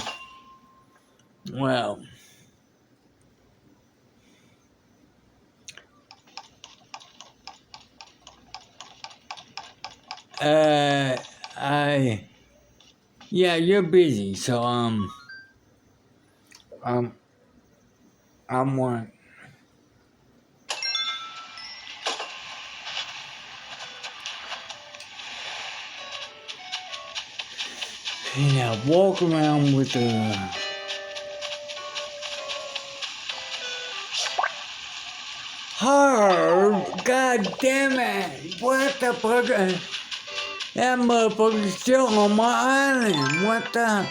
well, yeah, you're busy, so, I'm one. And I walk around with a hard, god damn it, what the fuck, that motherfucker's still on my island, what the?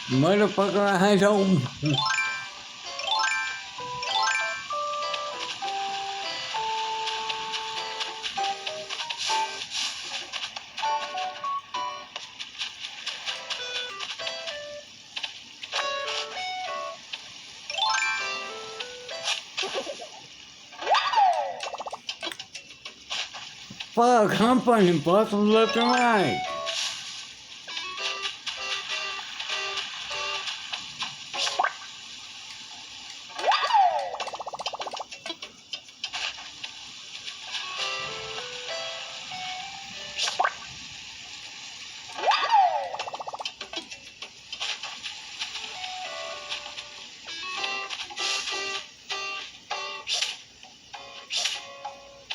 Motherfucker, I don't. Fuck, I'm finding puzzles left and right.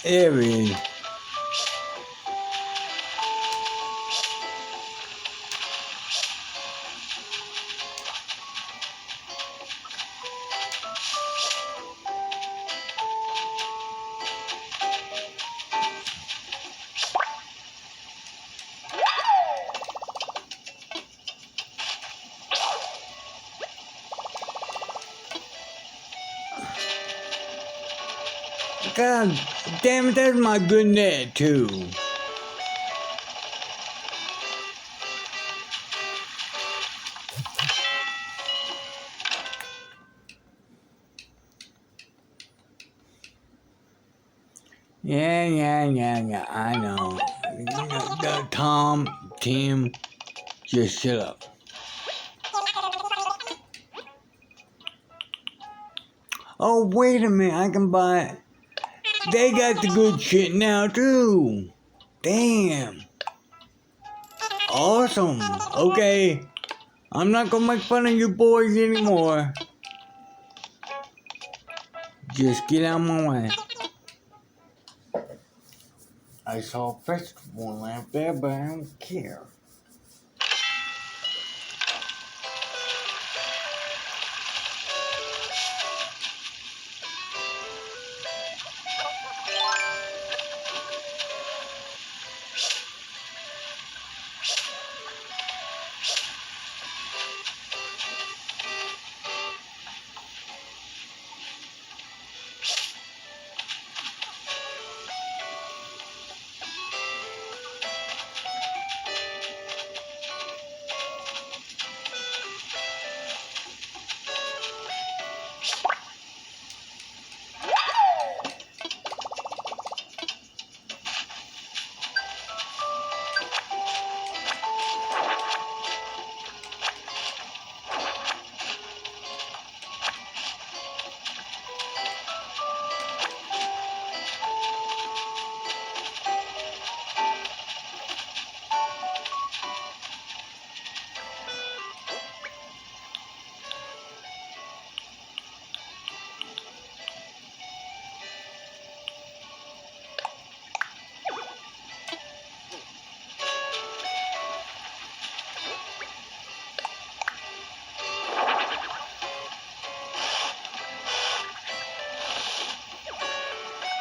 There he is. God damn it, that's my good net too. Yeah, I know. Tim, just shut up. Oh, wait a minute, I can buy it. They got the good shit now, too. Damn. Awesome. Okay. I'm not gonna make fun of you boys anymore. Just get out of my way. I saw a festival lamp there, but I don't care.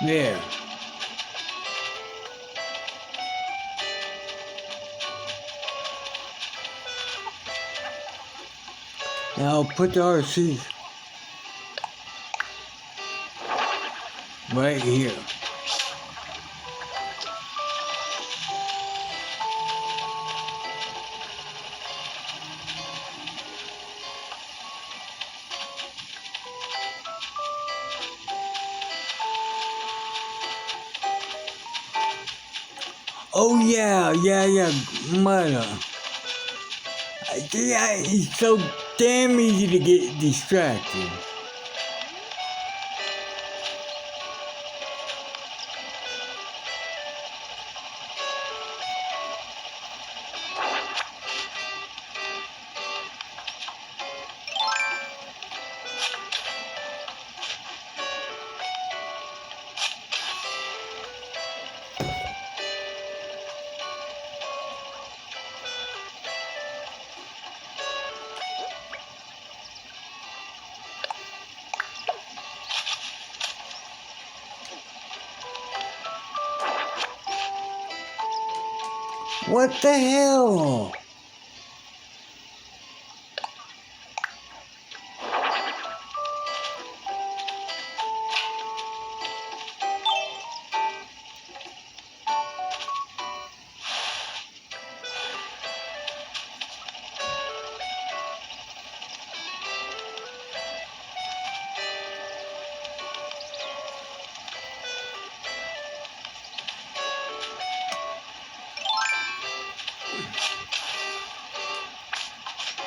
There. Now put the RC right here. Oh yeah, mother. Yeah, it's so damn easy to get distracted. What the hell?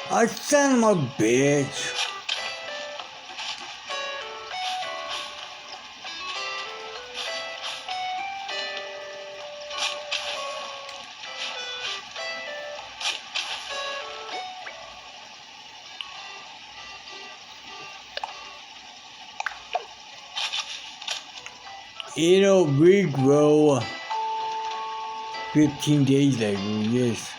I son of a bitch. it'll regrow 15 days later, yes.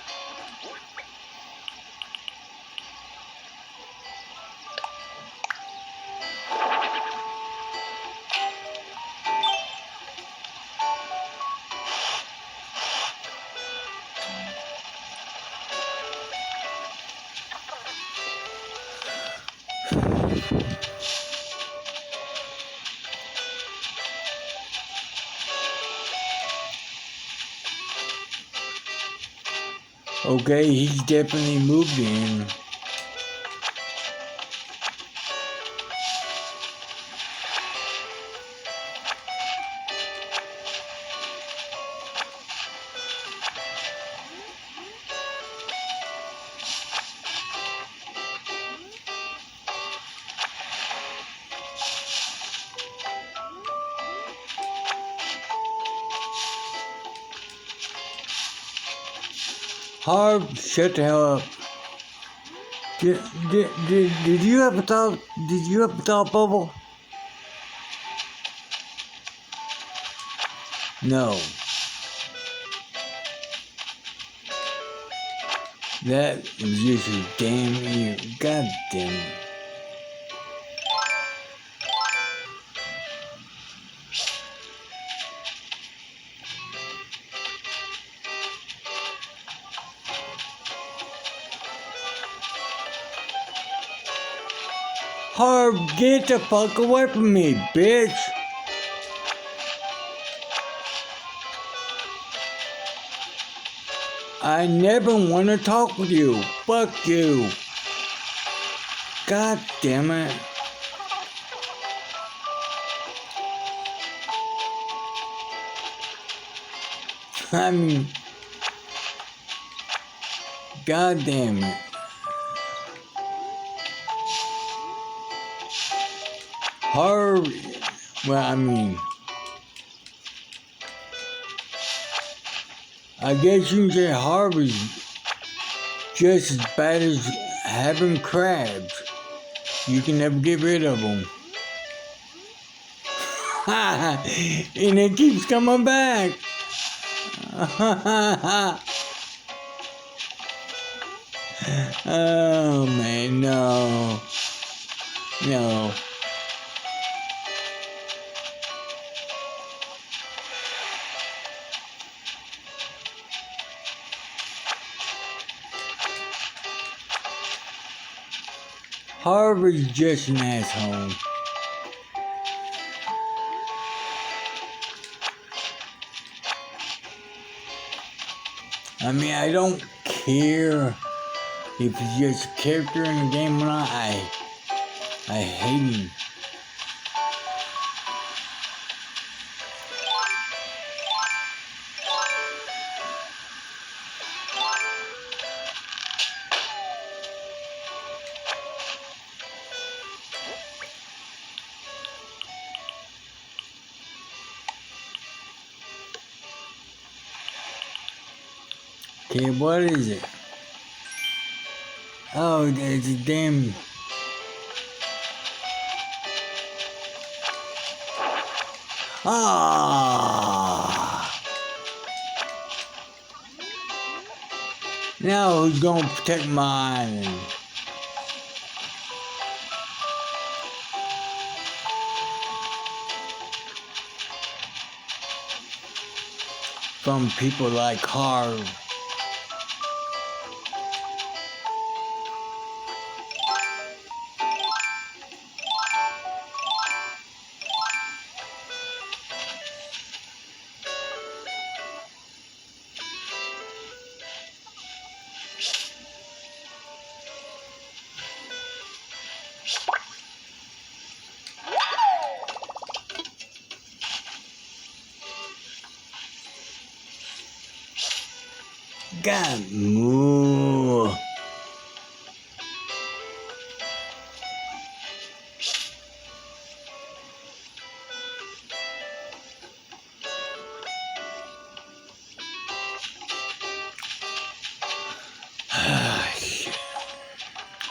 Okay, he's definitely moved in. Harv, shut the hell up. Did you have a thought? Did you have a thought bubble? No. That is just a damn ear. God damn it. Harv, get the fuck away from me, bitch. I never want to talk with you. Fuck you. God damn it. I mean, God damn it. Harv, well, I mean, I guess you can say Harv is just as bad as having crabs. You can never get rid of them. And it keeps coming back. Oh man, no. No. Harvard's just an asshole. I mean, I don't care if he's just a character in the game or not. I hate him. Okay, what is it? Oh, it's a damn... Ah! Now who's gonna protect my island? From people like Harv. God, moo.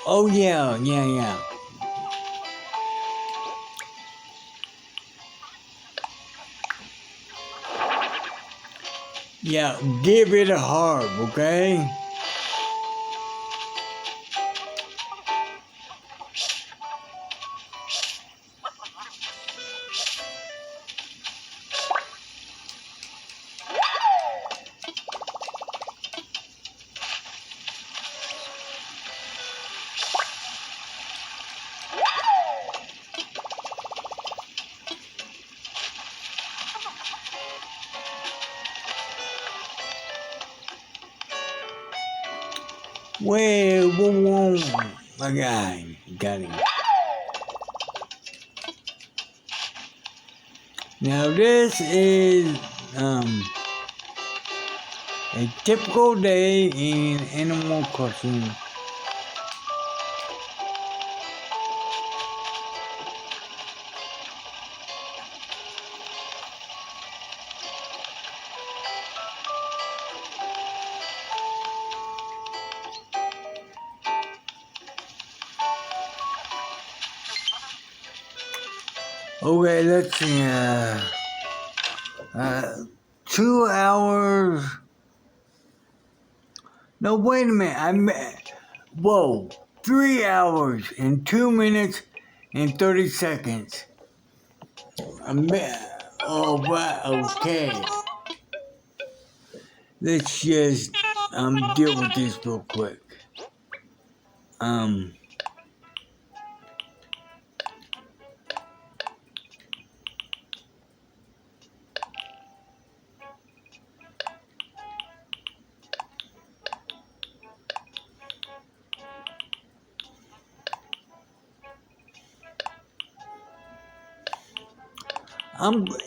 Oh yeah. Yeah, give it a heart, okay? Well, whoa, my guy, got him. Now this is a typical day in Animal Crossing. Okay, let's see. 2 hours. No, wait a minute. Whoa, 3 hours and 2 minutes and 30 seconds. Oh, right, okay. Let's just deal with this real quick.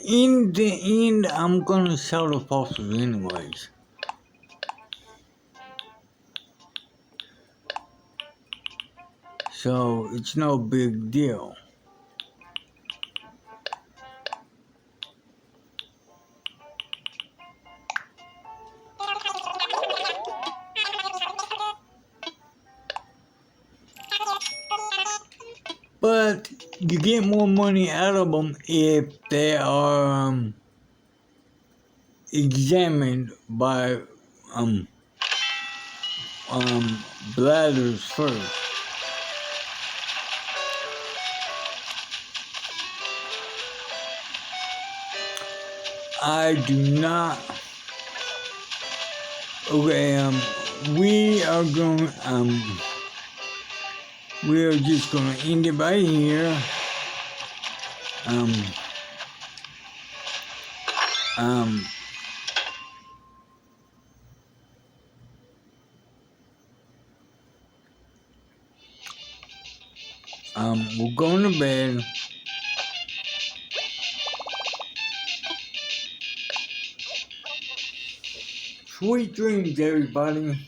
In the end, I'm gonna sell the fossils anyways. So it's no big deal. But you get more money out of them if they are examined by bladders first. I do not. Okay, we are going. We are just gonna end it right here. We're going to bed. Sweet dreams, everybody.